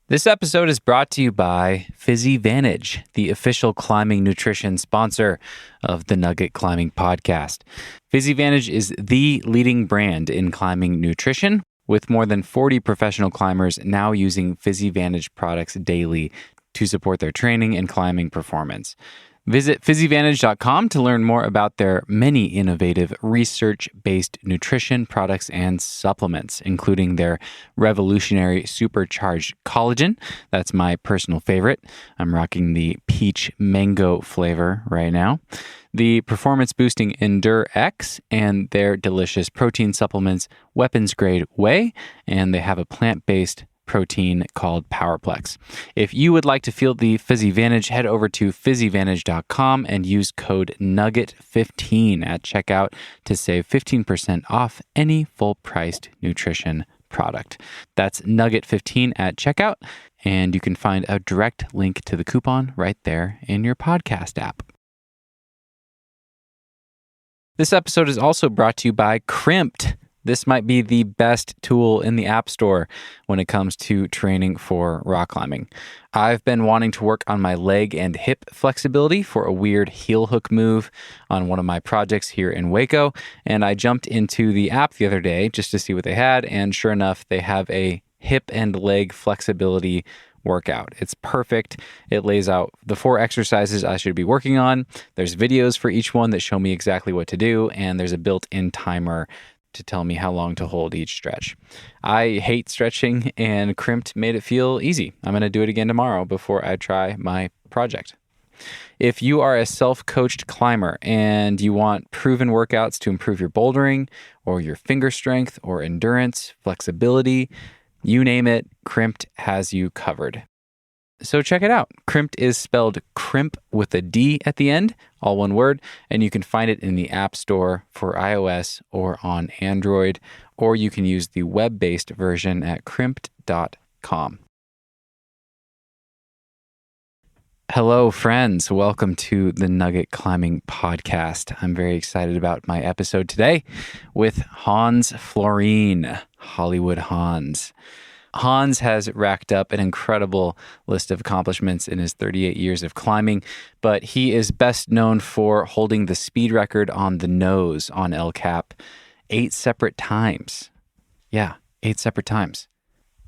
This episode is brought to you by PhysiVantage, the official climbing nutrition sponsor of the Nugget Climbing Podcast. PhysiVantage is the leading brand in climbing nutrition, with more than 40 professional climbers now using PhysiVantage products daily to support their training and climbing performance. Visit PhysiVantage.com to learn more about their many innovative research-based nutrition products and supplements, including their revolutionary supercharged collagen. That's my personal favorite. I'm rocking the peach mango flavor right now. The performance-boosting Endure X and their delicious protein supplements, weapons-grade whey, and they have a plant-based protein called Powerplex. If you would like to feel the PhysiVantage, head over to PhysiVantage.com and use code NUGGET15 at checkout to save 15% off any full-priced nutrition product. That's NUGGET15 at checkout, and you can find a direct link to the coupon right there in your podcast app. This episode is also brought to you by Crimpd. This might be the best tool in the App Store when it comes to training for rock climbing. I've been wanting to work on my leg and hip flexibility for a weird heel hook move on one of my projects here in Waco, and I jumped into the app the other day just to see what they had, and sure enough, they have a hip and leg flexibility workout. It's perfect. It lays out the 4 exercises I should be working on. There's videos for each one that show me exactly what to do, and there's a built-in timer to tell me how long to hold each stretch. I hate stretching, and Crimpd made it feel easy. I'm going to do it again tomorrow before I try my project. If you are a self-coached climber and you want proven workouts to improve your bouldering or your finger strength or endurance, flexibility, you name it, Crimpd has you covered. So check it out. Crimpd is spelled crimp with a D at the end, all one word, and you can find it in the App Store for iOS or on Android, or you can use the web-based version at crimpd.com. Hello, friends. Welcome to the Nugget Climbing Podcast. I'm very excited about my episode today with Hans Florine, Hollywood Hans. Hans has racked up an incredible list of accomplishments in his 38 years of climbing, but he is best known for holding the speed record on the nose on El Cap 8 separate times. Yeah, 8 separate times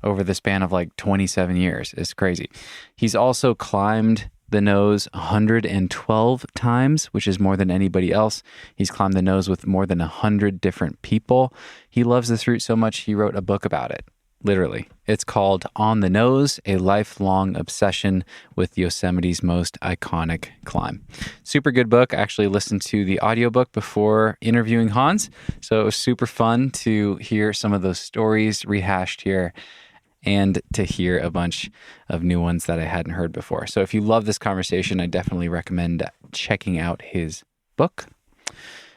over the span of like 27 years. It's crazy. He's also climbed the nose 112 times, which is more than anybody else. He's climbed the nose with more than 100 different people. He loves this route so much, he wrote a book about it. Literally. It's called On the Nose, a lifelong obsession with Yosemite's most iconic climb. Super good book. I actually listened to the audiobook before interviewing Hans, so it was super fun to hear some of those stories rehashed here and to hear a bunch of new ones that I hadn't heard before. So if you love this conversation, I definitely recommend checking out his book.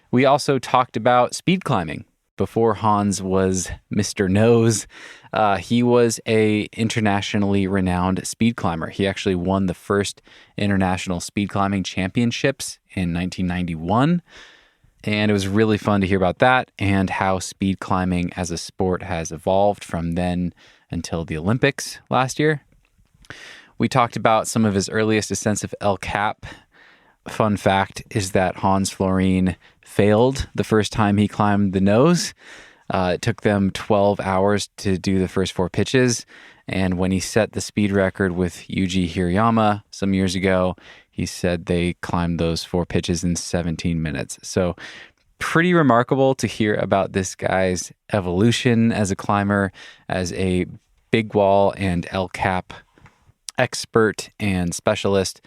We also talked about speed climbing. Before Hans was Mr. Nose, he was a internationally renowned speed climber. He actually won the first international speed climbing championships in 1991. And it was really fun to hear about that and how speed climbing as a sport has evolved from then until the Olympics last year. We talked about some of his earliest ascents of El Cap. Fun fact is that Hans Florine failed the first time he climbed the nose. It took them 12 hours to do the first 4 pitches. And when he set the speed record with Yuji Hirayama some years ago, he said they climbed those 4 pitches in 17 minutes. So pretty remarkable to hear about this guy's evolution as a climber, as a big wall and El Cap expert and specialist.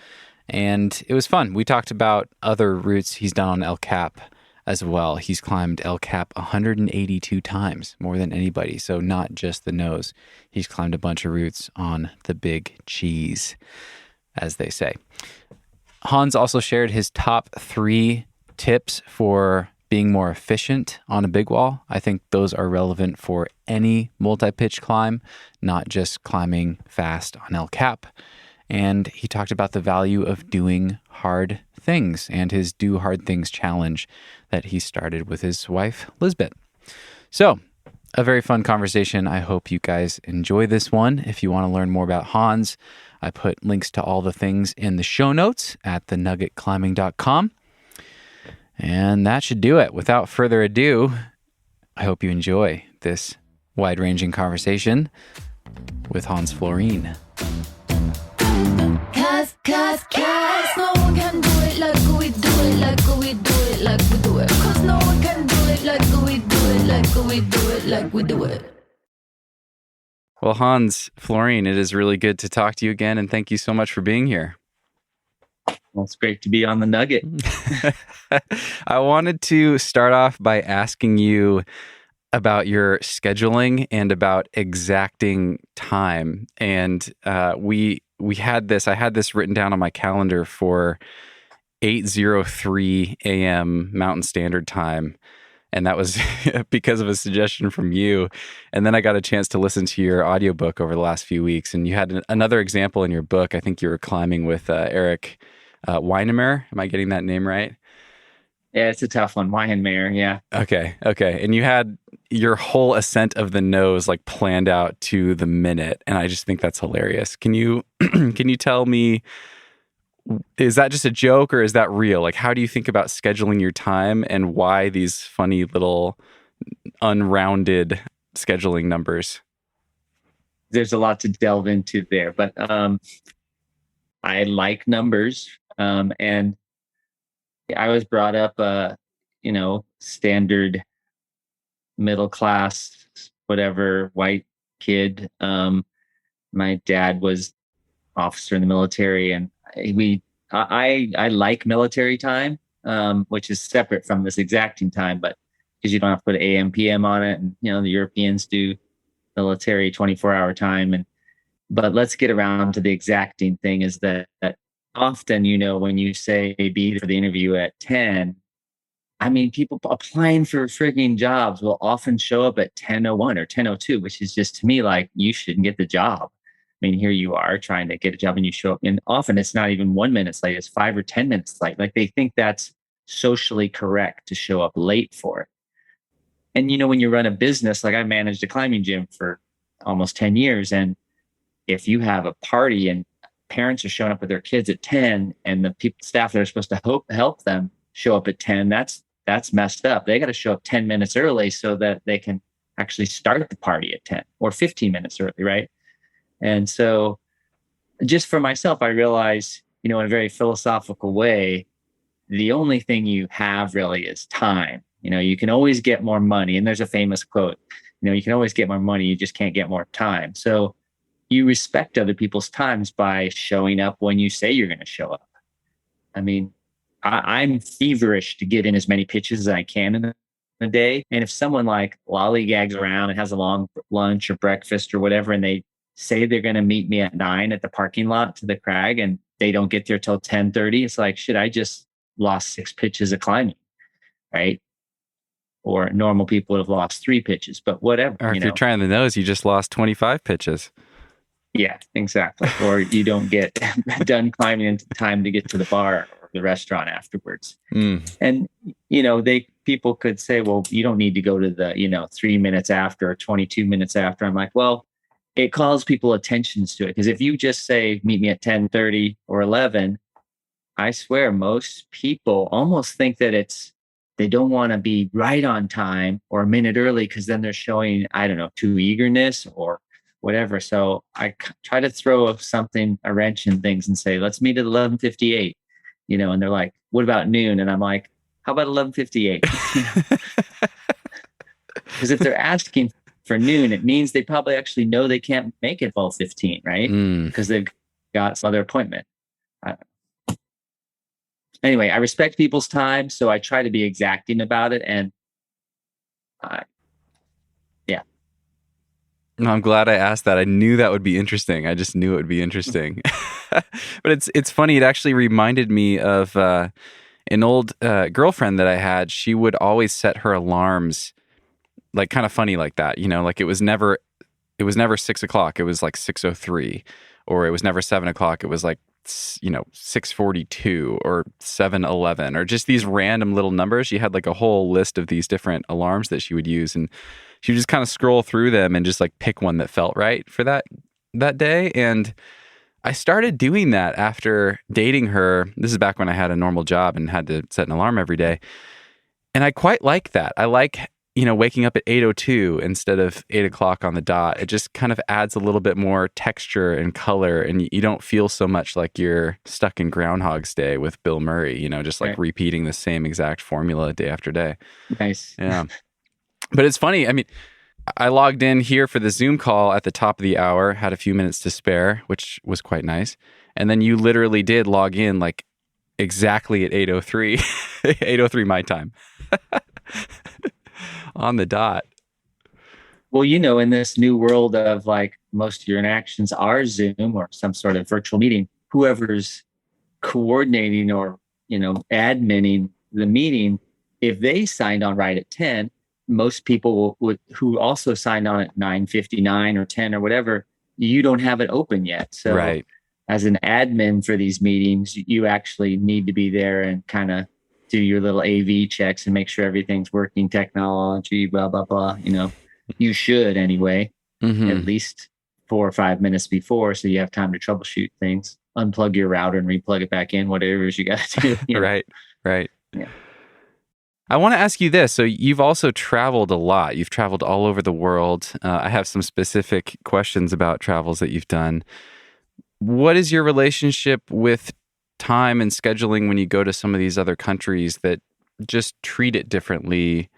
And it was fun. We talked about other routes he's done on El Cap as well. He's climbed El Cap 182 times, more than anybody. So not just the nose. He's climbed a bunch of routes on the big cheese, as they say. Hans also shared his top 3 tips for being more efficient on a big wall. I think those are relevant for any multi-pitch climb, not just climbing fast on El Cap. And he talked about the value of doing hard things and his Do Hard Things challenge that he started with his wife, Lisbeth. So a very fun conversation. I hope you guys enjoy this one. If you want to learn more about Hans, I put links to all the things in the show notes at thenuggetclimbing.com. And that should do it. Without further ado, I hope you enjoy this wide-ranging conversation with Hans Florine. Cause no one can do it like we do it, like we do it, like we do it. Cause no one can do it like we do it, like we do it, like we do it. Well, Hans Florine, it is really good to talk to you again, and thank you so much for being here. Well, it's great to be on the Nugget. I wanted to start off by asking you about your scheduling and about exacting time. And we had this. I had this written down on my calendar for 8:03 a.m. Mountain Standard Time. And that was because of a suggestion from you. And then I got a chance to listen to your audiobook over the last few weeks. And you had another example in your book. I think you were climbing with Eric Weinemeyer. Am I getting that name right? Yeah, it's a tough one. Weihenmayer, yeah. Okay. And you had your whole ascent of the nose like planned out to the minute. And I just think that's hilarious. Can you tell me, is that just a joke or is that real? Like, how do you think about scheduling your time and why these funny little unrounded scheduling numbers? There's a lot to delve into there, but I like numbers. And I was brought up, standard middle class, whatever, white kid. My dad was officer in the military, and I like military time, which is separate from this exacting time, but because you don't have to put AM, PM on it. And, the Europeans do military 24-hour time. But let's get around to the exacting thing is that often, when you say be for the interview at 10, I mean, people applying for frigging jobs will often show up at 10:01 or 10:02, which is just to me like you shouldn't get the job. I mean, here you are trying to get a job and you show up, and often it's not even 1 minute late, it's 5 or 10 minutes late. Like they think that's socially correct to show up late for it. And, when you run a business, like I managed a climbing gym for almost 10 years. And if you have a party and parents are showing up with their kids at 10 and the staff that are supposed to help them show up at 10, that's messed up. They got to show up 10 minutes early so that they can actually start the party at 10 or 15 minutes early, right? And so just for myself, I realized, in a very philosophical way, the only thing you have really is time. You can always get more money. And there's a famous quote, you can always get more money. You just can't get more time. So you respect other people's times by showing up when you say you're going to show up. I mean, I'm feverish to get in as many pitches as I can in a day. And if someone like lollygags around and has a long lunch or breakfast or whatever, and they say they're going to meet me at 9 at the parking lot to the crag and they don't get there till 10:30, it's like, shit, I just lost 6 pitches of climbing, right? Or normal people would have lost 3 pitches, but whatever. Or if you're trying the nose, you just lost 25 pitches. Yeah, exactly. Or you don't get done climbing in time to get to the bar or the restaurant afterwards. And, people could say, well, you don't need to go to the, 3 minutes after or 22 minutes after. I'm like, well, it calls people attentions to it. Because if you just say, meet me at 10:30 or 11, I swear most people almost think that they don't want to be right on time or a minute early because then they're showing, I don't know, too eagerness or whatever. So I try to throw a wrench in things and say, let's meet at 11:58, and they're like, what about noon? And I'm like, how about 11:58? Because if they're asking for noon, it means they probably actually know they can't make it 12:15, right? Because they've got some other appointment. Anyway, I respect people's time, so I try to be exacting about it. And yeah. No, I'm glad I asked that. I knew that would be interesting. I just knew it would be interesting. But it's funny. It actually reminded me of an old girlfriend that I had. She would always set her alarms like kind of funny like that, like it was never 6 o'clock. It was like 6:03, or it was never 7 o'clock. It was like 6:42 or 7:11 or just these random little numbers. She had like a whole list of these different alarms that she would use, and she would just kind of scroll through them and just like pick one that felt right for that day. And I started doing that after dating her. This is back when I had a normal job and had to set an alarm every day. And I quite like that. I like, waking up at 8:02 instead of 8 o'clock on the dot. It just kind of adds a little bit more texture and color, and you don't feel so much like you're stuck in Groundhog's Day with Bill Murray, just like repeating the same exact formula day after day. Nice. Yeah. But it's funny. I mean, I logged in here for the Zoom call at the top of the hour, had a few minutes to spare, which was quite nice. And then you literally did log in like exactly at 8:03, 8:03 my time on the dot. Well, in this new world of like most of your interactions are Zoom or some sort of virtual meeting, whoever's coordinating or, adminning the meeting, if they signed on right at 10, most people would who also signed on at 9:59 or 10 or whatever, you don't have it open yet. So right. As an admin for these meetings, you actually need to be there and kind of do your little AV checks and make sure everything's working, technology, blah, blah, blah. You should anyway, at least 4 or 5 minutes before, so you have time to troubleshoot things, unplug your router and replug it back in, whatever it is you got to do. Right. Yeah. I want to ask you this. So you've also traveled a lot. You've traveled all over the world. I have some specific questions about travels that you've done. What is your relationship with time and scheduling when you go to some of these other countries that just treat it differently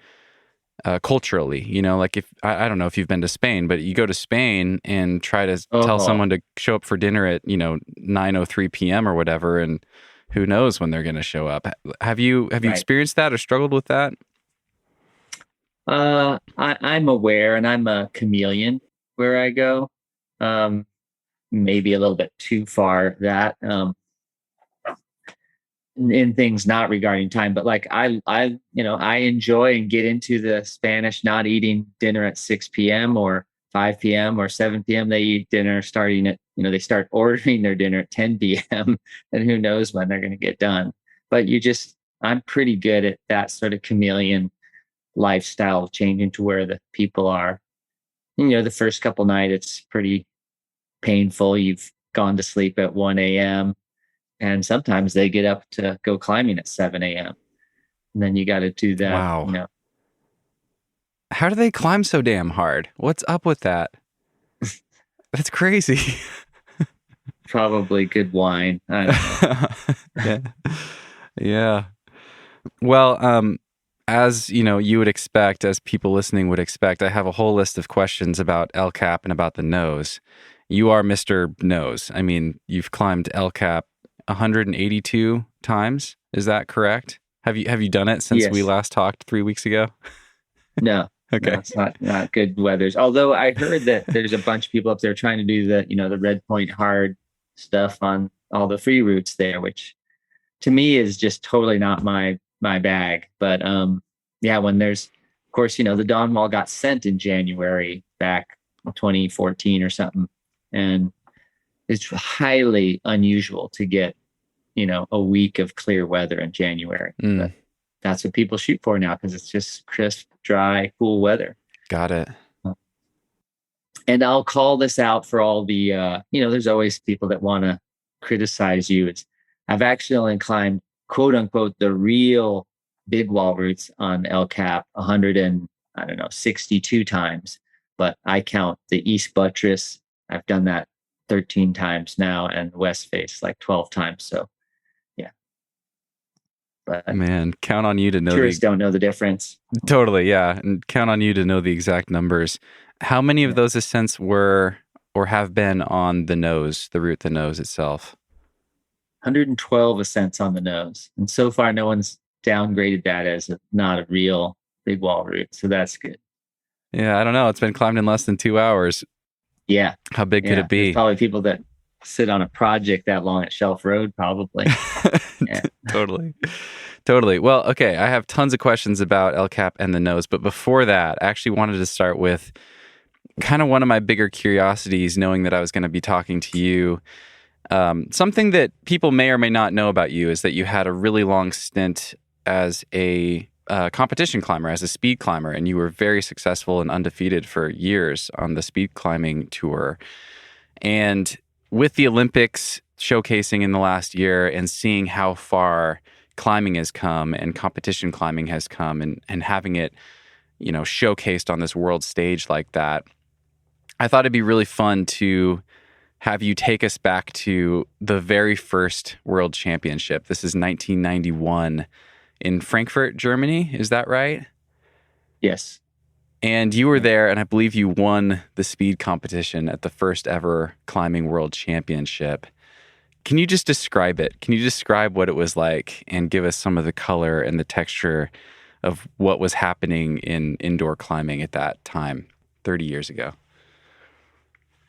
culturally? Like if I don't know if you've been to Spain, but you go to Spain and try to tell someone to show up for dinner at 9:03 p.m. or whatever, and who knows when they're going to show up. Have you experienced that or struggled with that? I'm aware, and I'm a chameleon where I go. Maybe a little bit too far that in things not regarding time, but like I enjoy and get into the Spanish not eating dinner at 6 p.m. or 5 p.m. or 7 p.m. They eat dinner starting at, they start ordering their dinner at 10 p.m. and who knows when they're going to get done. But I'm pretty good at that sort of chameleon lifestyle, changing to where the people are. The first couple nights, it's pretty painful. You've gone to sleep at 1 a.m. and sometimes they get up to go climbing at 7 a.m. and then you got to do that. Wow. How do they climb so damn hard? What's up with that? That's crazy. Probably good wine. I don't know. Yeah. Well, as you would expect, as people listening would expect, I have a whole list of questions about El Cap and about the nose. You are Mr. Nose. I mean, you've climbed El Cap 182 times. Is that correct? Have you done it since we last talked 3 weeks ago? No. Okay. No, it's not good weathers. Although I heard that there's a bunch of people up there trying to do the Red Point hard stuff on all the free routes there, which to me is just totally not my bag. But when there's, of course, the Dawn Wall got sent in January back 2014 or something. And it's highly unusual to get, a week of clear weather in January. But that's what people shoot for now because it's just crisp, dry, cool weather. Got it. And I'll call this out for all the, there's always people that want to criticize you. I've actually only climbed, quote unquote, the real big wall routes on El Cap 162 times. But I count the East Buttress. I've done that 13 times now, and the West Face like 12 times. So, yeah. But man, count on you to know. Tourists don't know the difference. Totally, yeah, and count on you to know the exact numbers. How many of those ascents were or have been on the nose, the route, the nose itself? 112 ascents on the nose, and so far, no one's downgraded that as not a real big wall route. So that's good. Yeah, I don't know. It's been climbed in less than 2 hours. Yeah. How big could it be? There's probably people that sit on a project that long at Shelf Road, probably. Yeah. Totally. Well, okay. I have tons of questions about El Cap and the nose, but before that, I actually wanted to start with kind of one of my bigger curiosities, knowing that I was going to be talking to you. Something that people may or may not know about you is that you had a really long stint as a competition climber, as a speed climber, and you were very successful and undefeated for years on the speed climbing tour. And with the Olympics showcasing in the last year and seeing how far climbing has come and competition climbing has come and having it, showcased on this world stage like that, I thought it'd be really fun to have you take us back to the very first World Championship. This is 1991 in Frankfurt, Germany. Is that right? Yes. And you were there, and I believe you won the speed competition at the first ever Climbing World Championship. Can you just describe it? Can you describe what it was like and give us some of the color and the texture of what was happening in indoor climbing at that time, 30 years ago?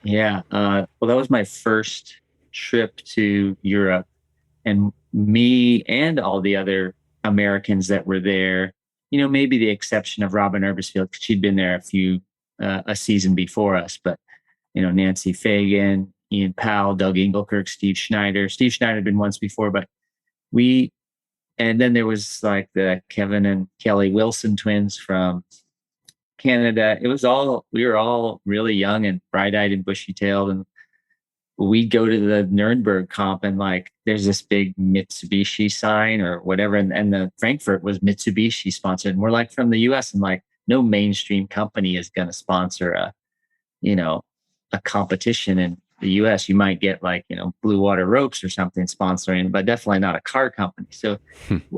Yeah. Well, that was my first trip to Europe, and me and all the other Americans that were there, maybe the exception of Robin Erbesfield, because she'd been there a season before us, but, Nancy Fagan, Ian Powell, Doug Engelkirk, Steve Schneider. Steve Schneider had been once before, but and then there was like the Kevin and Kelly Wilson twins from Canada. We were all really young and bright-eyed and bushy-tailed, and we'd go to the Nuremberg comp and like there's this big Mitsubishi sign or whatever, and the Frankfurt was Mitsubishi sponsored, and we're like from the US, and like no mainstream company is going to sponsor a competition in the US. You might get like Blue Water Ropes or something sponsoring, but definitely not a car company. So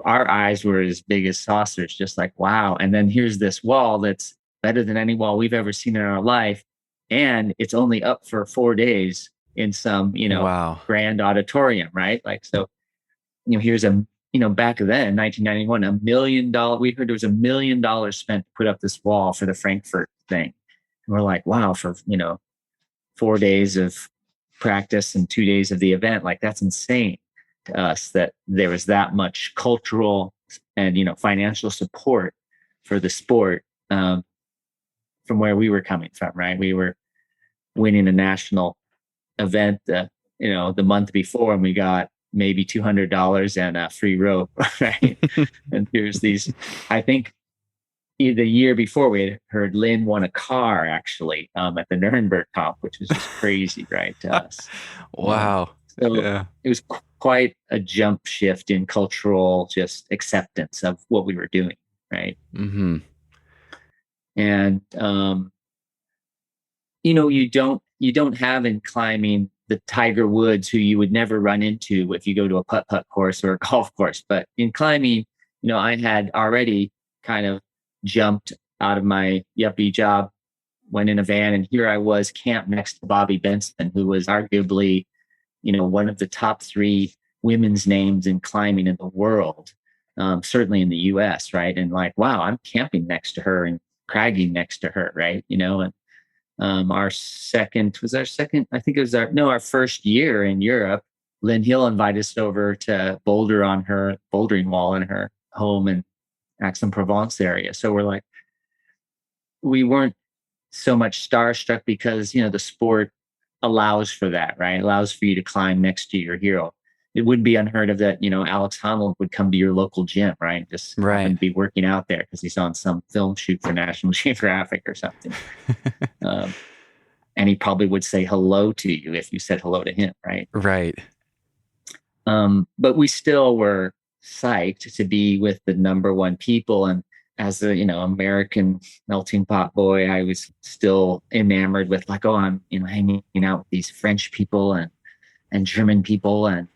our eyes were as big as saucers, just like, wow. And then here's this wall that's better than any wall we've ever seen in our life, and it's only up for 4 days in some, Wow. grand auditorium, right? Like, so, here's back then, 1991, $1 million, we heard there was $1 million spent to put up this wall for the Frankfurt thing. And we're like, wow, for, 4 days of practice and 2 days of the event, like that's insane to us that there was that much cultural and, financial support for the sport, from where we were coming from, right? We were winning a national event, the month before, and we got maybe $200 and a free rope, right? And here's these, I think the year before we had heard Lynn won a car actually at the Nuremberg comp, which was just crazy, right, to us. Wow. So yeah. It was quite a jump shift in cultural just acceptance of what we were doing, right? Mm-hmm. And you don't have in climbing the Tiger Woods who you would never run into if you go to a putt-putt course or a golf course. But in climbing, I had already kind of jumped out of my yuppie job, went in a van, and here I was camped next to Bobby Benson, who was arguably, one of the top 3 women's names in climbing in the world, certainly in the US, right? And like, wow, I'm camping next to her and cragging next to her, right? And our first year in Europe, Lynn Hill invited us over to boulder on her bouldering wall in her home in Aix-en-Provence area. So we weren't so much starstruck because, the sport allows for that, right? It allows for you to climb next to your hero. It would be unheard of that, Alex Honnold would come to your local gym, right? Just and be working out there because he's on some film shoot for National Geographic or something. And he probably would say hello to you if you said hello to him, right? Right. But we still were psyched to be with the number one people. And as a, American melting pot boy, I was still enamored with like, oh, I'm, hanging out with these French people and German people and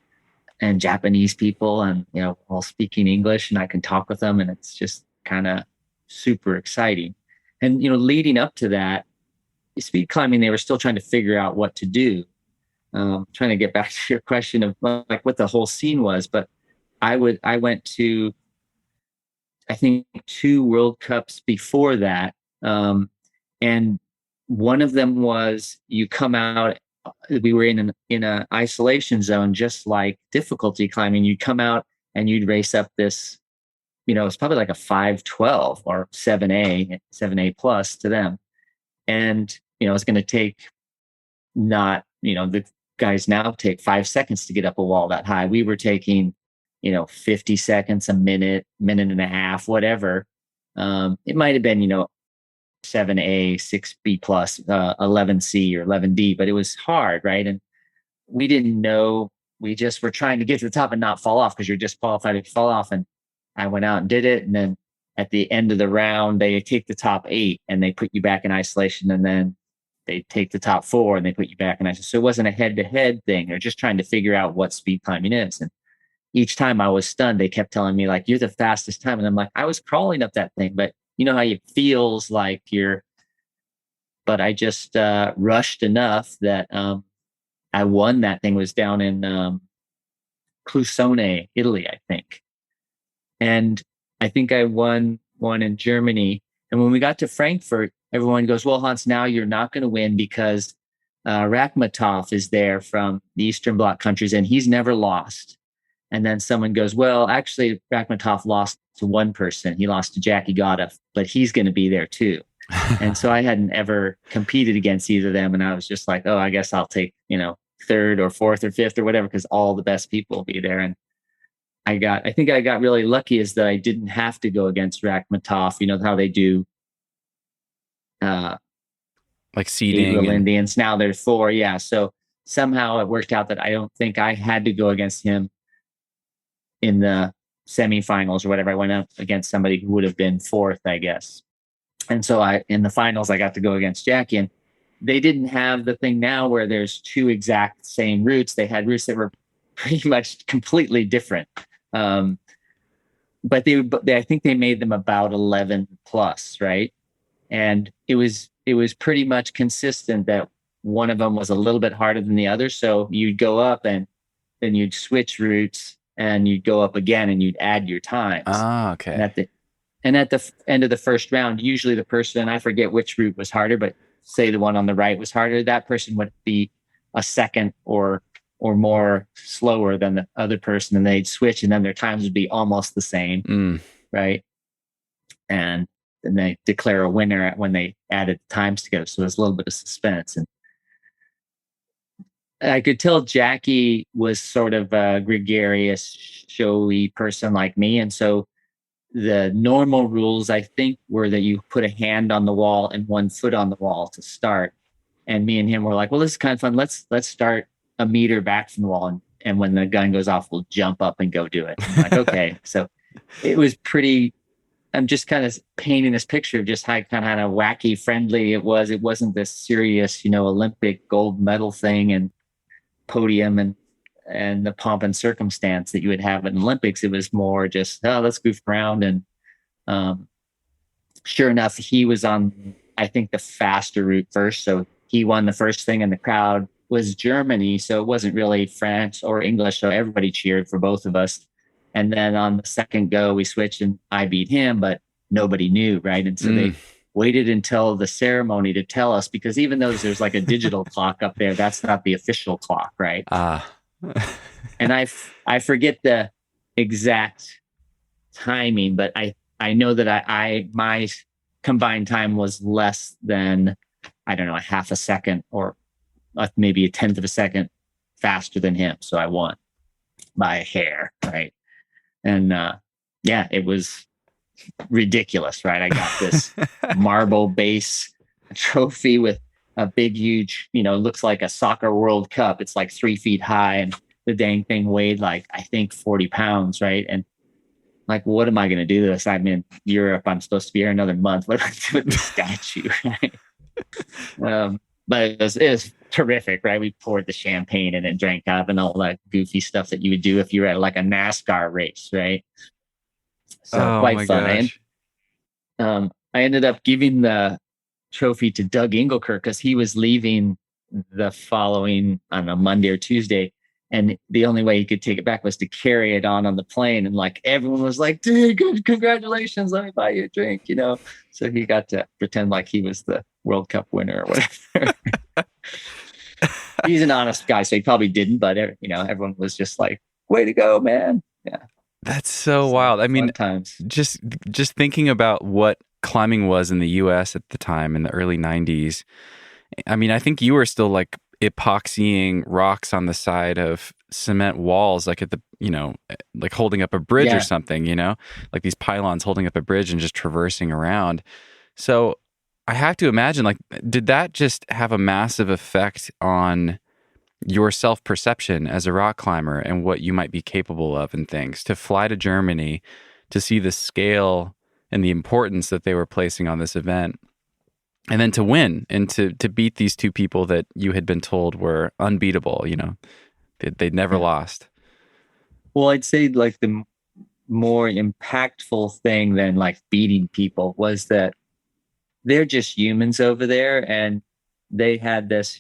Japanese people and, all speaking English, and I can talk with them. And it's just kind of super exciting. And, leading up to that, speed climbing, they were still trying to figure out what to do. Trying to get back to your question of like what the whole scene was, but I went to, I think 2 World Cups before that. And one of them was you come out, we were in an isolation zone, just like difficulty climbing. You'd come out and you'd race up this, it's probably like a 512 or 7A plus to them. And, it's going to take not, the guys now take 5 seconds to get up a wall that high. We were taking, 50 seconds, a minute, minute and a half, whatever. It might have been, 7A, 6B plus, 11C or 11D, but it was hard, right? And we didn't know. We just were trying to get to the top and not fall off, because you're disqualified if you fall off. And I went out and did it. And then at the end of the round, they take the top 8 and they put you back in isolation. And then they take the top 4 and they put you back in isolation. So it wasn't a head-to-head thing. They're just trying to figure out what speed climbing is. And each time I was stunned, they kept telling me, like, you're the fastest time. And I'm like, I was crawling up that thing, but you know how it feels like but I just rushed enough that I won that thing. It was down in Clusone, Italy, I think. And I think I won one in Germany. And when we got to Frankfurt, everyone goes, well, Hans, now you're not going to win because Rakhmatov is there from the Eastern Bloc countries and he's never lost. And then someone goes, well, actually, Rakhmatov lost to one person. He lost to Jackie Goddard, but he's going to be there too. And so I hadn't ever competed against either of them. And I was just like, oh, I guess I'll take, third or fourth or fifth or whatever, because all the best people will be there. And I think I got really lucky is that I didn't have to go against Rakhmatov, how they do. Like seeding. Indians. Now there's 4. Yeah. So somehow it worked out that I don't think I had to go against him in the semifinals or whatever. I went up against somebody who would have been 4th, I guess. And so in the finals, I got to go against Jackie, and they didn't have the thing now where there's 2 exact same routes. They had routes that were pretty much completely different. But I think they made them about 11 plus, right? And it was pretty much consistent that one of them was a little bit harder than the other. So you'd go up and then you'd switch routes and you'd go up again and you'd add your times. Ah, okay. And at the end of the first round, usually the person, I forget which route was harder, but say the one on the right was harder, that person would be a second or more slower than the other person, and they'd switch, and then their times would be almost the same, right? And then they declare a winner when they added the times together. So there's a little bit of suspense. And I could tell Jackie was sort of a gregarious, showy person like me. And so the normal rules, I think, were that you put a hand on the wall and one foot on the wall to start. And me and him were like, well, this is kind of fun. Let's start a meter back from the wall. And when the gun goes off, we'll jump up and go do it. I'm like, okay. So it was pretty, I'm just kind of painting this picture of just how kind of wacky, friendly it was. It wasn't this serious, Olympic gold medal thing and podium and the pomp and circumstance that you would have in Olympics. It was more just, let's goof around. And sure enough, he was on, I think, the faster route first. So he won the first thing, and the crowd was Germany. So it wasn't really French or English. So everybody cheered for both of us. And then on the second go, we switched and I beat him, but nobody knew, right? And so they waited until the ceremony to tell us, because even though there's like a digital clock up there, that's not the official clock, right? And I forget the exact timing, but I know that my combined time was less than, I don't know, a half a second or maybe a tenth of a second faster than him. So I won by a hair, right? And it was ridiculous, right? I got this marble base trophy with a big, huge, looks like a soccer World Cup. It's like 3 feet high, and the dang thing weighed like, I think 40 pounds, right? And like, what am I going to do this? I'm in Europe. I'm supposed to be here another month. What am I doing with the statue, right? But it was terrific, right? We poured the champagne and then drank up and all that goofy stuff that you would do if you were at like a NASCAR race, right? So quite fun. And I ended up giving the trophy to Doug Engelkirk because he was leaving the following, I don't know, Monday or Tuesday. And the only way he could take it back was to carry it on the plane. And like, everyone was like, dude, good, congratulations. Let me buy you a drink, So he got to pretend like he was the World Cup winner or whatever. He's an honest guy, so he probably didn't, but everyone was just like, way to go, man. Yeah. That's so wild. I mean, times. just thinking about what climbing was in the US at the time in the early 90s. I mean, I think you were still like epoxying rocks on the side of cement walls, like at the, like holding up a bridge or something, like these pylons holding up a bridge and just traversing around. So I have to imagine, like, did that just have a massive effect on your self-perception as a rock climber and what you might be capable of and things, to fly to Germany, to see the scale and the importance that they were placing on this event, and then to win and to beat these two people that you had been told were unbeatable, they'd never lost? Well, I'd say like the more impactful thing than like beating people was that they're just humans over there, and they had this,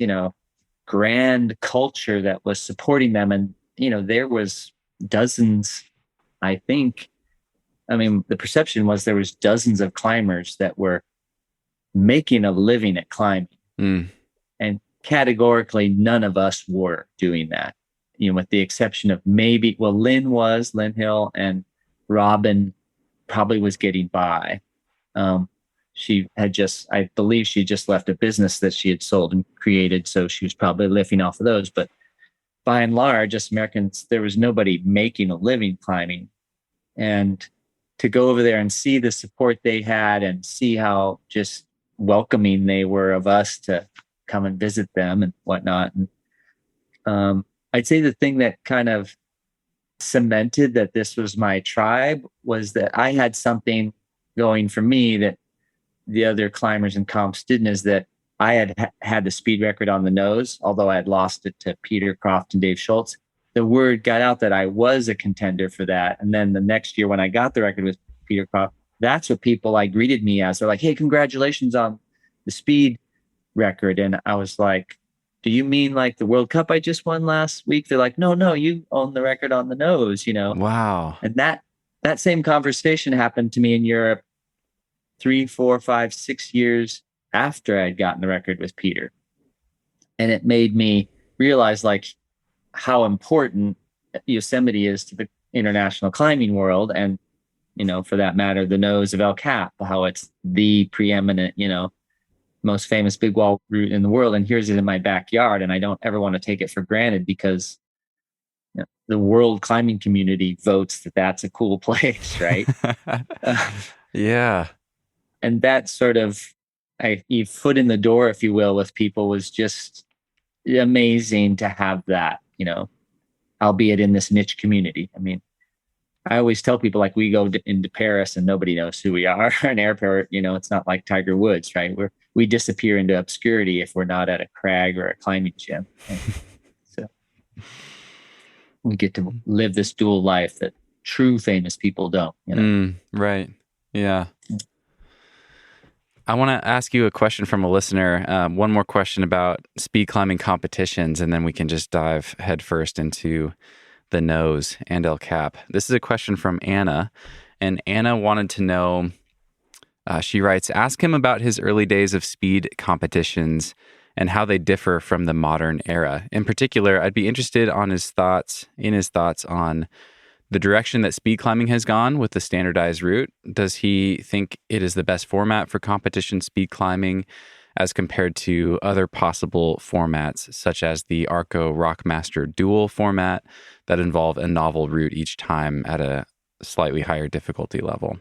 grand culture that was supporting them. And, there was dozens, I think. I mean, the perception was there was dozens of climbers that were making a living at climbing. And categorically, none of us were doing that, with the exception of maybe, Lynn Hill, and Robin probably was getting by. She had I believe she just left a business that she had sold and created, so she was probably living off of those. But by and large, us Americans, there was nobody making a living climbing. And to go over there and see the support they had and see how just welcoming they were of us to come and visit them and whatnot. And I'd say the thing that kind of cemented that this was my tribe was that I had something going for me that the other climbers and comps didn't, is that I had the speed record on the nose, although I had lost it to Peter Croft and Dave Schultz. The word got out that I was a contender for that. And then the next year when I got the record with Peter Croft, that's what people like greeted me as. They're like, "Hey, congratulations on the speed record." And I was like, "Do you mean like the World Cup I just won last week?" They're like, No, you own the record on the nose, Wow. And that same conversation happened to me in Europe 3, 4, 5, 6 years after I'd gotten the record with Peter. And it made me realize like how important Yosemite is to the international climbing world. And, for that matter, the nose of El Cap, how it's the preeminent, most famous big wall route in the world. And here's it in my backyard. And I don't ever want to take it for granted because the world climbing community votes that that's a cool place, right? Yeah. And that sort of foot in the door, if you will, with people was just amazing to have that, albeit in this niche community. I mean, I always tell people like we go into Paris and nobody knows who we are. An airport, it's not like Tiger Woods, right? We disappear into obscurity if we're not at a crag or a climbing gym. So we get to live this dual life that true famous people don't. Right. Yeah. I want to ask you a question from a listener. One more question about speed climbing competitions, and then we can just dive headfirst into the nose and El Cap. This is a question from Anna, and Anna wanted to know, she writes, ask him about his early days of speed competitions and how they differ from the modern era. In particular, I'd be interested in his thoughts on the direction that speed climbing has gone with the standardized route. Does he think it is the best format for competition speed climbing as compared to other possible formats, such as the Arco Rockmaster dual format that involve a novel route each time at a slightly higher difficulty level?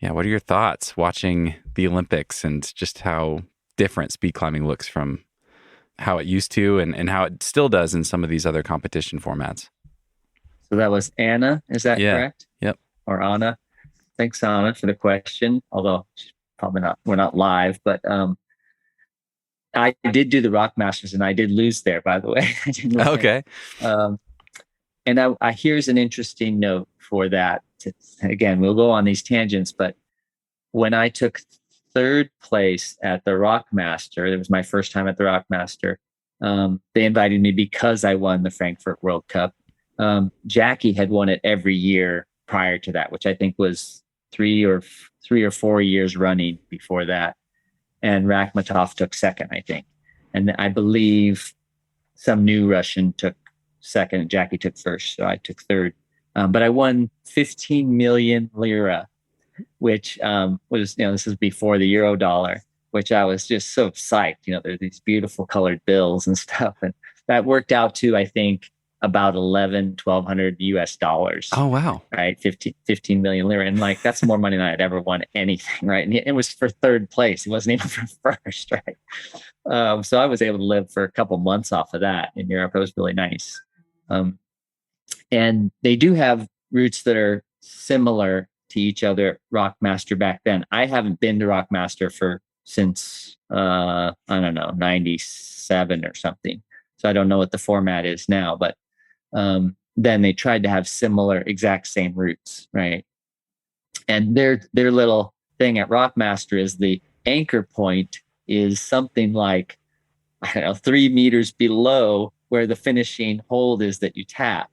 Yeah, what are your thoughts watching the Olympics and just how different speed climbing looks from how it used to and how it still does in some of these other competition formats? So that was Anna, is that correct? Yep. Or Anna. Thanks, Anna, for the question. Although she's probably not, we're not live, but I did do the Rock Masters and I did lose there, by the way. I didn't win. Okay. And I here's an interesting note for that. Again, we'll go on these tangents, but when I took third place at the Rockmaster, it was my first time at the Rockmaster. They invited me because I won the Frankfurt World Cup. Jackie had won it every year prior to that, which I think was three or 4 years running before that. And Rakhmatov took second, I think. And I believe some new Russian took second and Jackie took first. So I took third. But I won 15 million lira, which was, this is before the euro dollar. which I was just so psyched. There's these beautiful colored bills and stuff. And that worked out to, I think, about 1,200 US dollars. Oh, wow. Right. 15 million lira. And like, that's more money than I'd ever won anything. Right. And it was for third place. It wasn't even for first. Right. So I was able to live for a couple months off of that in Europe. It was really nice. And they do have routes that are similar to each other. Rockmaster back then. I haven't been to Rockmaster since, I don't know, 97 or something. So I don't know what the format is now, but then they tried to have similar, exact same routes, right? And their little thing at Rockmaster is the anchor point is something like, I don't know, 3 meters below where the finishing hold is that you tap.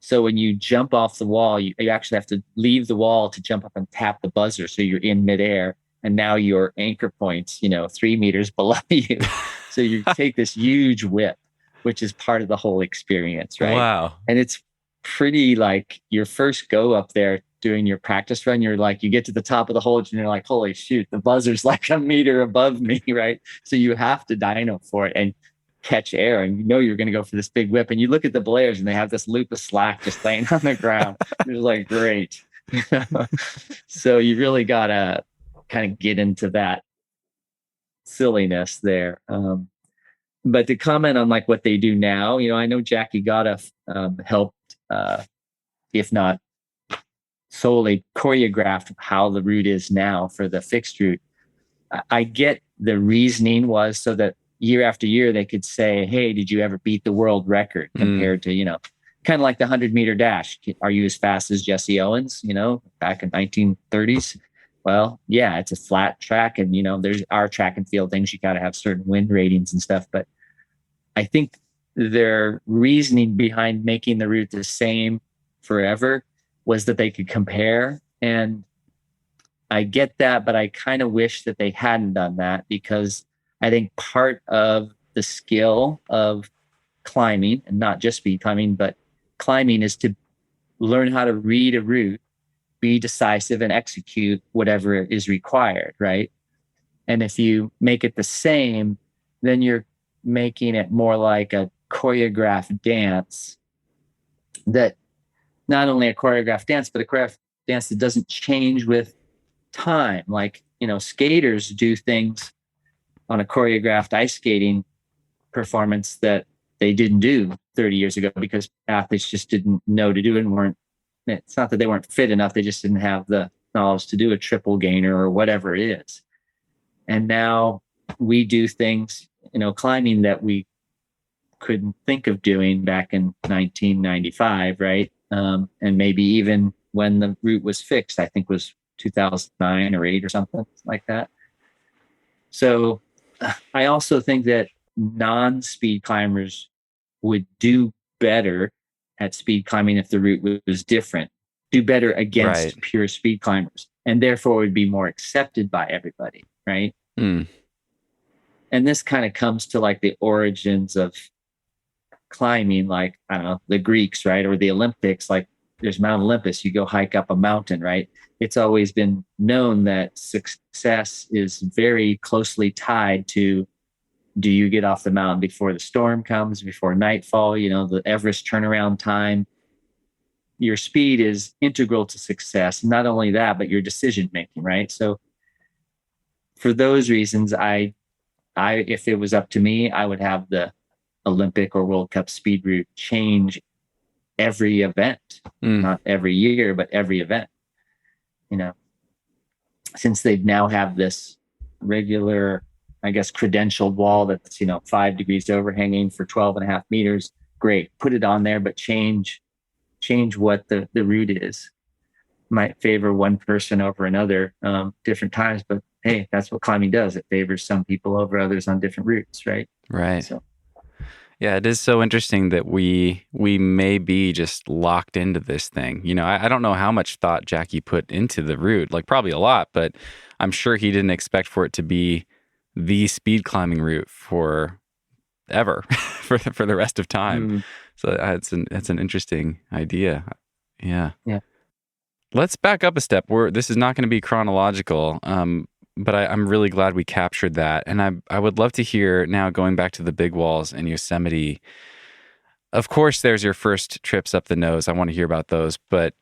So when you jump off the wall, you actually have to leave the wall to jump up and tap the buzzer. So you're in midair, and now your anchor point's 3 meters below you. So you take this huge whip, which is part of the whole experience, right? Wow. And it's pretty like your first go up there doing your practice run. You're like, you get to the top of the hold and you're like, holy shoot, the buzzer's like a meter above me, right? So you have to dyno for it and catch air, and you're going to go for this big whip. And you look at the belayers and they have this loop of slack just laying on the ground. It's like, great. So you really got to kind of get into that silliness there. But to comment on like what they do now, I know Jackie Gotta helped, if not solely choreographed how the route is now for the fixed route. I get the reasoning was so that year after year they could say, hey, did you ever beat the world record compared to, kind of like the 100-meter dash. Are you as fast as Jesse Owens, back in 1930s? Well, yeah, it's a flat track, and there's our track and field things. You got to have certain wind ratings and stuff. But I think their reasoning behind making the route the same forever was that they could compare. And I get that, but I kind of wish that they hadn't done that, because I think part of the skill of climbing, and not just speed climbing, but climbing, is to learn how to read a route, be decisive, and execute whatever is required, right? And if you make it the same, then you're making it more like a choreographed dance, that not only a choreographed dance, but a choreographed dance that doesn't change with time. Like, skaters do things on a choreographed ice skating performance that they didn't do 30 years ago because athletes just didn't know to do it and weren't. It's not that they weren't fit enough. They just didn't have the knowledge to do a triple gainer or whatever it is. And now we do things, climbing that we couldn't think of doing back in 1995, right? And maybe even when the route was fixed, I think was 2009 or 8 or something like that. So I also think that non-speed climbers would do better at speed climbing if the route was different, do better against pure speed climbers, and therefore would be more accepted by everybody, right? And this kind of comes to like the origins of climbing, like, I don't know, the Greeks, right? Or the Olympics, like there's Mount Olympus, you go hike up a mountain, right? It's always been known that success is very closely tied to, do you get off the mountain before the storm comes, before nightfall, the Everest turnaround time. Your speed is integral to success. Not only that, but your decision making, right? So for those reasons, I if it was up to me, I would have the Olympic or World Cup speed route change every event, not every year, but every event. Since they now have this regular, I guess, credentialed wall that's 5 degrees overhanging for 12.5 meters, great, put it on there, but change what the route is. Might favor one person over another different times, but hey, that's what climbing does. It favors some people over others on different routes, right? So yeah, it is so interesting that we may be just locked into this thing. I don't know how much thought Jackie put into the route, like probably a lot, but I'm sure he didn't expect for it to be the speed climbing route for ever, for the rest of time. So it's an interesting idea. Yeah. Let's back up a step. This is not going to be chronological. but I'm really glad we captured that. And I would love to hear now, going back to the big walls in Yosemite. Of course, there's your first trips up the nose. I want to hear about those. But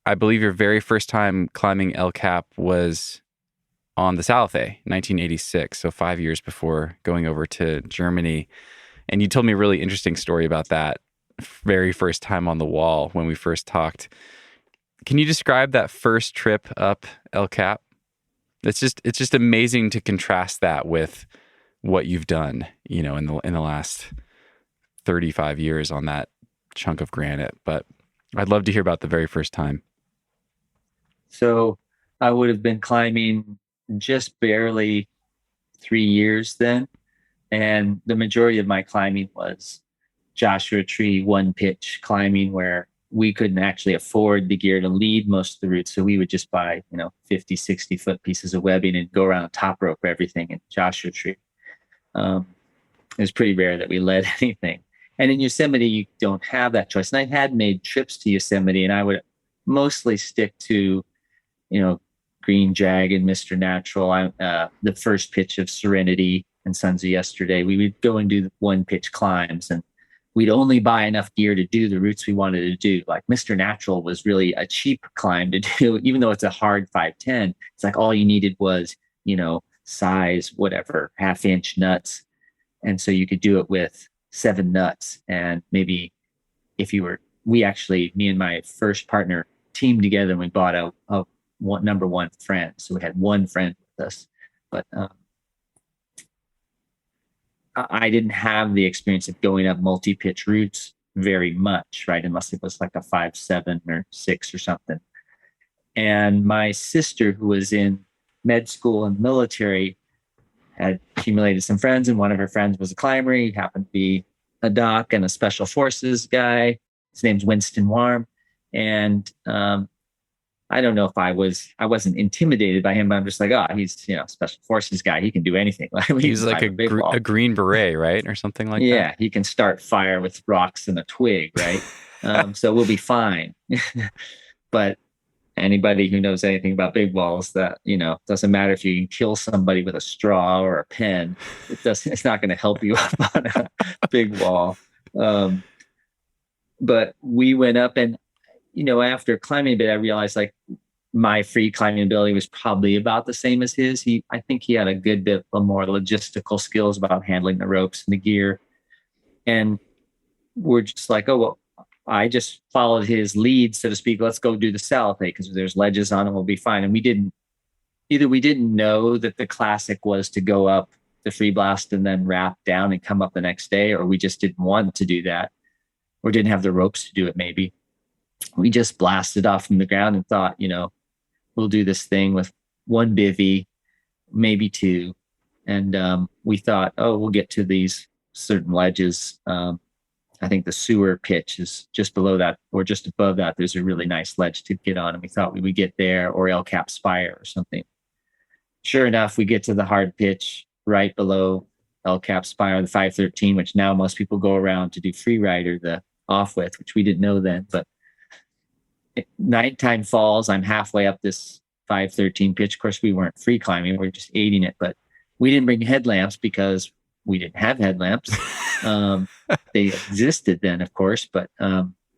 I believe your very first time climbing El Cap was on the Salathe, 1986. So 5 years before going over to Germany. And you told me a really interesting story about that very first time on the wall when we first talked. Can you describe that first trip up El Cap? It's just amazing to contrast that with what you've done, you know, in the last 35 years on that chunk of granite. But I'd love to hear about the very first time. So I would have been climbing just barely 3 years then. And the majority of my climbing was Joshua Tree one pitch climbing, where we couldn't actually afford the gear to lead most of the routes. So we would just buy, 50, 60 foot pieces of webbing and go around top rope everything in Joshua Tree. It was pretty rare that we led anything. And in Yosemite, you don't have that choice. And I had made trips to Yosemite, and I would mostly stick to, Green Jag and Mr. Natural. The first pitch of Serenity and Sons of Yesterday, we would go and do the one pitch climbs, and we'd only buy enough gear to do the routes we wanted to do. Like Mr. Natural was really a cheap climb to do, even though it's a hard 510. It's like all you needed was, size, whatever, 1/2 inch nuts. And so you could do it with 7 nuts. And maybe me and my first partner teamed together, and we bought a number one friend. So we had one friend with us, but I didn't have the experience of going up multi-pitch routes very much, right? Unless it was like a 5, 7 or 6 or something. And my sister, who was in med school and military, had accumulated some friends, and one of her friends was a climber. He happened to be a doc and a special forces guy. His name's Winston Warm. And I don't know if I wasn't intimidated by him, but I'm just like, he's, special forces guy. He can do anything. He's like a green beret, right? Or something like that. Yeah. He can start fire with rocks and a twig, right? So we'll be fine. But anybody who knows anything about big walls, that, doesn't matter if you can kill somebody with a straw or a pen, it's not going to help you up on a big wall. But we went up, and, after climbing a bit, I realized like my free climbing ability was probably about the same as his. I think he had a good bit of more logistical skills about handling the ropes and the gear. And we're just like, I just followed his lead, so to speak. Let's go do the Salathe because there's ledges on it. We'll be fine. And we didn't know that the classic was to go up the free blast and then wrap down and come up the next day, or we just didn't want to do that, or didn't have the ropes to do it. Maybe we just blasted off from the ground and thought, we'll do this thing with one bivvy, maybe 2. And we thought, we'll get to these certain ledges. I think the sewer pitch is just below that, or just above that. There's a really nice ledge to get on, and we thought we would get there, or El Cap Spire or something. Sure enough, we get to the hard pitch right below El Cap Spire, the 513, which now most people go around to do free ride, or the off with, which we didn't know then. But nighttime falls. I'm halfway up this 513 pitch. Of course, we weren't free climbing. We were just aiding it, but we didn't bring headlamps because we didn't have headlamps. They existed then, of course, but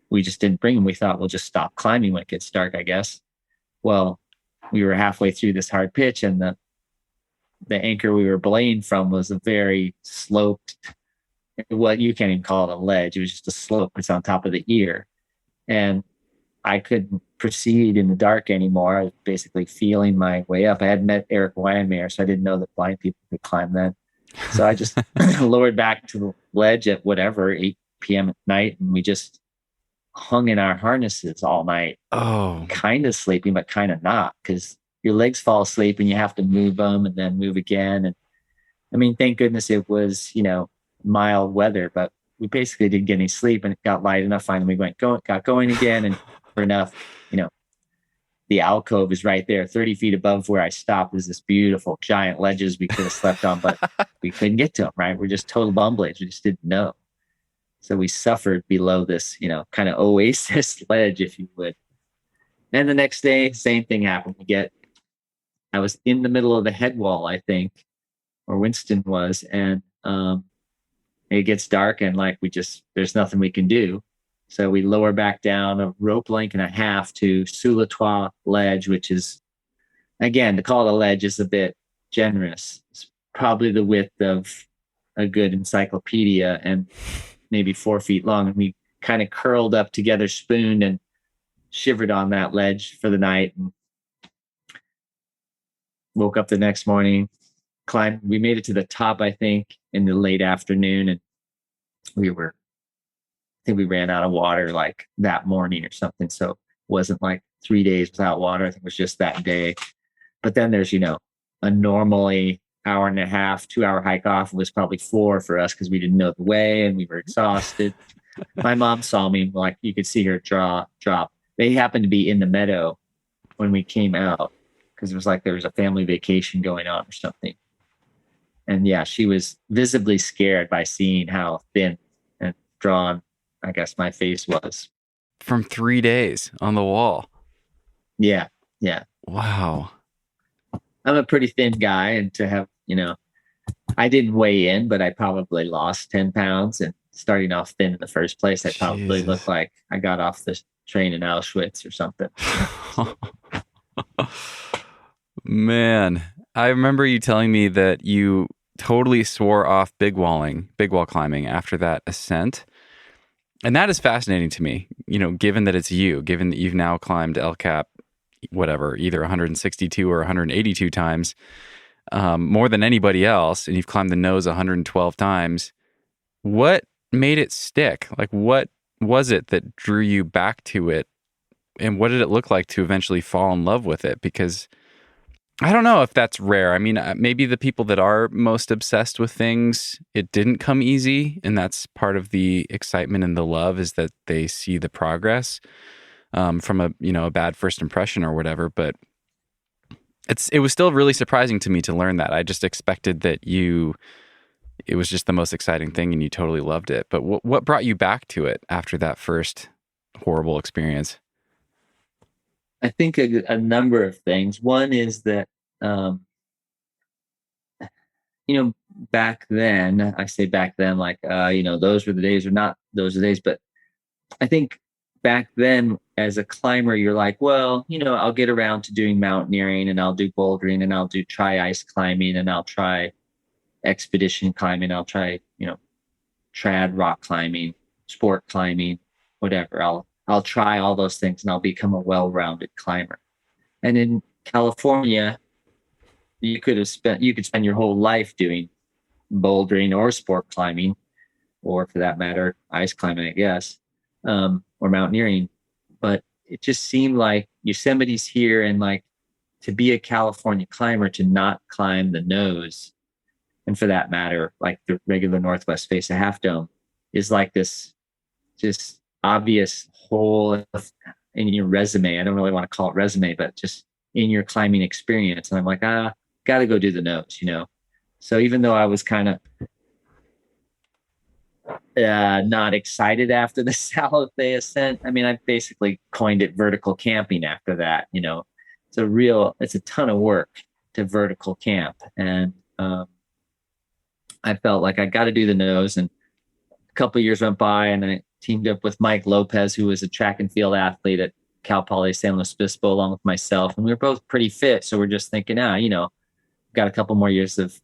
we just didn't bring them. We thought we'll just stop climbing when it gets dark, I guess. Well, we were halfway through this hard pitch, and the anchor we were belaying from was a very sloped, you can't even call it a ledge. It was just a slope. It's on top of the ear. And I couldn't proceed in the dark anymore. I was basically feeling my way up. I had met Eric Weinmeyer, so I didn't know that blind people could climb then. So I just lowered back to the ledge at 8 p.m. at night, and we just hung in our harnesses all night. Kind of sleeping, but kind of not, because your legs fall asleep and you have to move them and then move again. And I mean, thank goodness it was, mild weather, but we basically didn't get any sleep, and it got light enough. Finally, we got going again, and sure enough, the alcove is right there, 30 feet above where I stopped. Is this beautiful giant ledges we could have slept on, but we couldn't get to them. Right, we're just total bumblings. We just didn't know, so we suffered below this, kind of oasis ledge, if you would. And the next day, same thing happened. We get I was in the middle of the head wall, I think, or Winston was, and it gets dark and like there's nothing we can do. So we lower back down a rope length and a half to Salathe ledge, which is, again, to call it a ledge is a bit generous. It's probably the width of a good encyclopedia and maybe 4 feet long. And we kind of curled up together, spooned, and shivered on that ledge for the night. And woke up the next morning, climbed. We made it to the top, I think, in the late afternoon. And I think we ran out of water like that morning or something. So it wasn't like 3 days without water. I think it was just that day. But then there's, a normally hour and a half, 2 hour hike off. It was probably 4 for us because we didn't know the way and we were exhausted. My mom saw me, like you could see her drop. They happened to be in the meadow when we came out because it was like there was a family vacation going on or something. And yeah, she was visibly scared by seeing how thin and drawn, I guess, my face was. From 3 days on the wall. Yeah. Wow. I'm a pretty thin guy, and to have, I didn't weigh in, but I probably lost 10 pounds. And starting off thin in the first place, I probably looked like I got off the train in Auschwitz or something. Man, I remember you telling me that you totally swore off big wall climbing after that ascent. And that is fascinating to me, given that it's given that you've now climbed El Cap, whatever, either 162 or 182 times, more than anybody else, and you've climbed the nose 112 times. What made it stick? Like, what was it that drew you back to it? And what did it look like to eventually fall in love with it? Because I don't know if that's rare. I mean, maybe the people that are most obsessed with things, it didn't come easy. And that's part of the excitement and the love, is that they see the progress from a bad first impression or whatever. But it was still really surprising to me to learn that. I just expected that it was just the most exciting thing and you totally loved it. But what brought you back to it after that first horrible experience? I think a number of things. One is that, back then, I say back then, like, those were the days, or not those are the days, but I think back then as a climber, you're like, well, I'll get around to doing mountaineering, and I'll do bouldering, and I'll try ice climbing, and I'll try expedition climbing. I'll try, trad rock climbing, sport climbing, whatever. I'll try all those things and I'll become a well-rounded climber. And in California, you could spend your whole life doing bouldering or sport climbing, or for that matter, ice climbing, I guess, or mountaineering. But it just seemed like Yosemite's here, and like to be a California climber, to not climb the nose, and for that matter, like the regular Northwest face of Half Dome, is like this just obvious hole in your resume. I don't really want to call it resume, but just in your climbing experience. And I'm like, got to go do the nose, So even though I was kind of not excited after the Salathe ascent, I mean, I basically coined it vertical camping after that. It's a ton of work to vertical camp. And I felt like I got to do the nose. And a couple of years went by, and I teamed up with Mike Lopez, who was a track and field athlete at Cal Poly San Luis Obispo, along with myself. And we were both pretty fit. So we're just thinking, got a couple more years of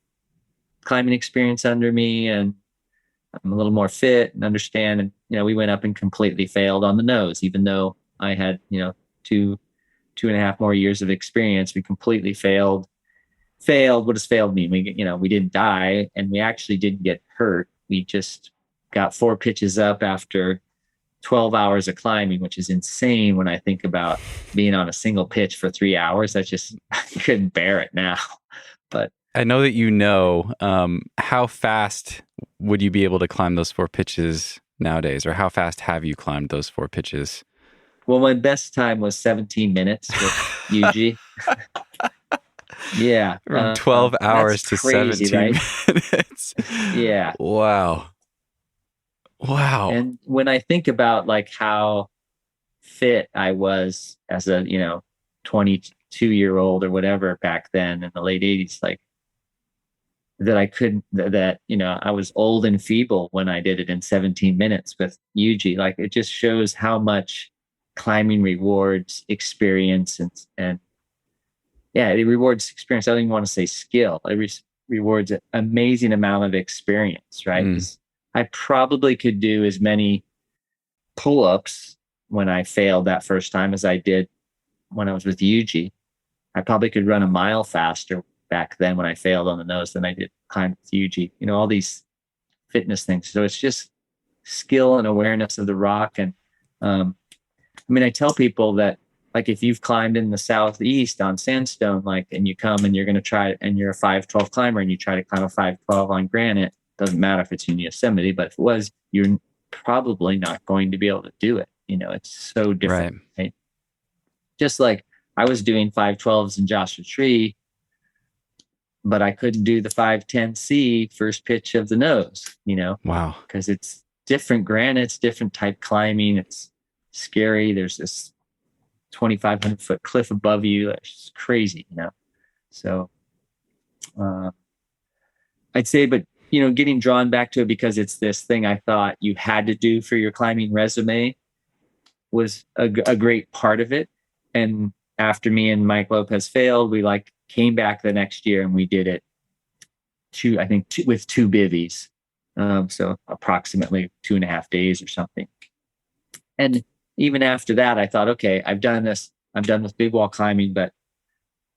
climbing experience under me, and I'm a little more fit and understand. And, we went up and completely failed on the nose, even though I had, 2.5 more years of experience. We completely failed. What does failed mean? We didn't die, and we actually didn't get hurt. We just got 4 pitches up after 12 hours of climbing, which is insane when I think about being on a single pitch for 3 hours. I couldn't bear it now. But I know that how fast would you be able to climb those 4 pitches nowadays, or how fast have you climbed those 4 pitches? Well, my best time was 17 minutes with UG. Yeah. From 12 hours to crazy, 17 right? minutes. Yeah. Wow. And when I think about like how fit I was as a, 22 2-year-old or whatever back then in the late 80s, like that I couldn't, that, you know, I was old and feeble when I did it in 17 minutes with Yuji. Like, it just shows how much climbing rewards experience and yeah, it rewards experience. I don't even want to say skill. It rewards an amazing amount of experience, right? I probably could do as many pull-ups when I failed that first time as I did when I was with Yuji. I probably could run a mile faster back then when I failed on the nose than I did climb with Yuji. You know, all these fitness things. So it's just skill and awareness of the rock. And I mean, I tell people that, like, if you've climbed in the Southeast on sandstone, like, and you come and you're going to try, and you're a 512 climber and you try to climb a 512 on granite, doesn't matter if it's in Yosemite, but if it was, you're probably not going to be able to do it. You know, it's so different. Right? Just like I was doing 512s in Joshua Tree, but I couldn't do the 510C first pitch of the nose, you know? Wow. Because it's different granites, different type climbing. It's scary. There's this 2,500 foot cliff above you. It's just crazy, you know? So I'd say, but, you know, getting drawn back to it because it's this thing I thought you had to do for your climbing resume was a great part of it. And after me and Mike Lopez failed, we like came back the next year and we did it with 2 bivvies. So approximately 2.5 days or something. And even after that, I thought, okay, I'm done with big wall climbing, but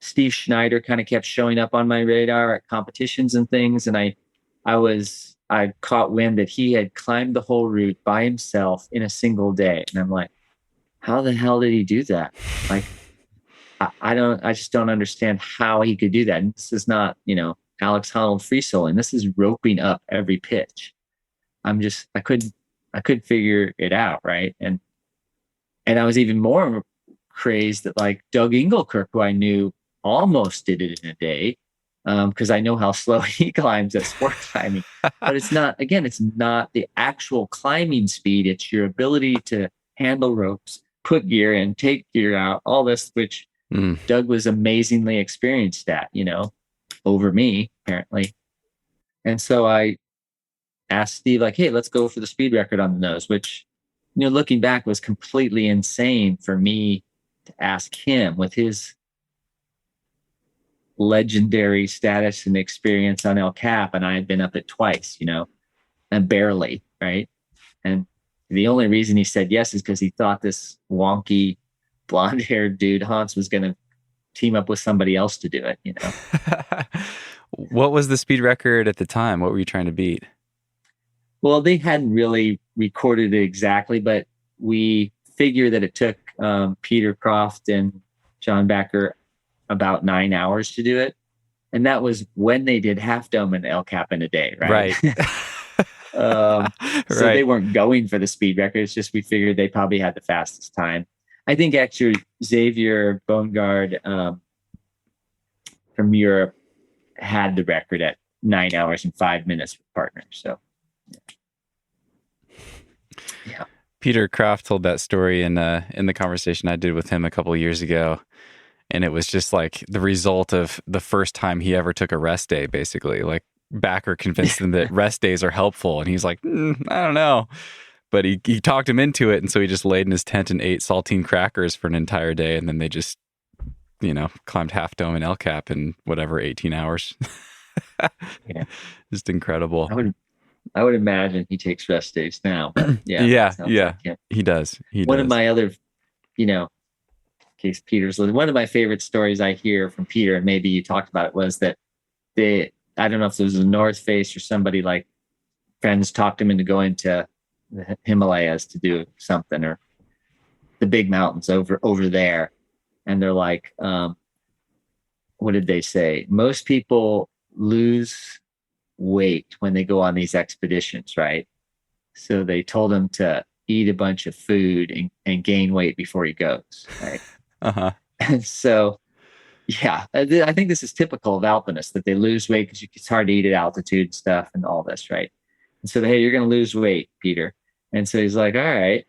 Steve Schneider kind of kept showing up on my radar at competitions and things. And I caught wind that he had climbed the whole route by himself in a single day. And I'm like, how the hell did he do that? Like, I just don't understand how he could do that. And this is not, you know, Alex Honnold free soloing. This is roping up every pitch. I couldn't figure it out. Right. And I was even more crazed that, like, Doug Engelkirk, who I knew almost did it in a day, because I know how slow he climbs at sport climbing. But it's not the actual climbing speed. It's your ability to handle ropes, put gear in, take gear out, all this, which Doug was amazingly experienced at, you know, over me, apparently. And so I asked Steve, like, hey, let's go for the speed record on the nose, which, you know, looking back was completely insane for me to ask him with his legendary status and experience on El Cap. And I had been up it twice, you know, and barely, right? And the only reason he said yes is because he thought this wonky blonde-haired dude, Hans, was going to team up with somebody else to do it, you know? What was the speed record at the time? What were you trying to beat? Well, they hadn't really recorded it exactly, but we figure that it took Peter Croft and John Backer about 9 hours to do it. And that was when they did Half Dome and El Cap in a day, right? So they weren't going for the speed record. It's just we figured they probably had the fastest time. I think actually Xavier Bongard from Europe had the record at 9 hours and 5 minutes with partners. So, yeah. Peter Croft told that story in the conversation I did with him a couple of years ago. And it was just like the result of the first time he ever took a rest day, basically. Like, Backer convinced him that rest days are helpful. And he's like, I don't know. But he talked him into it. And so he just laid in his tent and ate saltine crackers for an entire day. And then they just, you know, climbed Half Dome and El Cap in whatever, 18 hours. Yeah. Just incredible. I would imagine he takes rest days now. But yeah. Like He does. One of my other, you know, in case Peter's listening, one of my favorite stories I hear from Peter, and maybe you talked about it, was that I don't know if it was the North Face or somebody, like, friends talked him into going to the Himalayas to do something, or the big mountains over there. And they're like, what did they say? Most people lose weight when they go on these expeditions, right? So they told him to eat a bunch of food and gain weight before he goes, right? Uh-huh. And so, yeah, I think this is typical of alpinists, that they lose weight because it's hard to eat at altitude and stuff and all this, right? And so, hey, you're going to lose weight, Peter. And so he's like, all right,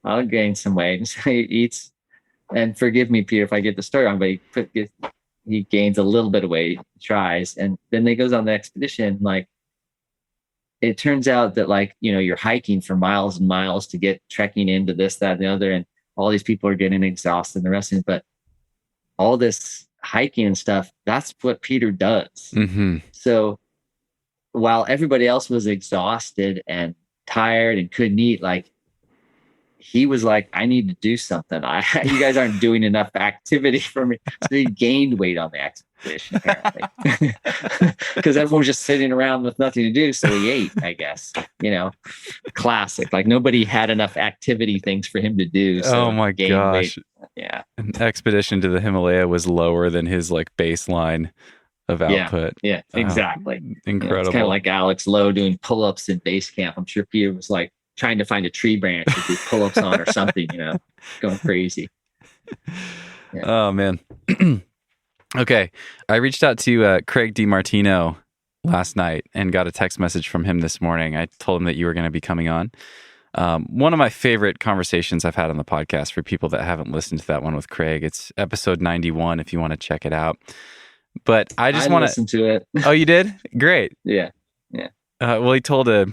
I'll gain some weight. And so he eats and forgive me, Peter, if I get the story wrong, but he gains a little bit of weight, tries, and then he goes on the expedition. Like, it turns out that, like, you're hiking for miles and miles to get trekking into this, that, and the other, and all these people are getting exhausted and the rest of it. But all this hiking and stuff, that's what Peter does. Mm-hmm. So while everybody else was exhausted and tired and couldn't eat, like, he was like, I need to do something. You guys aren't doing enough activity for me. So he gained weight on the expedition, apparently, because everyone was just sitting around with nothing to do. So he ate, I guess, classic. Like, nobody had enough activity things for him to do. So oh my gosh. Weight. Yeah. An expedition to the Himalaya was lower than his like baseline of output. Yeah, exactly. Incredible. It's kind of like Alex Lowe doing pull-ups in base camp. I'm sure Peter was like trying to find a tree branch to do pull-ups on or something, going crazy. Yeah. Oh man. Okay. I reached out to Craig DeMartino last night and got a text message from him this morning. I told him that you were going to be coming on. One of my favorite conversations I've had on the podcast, for people that haven't listened to that one with Craig, it's episode 91 if you want to check it out. But I just want to listen to it. Oh, you did? Great. Yeah. Well, he told a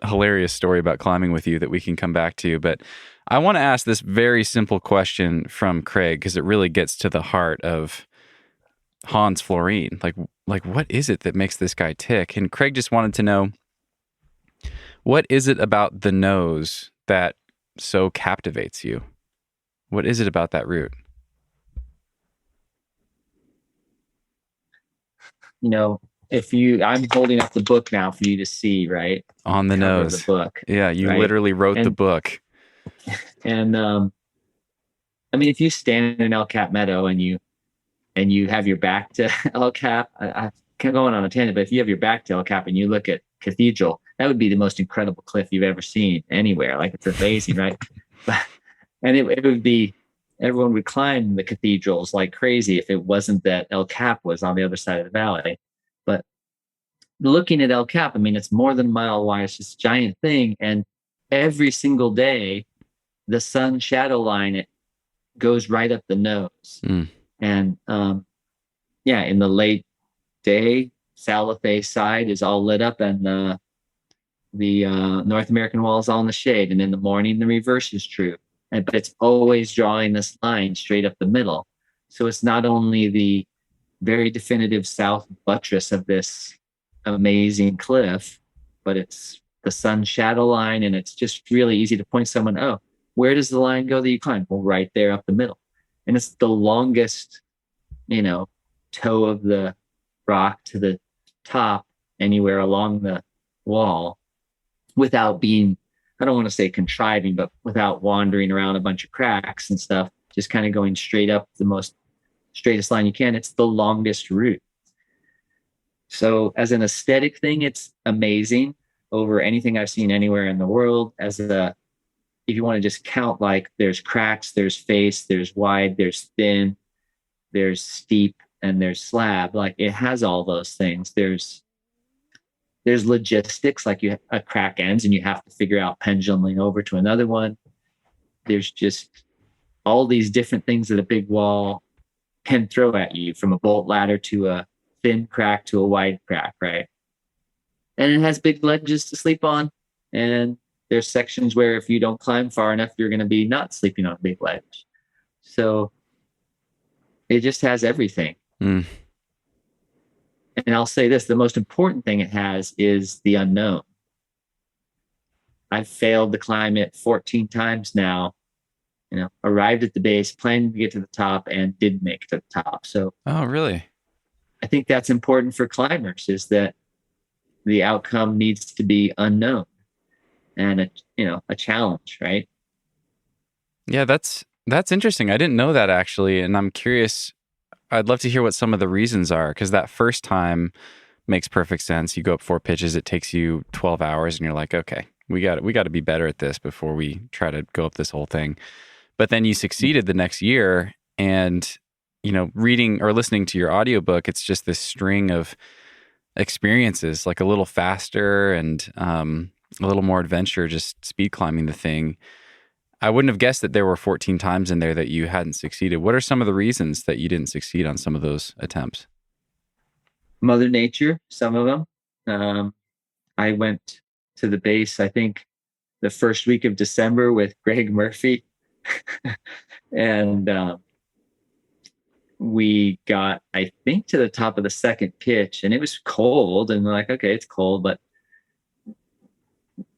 hilarious story about climbing with you that we can come back to. But I want to ask this very simple question from Craig, because it really gets to the heart of Hans Florine. Like, what is it that makes this guy tick? And Craig just wanted to know, what is it about the nose that so captivates you? What is it about that route? I'm holding up the book now for you to see, right? On the nose. The book. Yeah, you literally wrote the book. And if you stand in El Cap Meadow and you have your back to El Cap, I can't go on a tangent, but if you have your back to El Cap and you look at Cathedral, that would be the most incredible cliff you've ever seen anywhere. Like, it's amazing, right? And it would be, everyone would climb the cathedrals like crazy if it wasn't that El Cap was on the other side of the valley. But looking at El Cap, it's more than a mile wide. It's this giant thing. And every single day, the sun shadow line, it goes right up the nose. And in the late day, Salathe side is all lit up, and the North American wall is all in the shade. And in the morning, the reverse is true. But it's always drawing this line straight up the middle. So it's not only the very definitive south buttress of this amazing cliff, but it's the sun shadow line, and it's just really easy to point someone, oh, where does the line go that you climb? Well, right there up the middle. And it's the longest, toe of the rock to the top anywhere along the wall, without being, I don't want to say contriving, but without wandering around a bunch of cracks and stuff, just kind of going straight up the most straightest line you can. It's the longest route. So as an aesthetic thing, it's amazing over anything I've seen anywhere in the world. If you want to just count, like, there's cracks, there's face, there's wide, there's thin, there's steep, and there's slab. Like, it has all those things. There's logistics, like a crack ends and you have to figure out penduluming over to another one. There's just all these different things that a big wall can throw at you, from a bolt ladder to a thin crack to a wide crack, right? And it has big ledges to sleep on. And there's sections where if you don't climb far enough, you're going to be not sleeping on a big ledge. So it just has everything. And I'll say this, the most important thing it has is the unknown. I've failed to climb it 14 times now, arrived at the base, planning to get to the top, and didn't make it to the top. So, oh, really? I think that's important for climbers, is that the outcome needs to be unknown and a challenge, right? Yeah, that's interesting. I didn't know that, actually. And I'm curious, I'd love to hear what some of the reasons are, because that first time makes perfect sense. You go up 4 pitches, it takes you 12 hours, and you're like, okay, we got to be better at this before we try to go up this whole thing. But then you succeeded the next year, and reading or listening to your audiobook, it's just this string of experiences, like a little faster and a little more adventure, just speed climbing the thing. I wouldn't have guessed that there were 14 times in there that you hadn't succeeded. What are some of the reasons that you didn't succeed on some of those attempts? Mother Nature, some of them. I went to the base, I think, the first week of December with Greg Murphy. And we got, I think, to the top of the second pitch, and it was cold. And we're like, okay, it's cold, but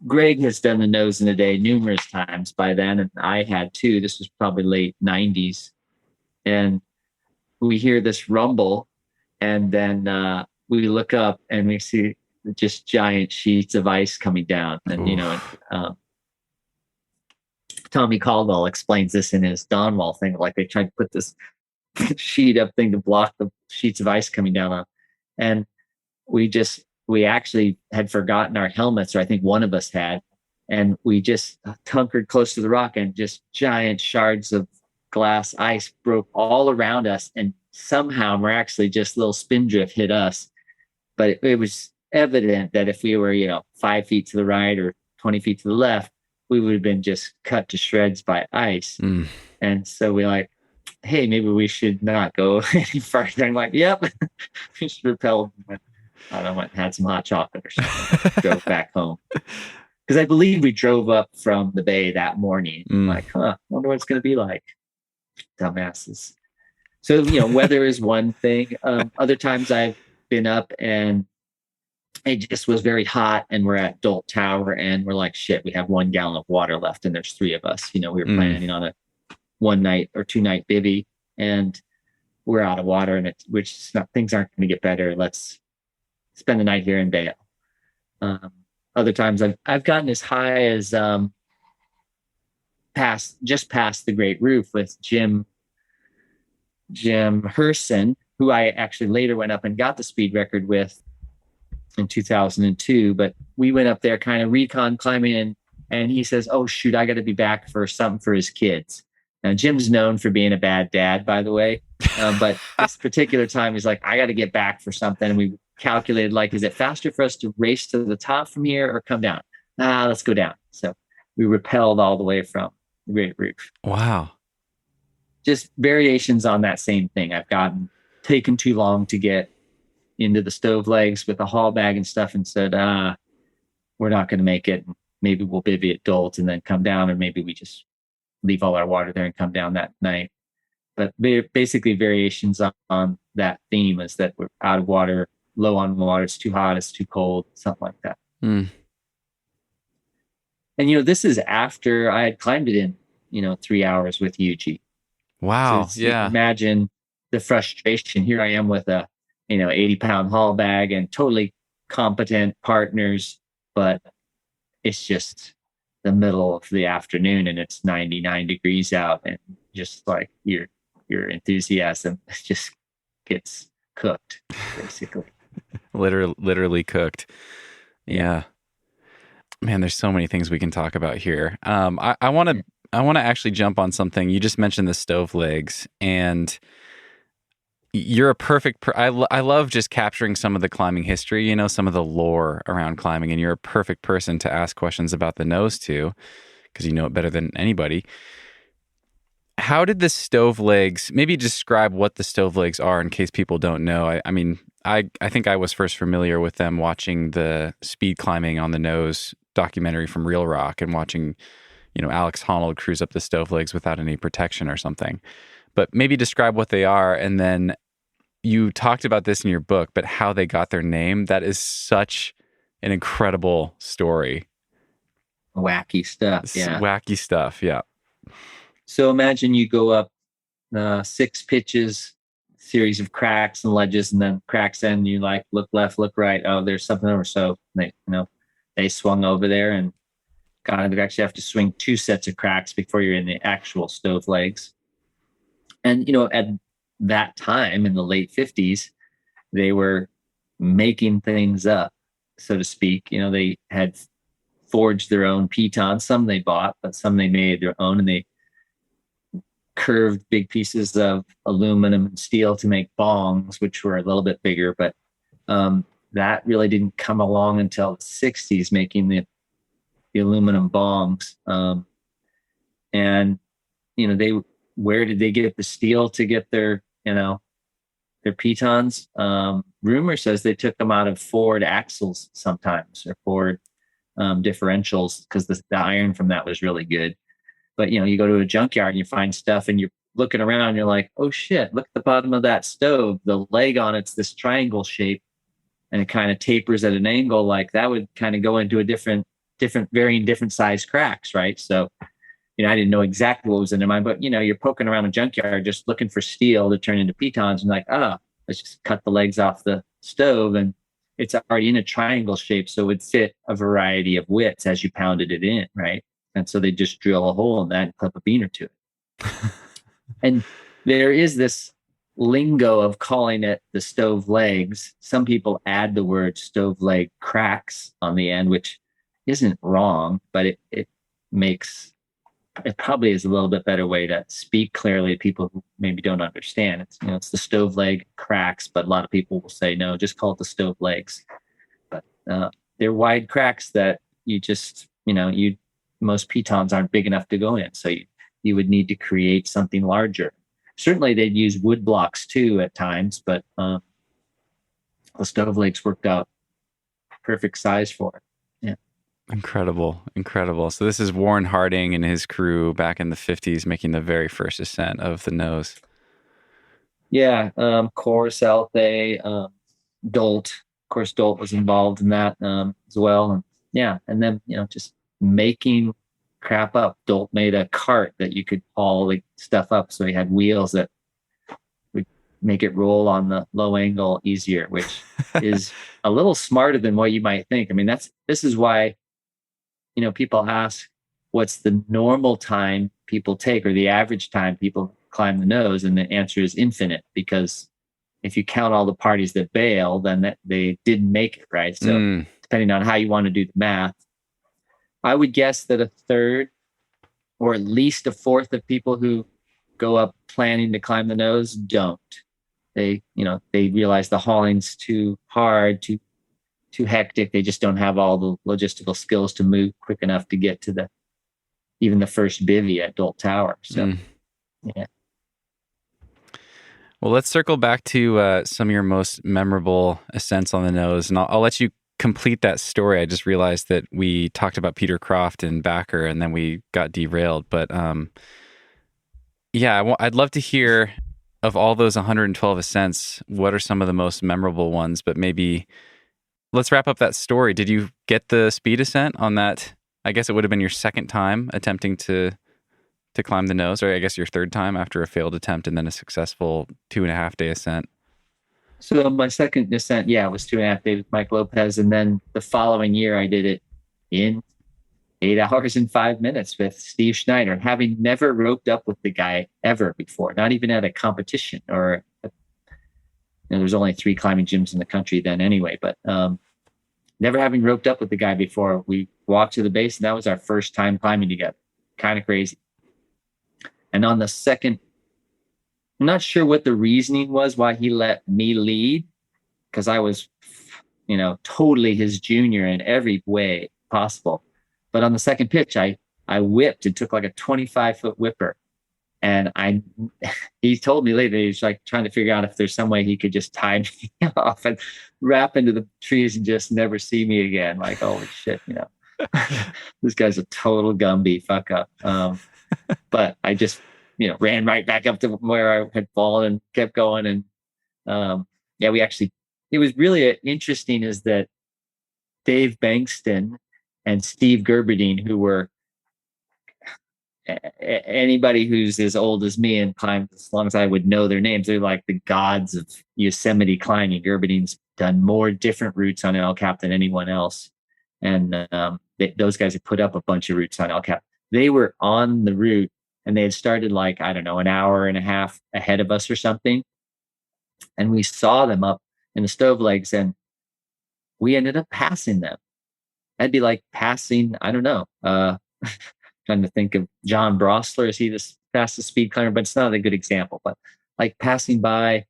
Greg has done the nose in a day numerous times by then, and I had too. This was probably late 90s. And we hear this rumble, and then we look up and we see just giant sheets of ice coming down. And, you know, Tommy Caldwell explains this in his Donwall thing, like they tried to put this sheet up thing to block the sheets of ice coming down on. And we actually had forgotten our helmets, or I think one of us had, and we just tunkered close to the rock, and just giant shards of glass ice broke all around us, and somehow miraculously just little spin drift hit us. But it was evident that if we were, 5 feet to the right or 20 feet to the left, we would have been just cut to shreds by ice. And so we're like, hey, maybe we should not go any farther. I'm like, yep. We just repelled. I don't know, had some hot chocolate or something. Drove back home. Because I believe we drove up from the bay that morning. Like, wonder what it's going to be like. Dumbasses. So, weather is one thing. Other times I've been up and it just was very hot, and we're at Dolt Tower, and we're like, shit, we have 1 gallon of water left, and there's 3 of us. We were planning on a 1 night or 2 night bivvy, and we're out of water, and things aren't going to get better. Let's spend the night here and bail. Other times I've gotten as high as past the Great Roof with Jim Herson, who I actually later went up and got the speed record with in 2002. But we went up there kind of recon climbing, and he says, oh shoot, I got to be back for something for his kids. Now Jim's known for being a bad dad, by the way. But this particular time he's like, I got to get back for something. And we calculated, like, is it faster for us to race to the top from here or come down? Let's go down. So we rappelled all the way from the Great Roof. Wow. Just variations on that same thing. I've taken too long to get into the stove legs with a haul bag and stuff, and said, we're not going to make it. Maybe we'll bivvy at Dolt and then come down, or maybe we just leave all our water there and come down that night. But basically variations on that theme is that we're out of water, low on water, it's too hot, it's too cold, something like that. And, this is after I had climbed it in, 3 hours with Yuji. Wow. So yeah. Imagine the frustration. Here I am with a, 80-pound haul bag and totally competent partners, but it's just the middle of the afternoon and it's 99 degrees out, and just like your enthusiasm just gets cooked, basically. literally cooked. Yeah. Man, there's so many things we can talk about here. I want to actually jump on something. You just mentioned the stove legs, and you're a perfect I love just capturing some of the climbing history, some of the lore around climbing, and you're a perfect person to ask questions about the nose to, because you know it better than anybody. How did the stove legs, maybe describe what the stove legs are in case people don't know? I mean, I think I was first familiar with them watching the speed climbing on the nose documentary from Real Rock, and watching, Alex Honnold cruise up the stove legs without any protection or something. But maybe describe what they are, and then you talked about this in your book, but how they got their name. That is such an incredible story. Wacky stuff. Yeah. Wacky stuff. Yeah. So imagine you go up 6 pitches, series of cracks and ledges, and then cracks end. You look left, look right. Oh, there's something over. So they swung over there, and you actually have to swing 2 sets of cracks before you're in the actual stove legs. And, at that time in the late 50s, they were making things up, so to speak. They had forged their own pitons. Some they bought, but some they made their own, and they curved big pieces of aluminum and steel to make bongs, which were a little bit bigger. But that really didn't come along until the 60s, making the aluminum bongs. And, where did they get the steel to get their pitons? Rumor says they took them out of Ford axles sometimes, or Ford differentials, because the iron from that was really good. But, you go to a junkyard and you find stuff and you're looking around and you're like, oh shit, look at the bottom of that stove. The leg on it's this triangle shape, and it kind of tapers at an angle. Like that would kind of go into a different varying different size cracks, right? So, I didn't know exactly what was in their mind, but you're poking around a junkyard just looking for steel to turn into pitons, and like, let's just cut the legs off the stove, and it's already in a triangle shape, so it would fit a variety of widths as you pounded it in, right? And so they just drill a hole in that and clip a beaner to it. And there is this lingo of calling it the stove legs. Some people add the word stove leg cracks on the end, which isn't wrong, but it probably is a little bit better way to speak clearly to people who maybe don't understand. It's the stove leg cracks, but a lot of people will say, no, just call it the stove legs. But they're wide cracks that most pitons aren't big enough to go in. So you would need to create something larger. Certainly they'd use wood blocks too at times, but the stove legs worked out perfect size for it. Yeah. Incredible. So this is Warren Harding and his crew back in the 50s making the very first ascent of the nose. Yeah. Core, Salathe, Dolt. Of course, Dolt was involved in that as well. And yeah. And then, just making crap up. Dolt made a cart that you could haul like stuff up. So he had wheels that would make it roll on the low angle easier, which is a little smarter than what you might think. I mean, this is why, people ask what's the normal time people take, or the average time people climb the nose. And the answer is infinite, because if you count all the parties that bail, then they didn't make it, right? So depending on how you want to do the math, I would guess that a third or at least a fourth of people who go up planning to climb the nose don't. They realize the hauling's too hard, too hectic. They just don't have all the logistical skills to move quick enough to get to even the first bivvy at Dolt Tower. So, yeah. Well, let's circle back to some of your most memorable ascents on the nose, and I'll let you complete that story. I just realized that we talked about Peter Croft and Backer, and then we got derailed. But I'd love to hear, of all those 112 ascents, what are some of the most memorable ones? But maybe let's wrap up that story. Did you get the speed ascent on that? I guess it would have been your second time attempting to climb the nose, or I guess your third time after a failed attempt and then a successful 2.5 day ascent. So my second descent, it was 2.5 days with Mike Lopez. And then the following year, I did it in 8 hours and 5 minutes with Steve Schneider, having never roped up with the guy ever before, not even at a competition there's only 3 climbing gyms in the country then anyway, but never having roped up with the guy before. We walked to the base, and that was our first time climbing together. Kind of crazy. And on the second, I'm not sure what the reasoning was why he let me lead, because I was, totally his junior in every way possible. But on the second pitch, I whipped and took like a 25-foot whipper. And he told me later, he's like trying to figure out if there's some way he could just tie me off and wrap into the trees and just never see me again. Like, holy shit, this guy's a total Gumby fuck up. But I just, ran right back up to where I had fallen and kept going. And it was really interesting is that Dave Bankston and Steve Gerberdine, who were anybody who's as old as me and climbed as long as I would know their names, they're like the gods of Yosemite climbing. Gerberdine's done more different routes on El Cap than anyone else. And those guys have put up a bunch of routes on El Cap. They were on the route, and they had started like, I don't know, an hour and a half ahead of us or something. And we saw them up in the stove legs, and we ended up passing them. That'd be like passing, I don't know, trying to think of John Brosler. Is he the fastest speed climber? But it's not a good example, but like passing by.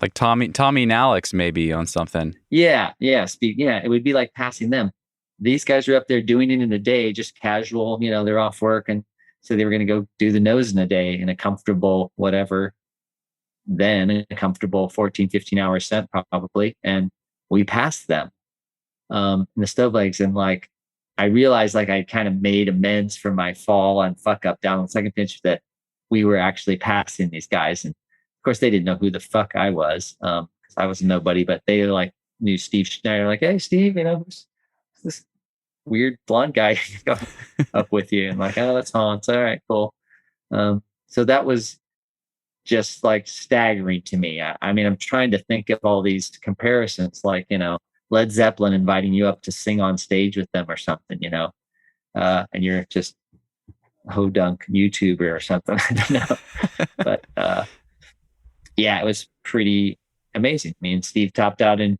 Like Tommy and Alex maybe on something. Yeah. Speed. Yeah. It would be like passing them. These guys are up there doing it in the day, just casual, they're off work. And So they were going to go do the nose in a day in a comfortable, whatever, then a comfortable 14, 15 hour ascent probably. And we passed them in the stove legs. And like, I realized like I kind of made amends for my fall and fuck up down on the second pinch, that we were actually passing these guys. And of course they didn't know who the fuck I was. Cause I was a nobody, but they like knew Steve Schneider, like, hey Steve, who's this weird blonde guy up with you? And like, oh, that's Hans. All right, cool. So that was just like staggering to me. I mean, I'm trying to think of all these comparisons, like, Led Zeppelin inviting you up to sing on stage with them or something, and you're just a hodunk YouTuber or something. I don't know. But yeah, it was pretty amazing. Me and Steve topped out in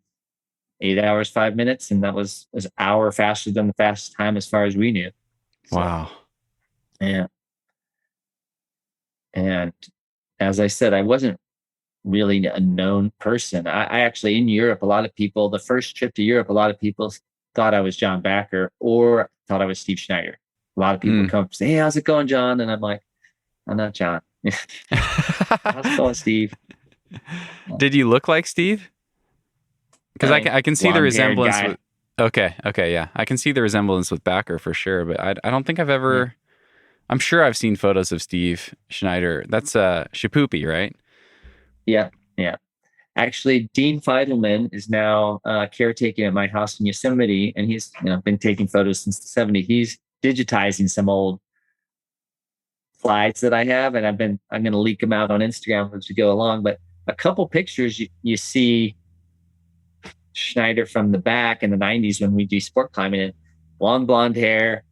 8 hours, 5 minutes. And that was an hour faster than the fastest time as far as we knew. So, wow. Yeah. And as I said, I wasn't really a known person. I actually, in Europe, the first trip to Europe, a lot of people thought I was John Backer or thought I was Steve Schneider. A lot of people would come up and say, hey, how's it going, John? And I'm like, I'm not John. How's it going, Steve? Did you look like Steve? Because I can see the resemblance. Okay, yeah. I can see the resemblance with Backer for sure, but I don't think I've ever... I'm sure I've seen photos of Steve Schneider. That's Shipoopoi, right? Yeah. Actually, Dean Feidelman is now caretaking at my house in Yosemite, and he's been taking photos since the 70s. He's digitizing some old slides that I have, and I'm going to leak them out on Instagram as we go along. But a couple pictures you see Schneider from the back in the 90s when we do sport climbing, and long blonde hair,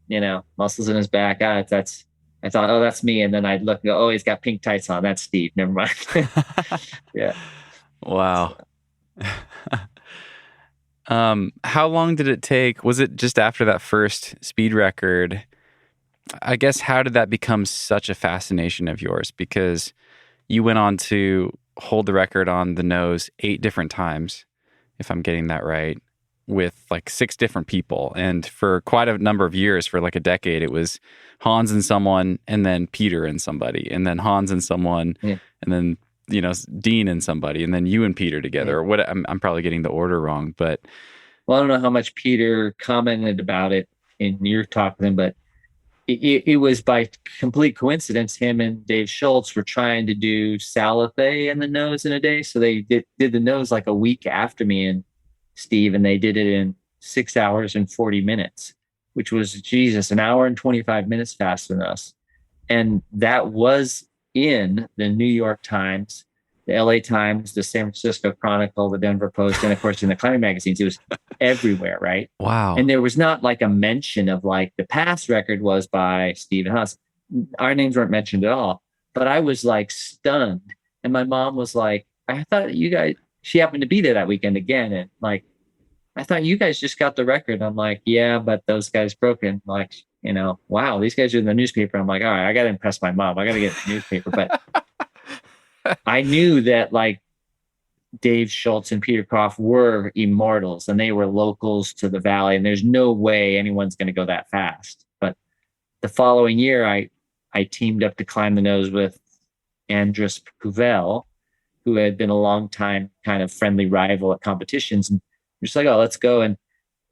muscles in his back. I thought, oh, that's me. And then I'd look and go, oh, he's got pink tights on. That's Steve. Never mind. Yeah. Wow. How long did it take? Was it just after that first speed record? I guess, how did that become such a fascination of yours? Because you went on to hold the record on the nose 8 different times, if I'm getting that right, with like 6 different people. And for quite a number of years, for like a decade, it was Hans and someone, and then Peter and somebody, and then Hans and someone, and then, Dean and somebody, and then you and Peter together. Or what? I'm probably getting the order wrong, but... Well, I don't know how much Peter commented about it in your talk with him, but it was by complete coincidence. Him and Dave Schultz were trying to do Salathe and the nose in a day. So they did the nose like a week after me and Steve, and they did it in 6 hours and 40 minutes, which was, Jesus, an hour and 25 minutes faster than us. And that was in the New York Times, the LA Times, the San Francisco Chronicle, the Denver Post, and of course in the climbing magazines. It was everywhere, right? Wow. And there was not like a mention of like the past record was by Steve and Hans. Our names weren't mentioned at all. But I was like stunned. And my mom was like, I thought you guys, she happened to be there that weekend again. And like, I thought you guys just got the record. I'm like, yeah, but those guys broke it. Like, wow, these guys are in the newspaper. I'm like, all right, I got to impress my mom. I got to get the newspaper. But I knew that like Dave Schultz and Peter Croft were immortals, and they were locals to the valley. And there's no way anyone's going to go that fast. But the following year, I teamed up to climb the nose with Andrus Puvel, who had been a long time kind of friendly rival at competitions. And we're just like, oh, let's go. And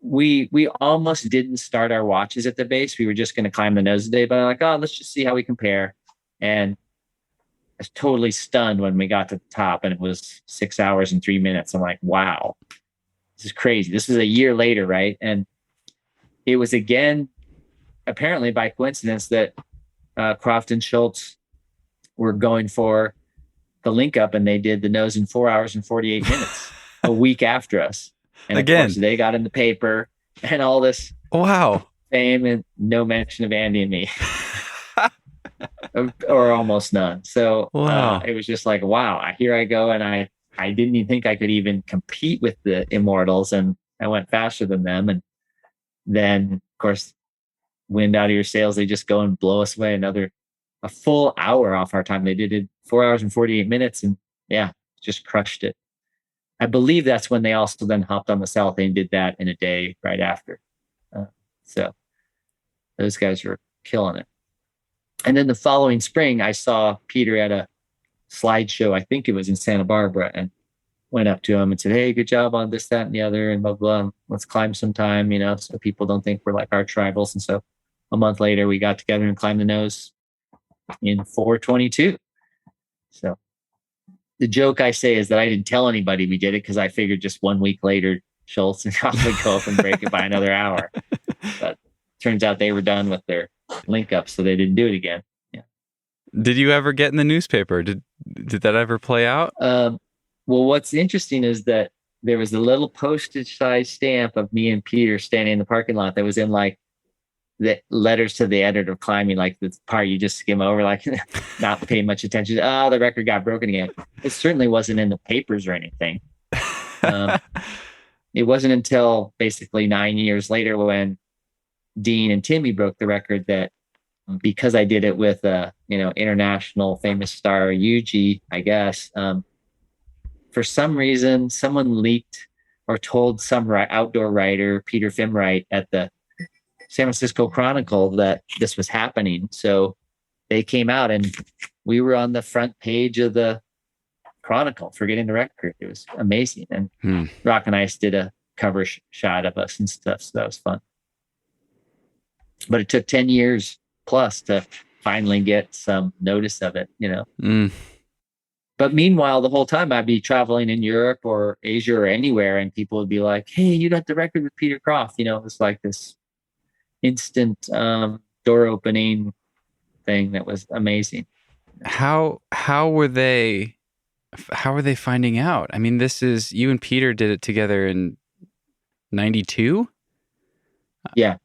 we almost didn't start our watches at the base. We were just going to climb the nose today, but I'm like, oh, let's just see how we compare. And I was totally stunned when we got to the top, and it was 6 hours and 3 minutes. I'm like, wow, this is crazy. This was a year later, right? And it was again, apparently by coincidence, that Croft and Schultz were going for the link up, and they did the nose in 4 hours and 48 minutes a week after us. And again, of course, they got in the paper and all this fame, and no mention of Andy and me. or almost none. So it was just like, wow, here I go. And I didn't even think I could even compete with the immortals, and I went faster than them. And then of course, wind out of your sails, they just go and blow us away a full hour off our time. They did it 4 hours and 48 minutes, and just crushed it. I believe that's when they also then hopped on the Salathe and did that in a day right after. So those guys were killing it. And then the following spring, I saw Peter at a slideshow. I think it was in Santa Barbara, and went up to him and said, "Hey, good job on this, that, and the other, and blah, blah, blah. Let's climb sometime, so people don't think we're like arch rivals." And so a month later, we got together and climbed the nose in 4:22. So the joke I say is that I didn't tell anybody we did it because I figured just 1 week later, Schultz and Croft would go up and break it by another hour. But turns out they were done with their link up, so they didn't do it again. Yeah. Did you ever get in the newspaper? Did that ever play out? Well, what's interesting is that there was a little postage size stamp of me and Peter standing in the parking lot that was in like the letters to the editor of climbing, like the part you just skim over, like not pay much attention. Oh, the record got broken again. It certainly wasn't in the papers or anything. It wasn't until basically 9 years later when Dean and Timmy broke the record that, because I did it with a international famous star Yuji, I guess, for some reason someone leaked or told some outdoor writer, Peter Fimwright, at the San Francisco Chronicle that this was happening. So they came out and we were on the front page of the Chronicle for getting the record. It was amazing. And Rock and Ice did a cover shot of us and stuff. So that was fun. But it took 10 years plus to finally get some notice of it, But meanwhile, the whole time I'd be traveling in Europe or Asia or anywhere, and people would be like, "Hey, you got the record with Peter Croft." It was like this instant door opening thing that was amazing. How were they finding out? I mean, this is, you and Peter did it together in 92? Yeah.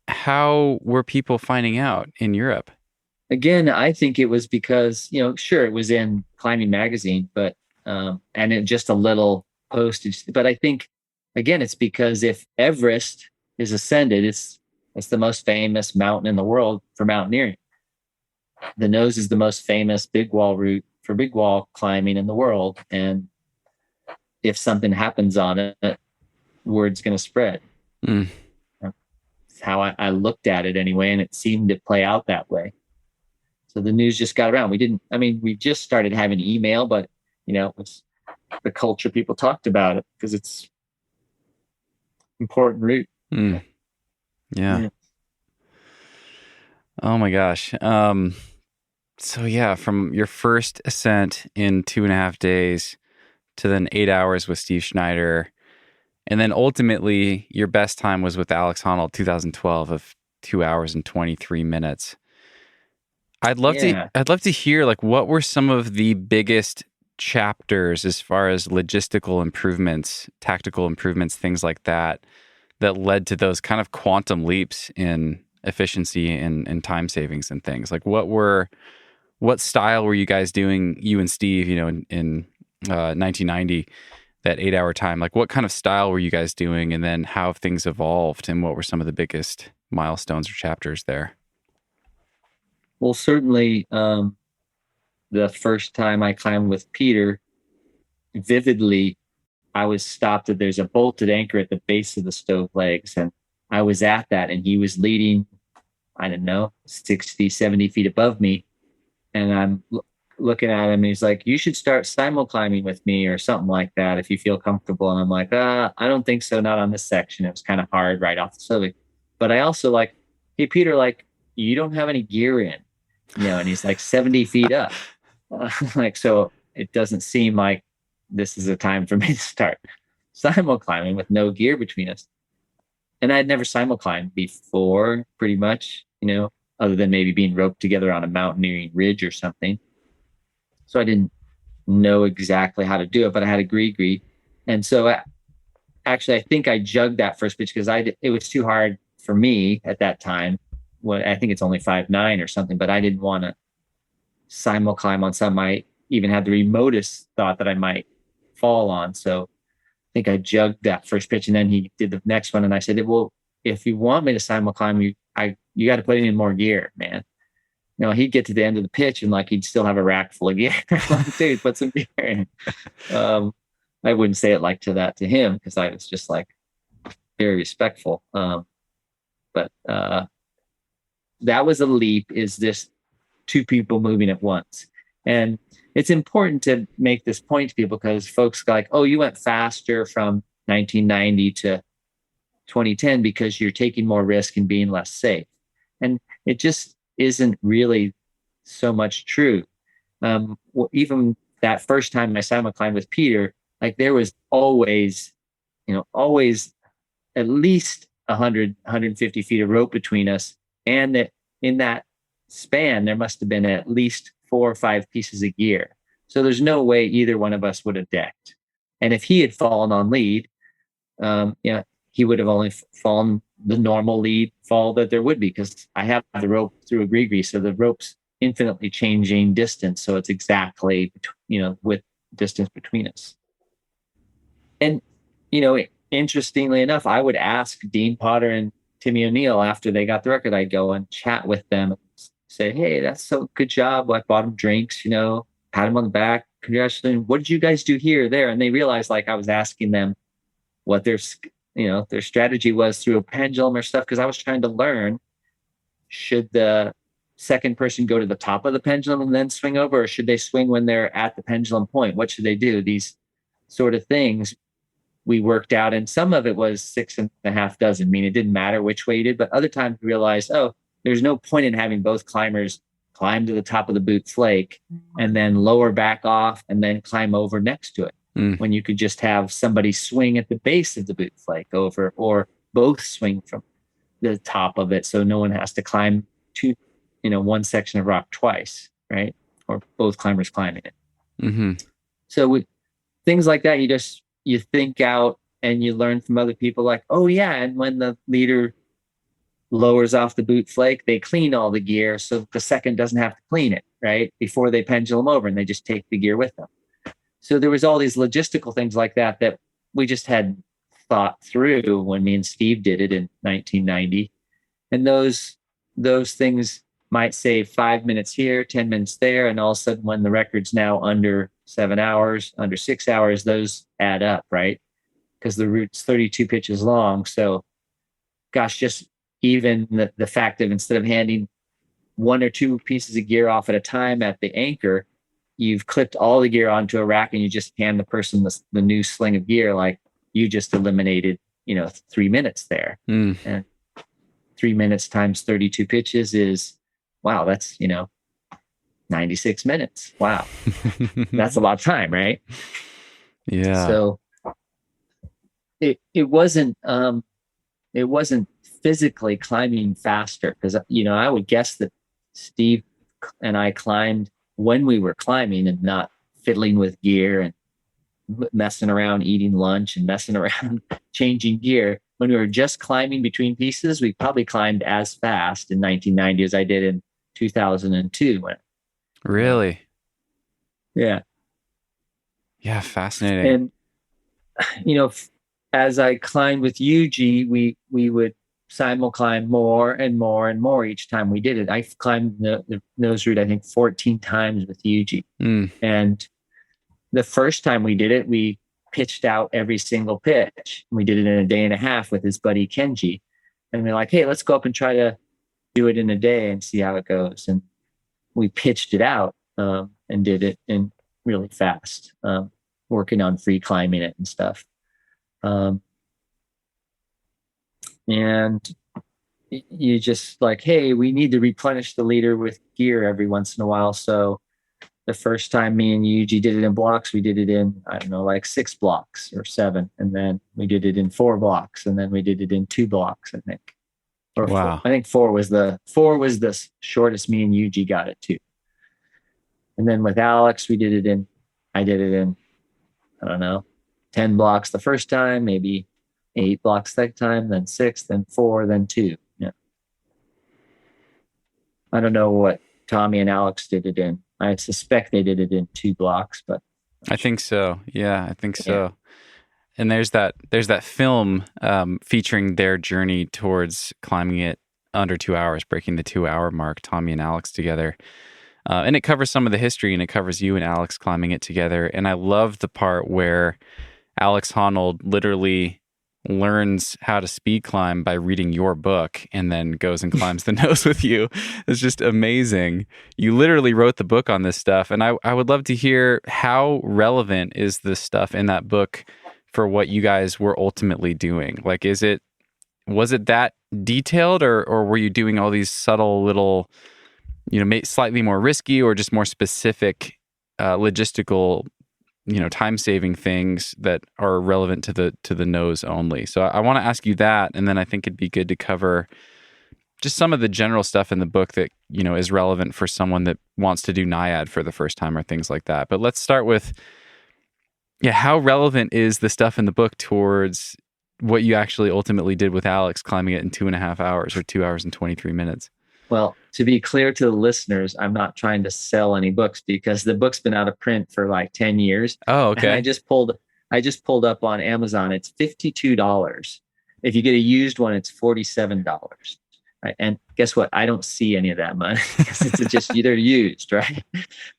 How were people finding out in Europe? Again, I think it was because, sure, it was in Climbing Magazine, but and it just a little postage. But I think, again, it's because if Everest is ascended, it's the most famous mountain in the world for mountaineering. The nose is the most famous big wall route for big wall climbing in the world. And if something happens on it, word's going to spread. That's how I looked at it anyway. And it seemed to play out that way. So the news just got around. We just started having email, but it's the culture. People talked about it because it's important route. Yeah. Oh my gosh. So yeah, from your first ascent in 2.5 days to then 8 hours with Steve Schneider. And then ultimately your best time was with Alex Honnold, 2012, of 2 hours and 23 minutes. I'd love to hear, like, what were some of the biggest chapters as far as logistical improvements, tactical improvements, things like that led to those kind of quantum leaps in efficiency and time savings and things. Like, what style were you guys doing, you and Steve, in 1990, that 8 hour time? Like, what kind of style were you guys doing, and then how have things evolved, and what were some of the biggest milestones or chapters there? Well, certainly the first time I climbed with Peter, vividly, I was stopped at, there's a bolted anchor at the base of the stove legs. And I was at that, and he was leading, I don't know, 60, 70 feet above me. And I'm looking at him, and he's like, "You should start simul climbing with me," or something like that, if you feel comfortable. And I'm like, I don't think so. Not on this section. It was kind of hard right off the stove. But I also like, "Hey, Peter, like, you don't have any gear in, and he's like 70 feet up. So it doesn't seem like this is a time for me to start simul climbing with no gear between us." And I'd never simul climbed before, pretty much, other than maybe being roped together on a mountaineering ridge or something. So I didn't know exactly how to do it, but I had a gree. And so actually, I think I jugged that first pitch because it was too hard for me at that time. Well, I think it's only 5'9" or something, but I didn't want to simul climb on something I even had the remotest thought that I might fall on. So I think I jugged that first pitch, and then he did the next one. And I said, "Well, if you want me to simul climb, you got to put in more gear, man." He'd get to the end of the pitch and like he'd still have a rack full of gear. Like, dude, put some gear in. I wouldn't say it like to him because I was just like very respectful. But that was a leap, is this two people moving at once. And it's important to make this point to people, because folks go like, oh, you went faster from 1990 to 2010 because you're taking more risk and being less safe. And it just isn't really so much true. Even that first time I simulclimbed with Peter, like there was always at least 100, 150 feet of rope between us. And that in that span, there must have been at least 4 or 5 pieces of gear. So there's no way either one of us would have decked. And if he had fallen on lead, he would have only fallen the normal lead fall that there would be, because I have the rope through a gree, so the rope's infinitely changing distance. So it's exactly, with distance between us. And, interestingly enough, I would ask Dean Potter and Timmy O'Neill after they got the record. I'd go and chat with them and say, hey, that's so good job. I bought them drinks, pat them on the back. Congratulations. What did you guys do here, there? And they realized like I was asking them what their strategy was through a pendulum or stuff. Cause I was trying to learn, should the second person go to the top of the pendulum and then swing over, or should they swing when they're at the pendulum point? What should they do? These sort of things we worked out. And some of it was 6.5 dozen. I mean, it didn't matter which way you did, but other times we realized, there's no point in having both climbers climb to the top of the boot flake and then lower back off and then climb over next to it. When you could just have somebody swing at the base of the boot flake over, or both swing from the top of it. So no one has to climb one section of rock twice, right? Or both climbers climbing it. Mm-hmm. So things like that, you think out and you learn from other people, like, oh yeah. And when the leader lowers off the boot flake, they clean all the gear, so the second doesn't have to clean it, right? Before they pendulum over, and they just take the gear with them. So there was all these logistical things like that we just had thought through when me and Steve did it in 1990. And those things might save 5 minutes here, 10 minutes there. And all of a sudden, when the record's now under 7 hours, under 6 hours, those add up, right? Because the route's 32 pitches long. So gosh, just even the fact of, instead of handing 1 or 2 pieces of gear off at a time at the anchor, you've clipped all the gear onto a rack and you just hand the person the new sling of gear. Like, you just eliminated, 3 minutes there. And 3 minutes times 32 pitches is, wow, that's, 96 minutes. Wow. That's a lot of time, right? Yeah. So it wasn't physically climbing faster, because, I would guess that Steve and I climbed when we were climbing and not fiddling with gear and messing around eating lunch and messing around changing gear. When we were just climbing between pieces, we probably climbed as fast in 1990 as I did in 2002. Really? Yeah. Yeah, fascinating. And, as I climbed with UG, we would simul-climb more and more and more each time we did it. I climbed the nose route, I think, 14 times with UG. And the first time we did it, we pitched out every single pitch. We did it in a day and a half with his buddy Kenji. And we're like, hey, let's go up and try to do it in a day and see how it goes. And we pitched it out and did it in really fast, working on free climbing it and stuff. And you just like, hey, we need to replenish the leader with gear every once in a while. So the first time me and Yuji did it in blocks, we did it in, I don't know, like 6 blocks or 7. And then we did it in 4 blocks. And then we did it in 2 blocks, I think. Or wow. 4. I think 4 was the shortest me and Yuji got it to. And then with Alex, I did it in, I don't know, 10 blocks the first time, maybe 8 blocks that time, then 6, then 4, then 2. Yeah. I don't know what Tommy and Alex did it in. I suspect they did it in 2 blocks, but I think so. Yeah, I think so. Yeah. And there's that film featuring their journey towards climbing it under 2 hours, breaking the 2-hour mark, Tommy and Alex together. And it covers some of the history, and it covers you and Alex climbing it together. And I love the part where Alex Honnold literally learns how to speed climb by reading your book and then goes and climbs the nose with you. It's just amazing. You literally wrote the book on this stuff. And I would love to hear, how relevant is this stuff in that book for what you guys were ultimately doing? Like, was it that detailed, or were you doing all these subtle little, slightly more risky or just more specific logistical, time-saving things that are relevant to the nose only? So I want to ask you that, and then I think it'd be good to cover just some of the general stuff in the book that, is relevant for someone that wants to do Naiad for the first time or things like that. But let's start with, how relevant is the stuff in the book towards what you actually ultimately did with Alex, climbing it in 2.5 hours or 2 hours and 23 minutes? Well, to be clear to the listeners, I'm not trying to sell any books, because the book's been out of print for like 10 years. Oh, okay. And I just pulled up on Amazon. It's $52. If you get a used one, it's $47. Right? And guess what? I don't see any of that money, because it's just they're used, right?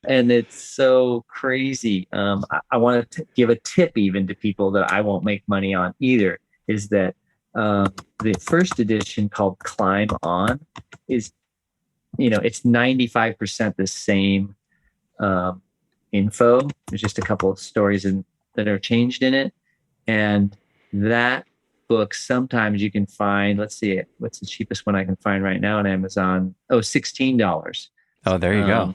And it's so crazy. I want to give a tip even to people that I won't make money on either, is that the first edition, called Climb On, is, it's 95% the same info. There's just a couple of stories that are changed in it. And that book, sometimes you can find, let's see, what's the cheapest one I can find right now on Amazon? Oh, $16. Oh, there you go.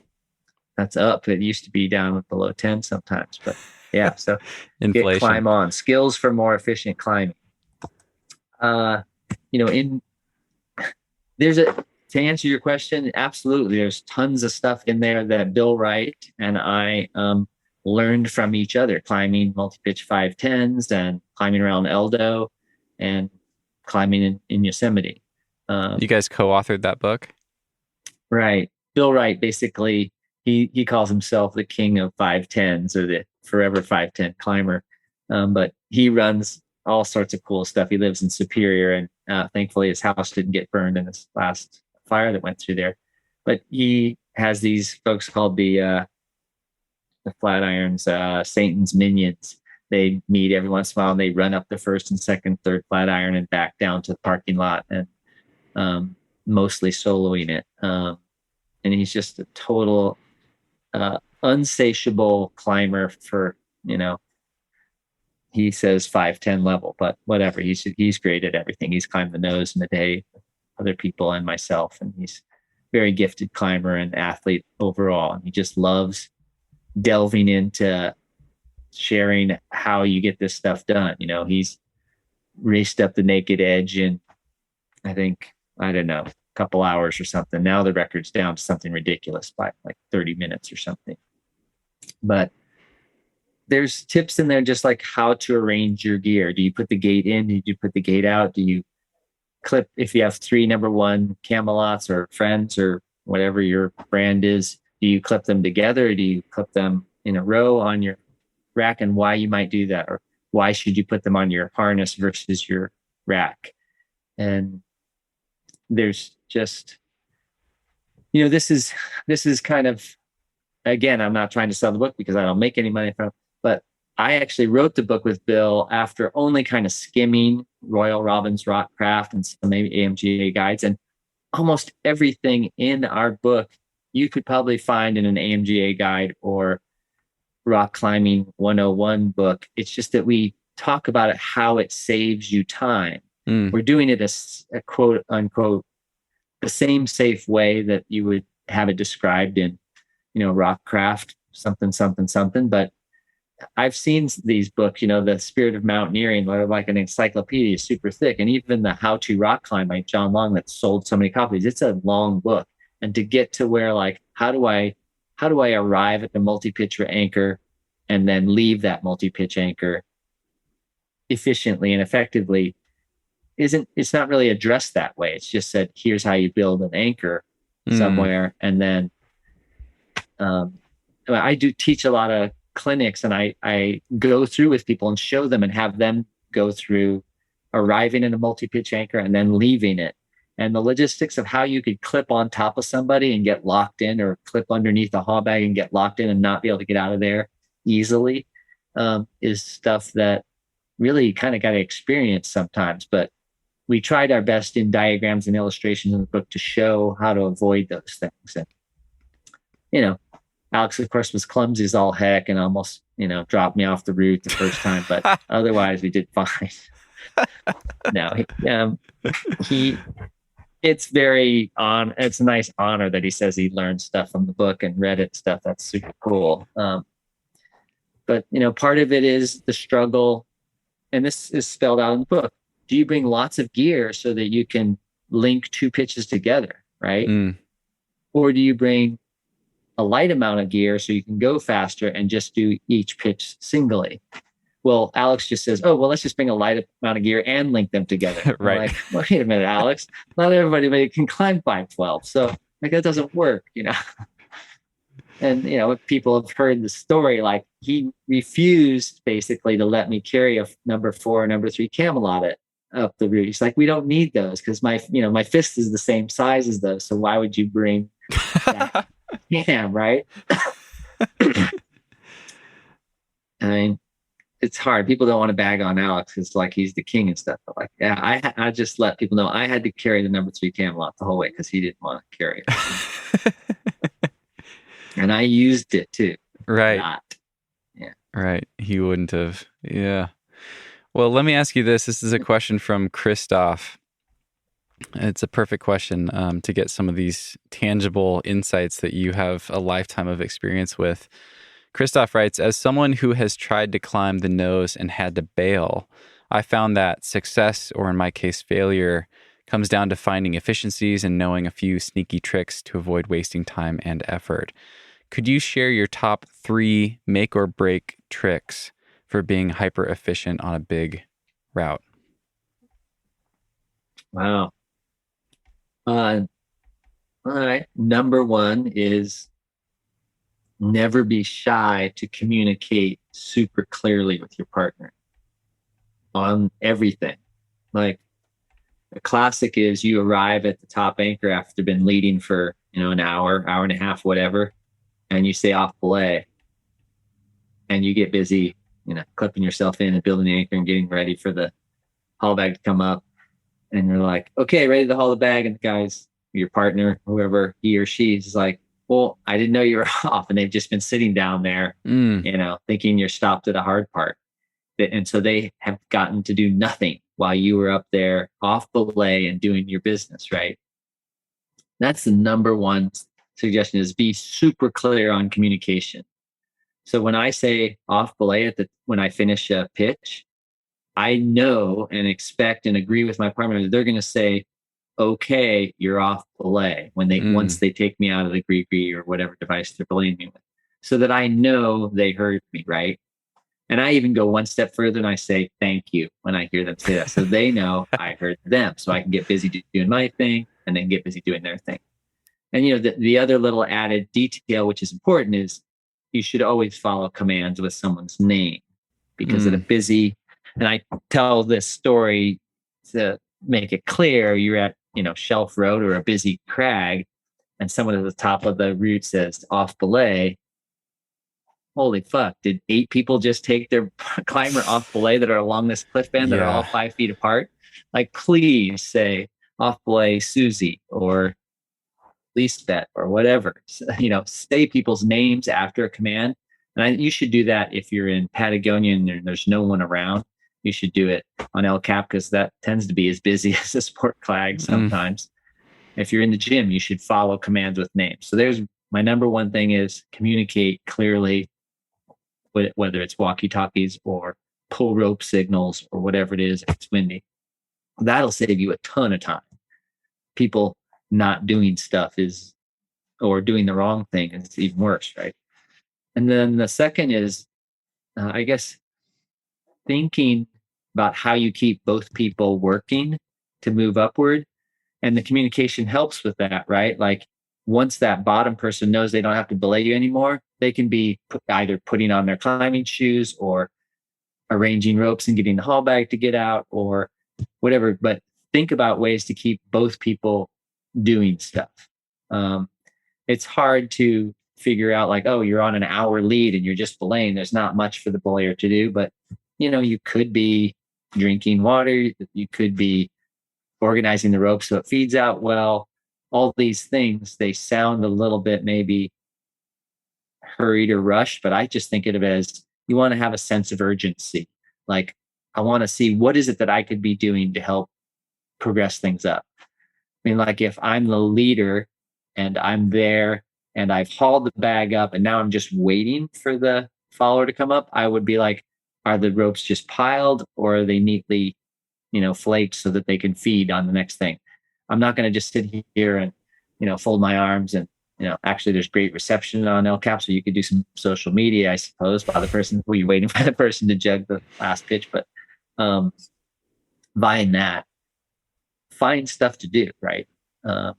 That's up. It used to be down below 10 sometimes, but yeah. So Inflation. Get Climb On, Skills for More Efficient Climbing. To answer your question, absolutely. There's tons of stuff in there that Bill Wright and I learned from each other, climbing multi-pitch 510s and climbing around Eldo and climbing in Yosemite. You guys co-authored that book? Right. Bill Wright, basically, he calls himself the king of 510s, or the forever 510 climber. But he runs all sorts of cool stuff. He lives in Superior, and thankfully his house didn't get burned in this last fire that went through there. But he has these folks called the Flatirons, Satan's Minions. They meet every once in a while, and they run up the first and second, third Flatiron and back down to the parking lot, and mostly soloing it. And he's just a total unsatiable climber for, he says 510 level, but whatever. He's great at everything. He's climbed the nose in a day, other people and myself, and he's a very gifted climber and athlete overall. And he just loves delving into sharing how you get this stuff done. He's raced up the naked edge in, I don't know, a couple hours or something. Now the record's down to something ridiculous by like 30 minutes or something. But there's tips in there, just like how to arrange your gear. Do you put the gate in? Do you put the gate out? Do you clip, if you have 3 number 1 Camelots or Friends or whatever your brand is, do you clip them together? Or do you clip them in a row on your rack, and why you might do that? Or why should you put them on your harness versus your rack? And there's just, this is kind of, again, I'm not trying to sell the book because I don't make any money from it, but I actually wrote the book with Bill after only kind of skimming Royal Robbins Rockcraft and some maybe AMGA guides, and almost everything in our book you could probably find in an AMGA guide or Rock Climbing 101 book. It's just that we talk about it, how it saves you time. We're doing it a quote unquote the same safe way that you would have it described in, Rockcraft, something. But I've seen these books, the Spirit of Mountaineering, like an encyclopedia, super thick. And even the How to Rock Climb by John Long that sold so many copies, it's a long book. And to get to where, like, how do I arrive at the multi-pitch anchor and then leave that multi-pitch anchor efficiently and effectively, it's not really addressed that way. It's just said, here's how you build an anchor somewhere. And then I do teach a lot of clinics, and I go through with people and show them and have them go through arriving in a multi-pitch anchor and then leaving it. And the logistics of how you could clip on top of somebody and get locked in, or clip underneath a haul bag and get locked in and not be able to get out of there easily, is stuff that really kind of got to experience sometimes. But we tried our best in diagrams and illustrations in the book to show how to avoid those things. And, Alex, of course, was clumsy as all heck and almost, dropped me off the route the first time, but otherwise we did fine. No, it's it's a nice honor that he says he learned stuff from the book and read it stuff. That's super cool. But, part of it is the struggle, and this is spelled out in the book. Do you bring lots of gear so that you can link two pitches together, right? Or do you bring a light amount of gear so you can go faster and just do each pitch singly? Well, Alex just says, oh, well, let's just bring a light amount of gear and link them together. Right. Like, wait a minute, Alex. Not everybody can climb 512. So that doesn't work, And, people have heard the story, like he refused basically to let me carry a number 4 or number 3 Camelot up the route. He's like, we don't need those because my fist is the same size as those. So why would you bring that? Right? I mean, it's hard. People don't want to bag on Alex because like he's the king and stuff. But like, yeah, I just let people know I had to carry the number 3 Camelot the whole way because he didn't want to carry it. And I used it too. Right. Yeah. Right. He wouldn't have. Yeah. Well, let me ask you this. This is a question from Christoph. It's a perfect question to get some of these tangible insights that you have a lifetime of experience with. Christoph writes, as someone who has tried to climb the nose and had to bail, I found that success, or in my case, failure, comes down to finding efficiencies and knowing a few sneaky tricks to avoid wasting time and effort. Could you share your top 3 make or break tricks for being hyper efficient on a big route? Wow. All right. Number 1 is never be shy to communicate super clearly with your partner on everything. Like a classic is you arrive at the top anchor after been leading for, an hour and a half, whatever, and you say off belay and you get busy, clipping yourself in and building the anchor and getting ready for the haul bag to come up. And you're like, okay, ready to haul the bag. And the guy's, your partner, whoever he or she is like, well, I didn't know you were off. And they've just been sitting down there, thinking you're stopped at a hard part. And so they have gotten to do nothing while you were up there off belay and doing your business, right? That's the number 1 suggestion, is be super clear on communication. So when I say off belay when I finish a pitch, I know and expect and agree with my partner that they're going to say, okay, you're off belay once they take me out of the gree or whatever device they're belaying me with, so that I know they heard me, right? And I even go one step further and I say thank you when I hear them say that, so they know I heard them, so I can get busy doing my thing and then get busy doing their thing. And the other little added detail, which is important, is you should always follow commands with someone's name, because at a busy, and I tell this story to make it clear, you're at Shelf Road or a busy crag, and someone at the top of the route says off belay. Holy fuck, did 8 people just take their climber off belay that are along this cliff band that are all 5 feet apart? Like, please say off belay Susie or Lisbeth or whatever. Say people's names after a command. And you should do that if you're in Patagonia and there's no one around. You should do it on El Cap, because that tends to be as busy as a sport flag sometimes. If you're in the gym, you should follow commands with names. So there's my number 1 thing, is communicate clearly, whether it's walkie-talkies or pull rope signals or whatever it is, if it's windy. That'll save you a ton of time. People not doing stuff or doing the wrong thing is even worse, right? And then the second is, I guess, thinking about how you keep both people working to move upward. And the communication helps with that, right? Like, once that bottom person knows they don't have to belay you anymore, they can be either putting on their climbing shoes or arranging ropes and getting the haul bag to get out or whatever. But think about ways to keep both people doing stuff. It's hard to figure out, like, oh, you're on an hour lead and you're just belaying. There's not much for the belayer to do, but you could be drinking water. You could be organizing the rope so it feeds out well. All these things, they sound a little bit maybe hurried or rushed, but I just think of it as you want to have a sense of urgency. Like, I want to see what is it that I could be doing to help progress things up. I mean, like if I'm the leader and I'm there and I've hauled the bag up and now I'm just waiting for the follower to come up, I would be like, are the ropes just piled or are they neatly, flaked so that they can feed on the next thing? I'm not going to just sit here and, fold my arms and, actually there's great reception on El Cap, so you could do some social media, I suppose, while you're waiting for the person to jug the last pitch. But buying that, find stuff to do, right? What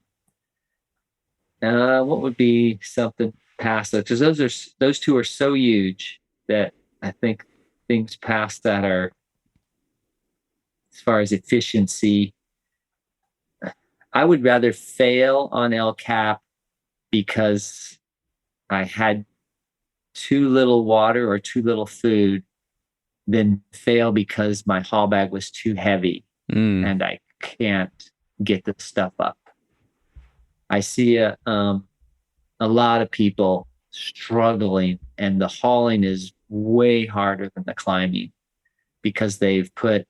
would be something past that? Because those two are so huge that I think things past that are, as far as efficiency, I would rather fail on El Cap because I had too little water or too little food than fail because my haul bag was too heavy and I can't get the stuff up. I see a lot of people struggling, and the hauling is way harder than the climbing because they've put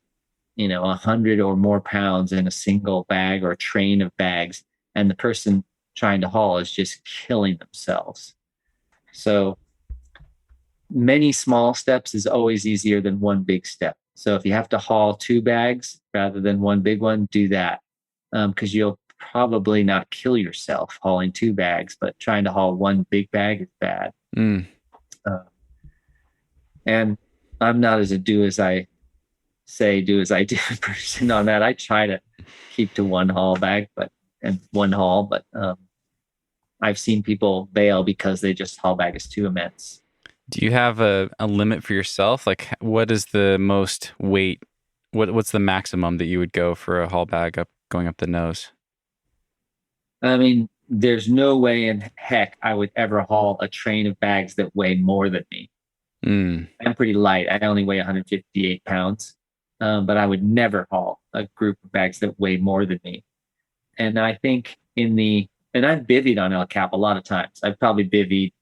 100 or more pounds in a single bag or train of bags, and the person trying to haul is just killing themselves. So many small steps is always easier than one big step. So if you have to haul 2 bags rather than one big one, do that, because you'll probably not kill yourself hauling 2 bags, but trying to haul one big bag is bad. And I'm not as a do as I do person on that. I try to keep to one bag, but I've seen people bail because they just haul bag is too immense. Do you have a limit for yourself? Like, what is the most weight? What's the maximum that you would go for a haul bag going up the nose? I mean, there's no way in heck I would ever haul a train of bags that weigh more than me. I'm pretty light. I only weigh 158 pounds, but I would never haul a group of bags that weigh more than me. And I think and I've bivvied on El Cap a lot of times. I've probably bivvied,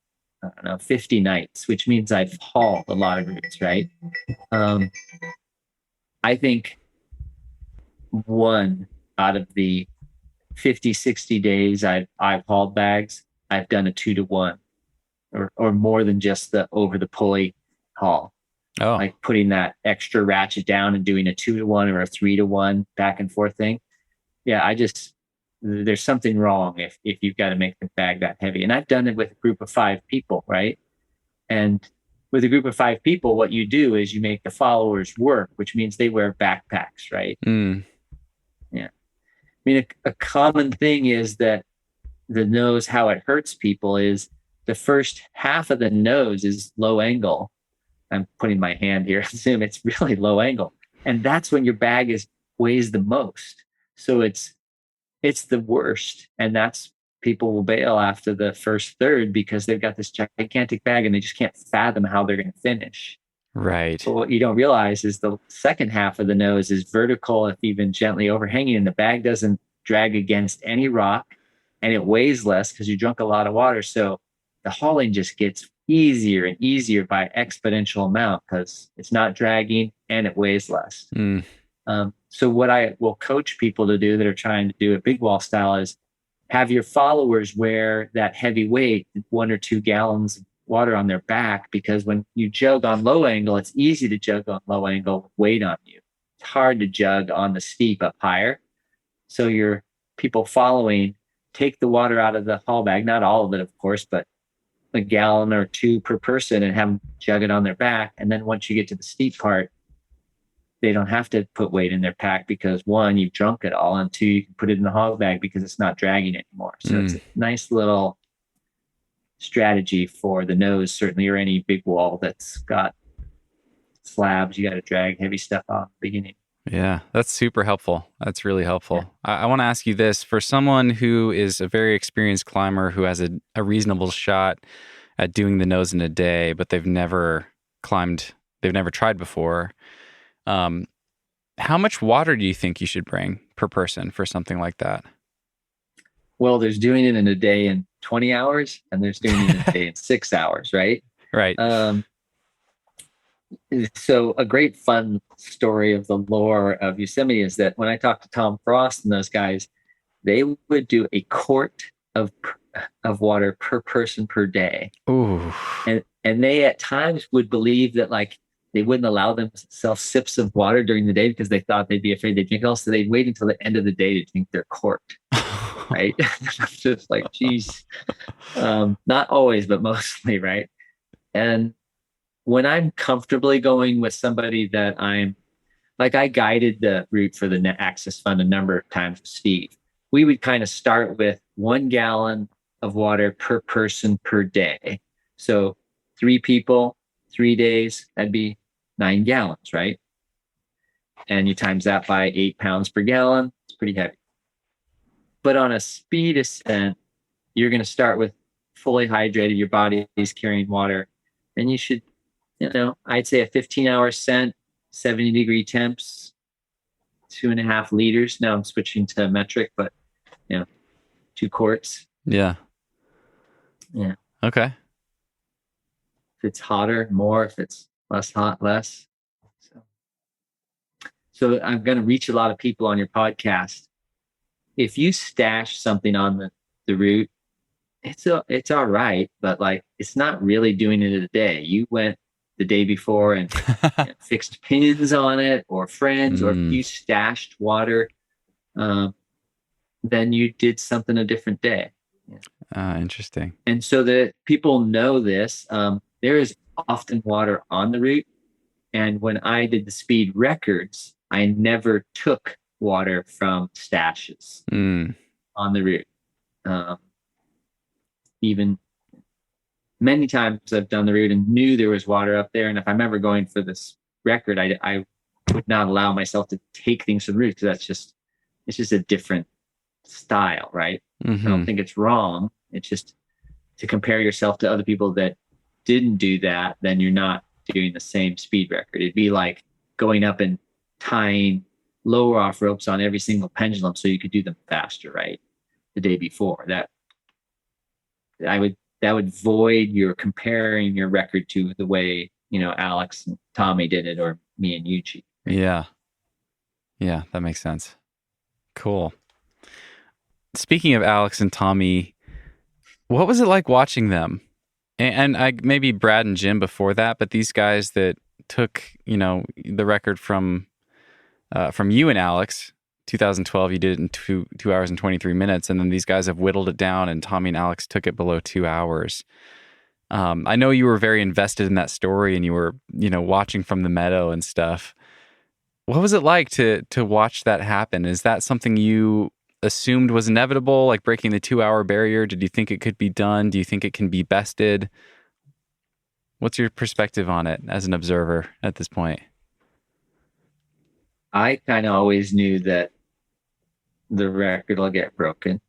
50 nights, which means I've hauled a lot of routes, right? I think 1 out of the 50, 60 days I've hauled bags, I've done a 2-to-1 or more than just the over the pulley haul. Oh. Like putting that extra ratchet down and doing a 2-to-1 or a 3-to-1 back and forth thing. Yeah, there's something wrong if you've got to make the bag that heavy. And I've done it with a group of 5 people, right? And with a group of 5 people, what you do is you make the followers work, which means they wear backpacks, right? Yeah. I mean, a common thing is that the nose, how it hurts people is the first half of the nose is low angle. I'm putting my hand here. Zoom. It's really low angle. And that's when your bag weighs the most. So it's the worst. And that's, people will bail after the first third because they've got this gigantic bag and they just can't fathom how they're going to finish. Right. So what you don't realize is the second half of the nose is vertical, if even gently overhanging, and the bag doesn't drag against any rock and it weighs less because you drunk a lot of water. So the hauling just gets easier and easier by exponential amount because it's not dragging and it weighs less. So what I will coach people to do that are trying to do it big wall style is have your followers wear that heavy weight, 1 or 2 gallons of water on their back, because when you jug on low angle, it's easy to jug on low angle with weight on you. It's hard to jug on the steep up higher. So your people following take the water out of the haul bag, not all of it, of course, but a gallon or 2 per person, and have them jug it on their back. And then once you get to the steep part, they don't have to put weight in their pack because 1, you've drunk it all, and 2, you can put it in the haul bag because it's not dragging anymore. So it's a nice little strategy for the nose, certainly, or any big wall that's got slabs. You got to drag heavy stuff off at the beginning. Yeah, that's super helpful. That's really helpful. Yeah. I want to ask you this. For someone who is a very experienced climber who has a reasonable shot at doing the nose in a day, but they've never climbed they've never tried before. How much water do you think you should bring per person for something like that? Well, there's doing it in a day in 20 hours, and there's doing it in a day in 6 hours, right? Right. So a great fun story of the lore of Yosemite is that when I talked to Tom Frost and those guys, they would do a quart of water per person per day. Ooh. And they at times would believe that like they wouldn't allow themselves sips of water during the day because they thought they'd be afraid they'd drink it all. So they'd wait until the end of the day to drink their quart. Right? Just like, geez. Not always, but mostly, right? And when I'm comfortably going with somebody that I'm like, I guided the route for the Net Access Fund a number of times with Steve. We would kind of start with 1 gallon of water per person per day. So 3 people, 3 days, that'd be 9 gallons, right? And you times that by 8 pounds per gallon, it's pretty heavy. But on a speed ascent, you're going to start with fully hydrated, your body is carrying water, and you should, I'd say a 15-hour ascent, 70-degree temps, 2.5 liters. Now I'm switching to metric, but 2 quarts. Yeah. Yeah. Okay. If it's hotter, more. If it's less hot, less. So I'm going to reach a lot of people on your podcast. If you stash something on the route, it's all right, but like it's not really doing it in a day. You went the day before and fixed pins on it, or friends, or if you stashed water, then you did something a different day. Interesting. And so that people know this, there is often water on the route. And when I did the speed records, I never took water from stashes on the route. Even many times I've done the route and knew there was water up there. And if I'm ever going for this record, I would not allow myself to take things from the route, because it's just a different style, right? Mm-hmm. I don't think it's wrong. It's just to compare yourself to other people that didn't do that, then you're not doing the same speed record. It'd be like going up and tying lower off ropes on every single pendulum so you could do them faster, right? The day before. That would void your comparing your record to the way, Alex and Tommy did it, or me and Yuji. Yeah. Yeah, that makes sense. Cool. Speaking of Alex and Tommy, what was it like watching them? And maybe Brad and Jim before that, but these guys that took, the record from you and Alex, 2012, you did it in 2 hours and 23 minutes. And then these guys have whittled it down, and Tommy and Alex took it below 2 hours. I know you were very invested in that story, and you were, watching from the meadow and stuff. What was it like to watch that happen? Is that something you assumed was inevitable, like breaking the 2-hour barrier? Did you think it could be done? Do you think it can be bested? What's your perspective on it as an observer at this point? I kind of always knew that the record will get broken.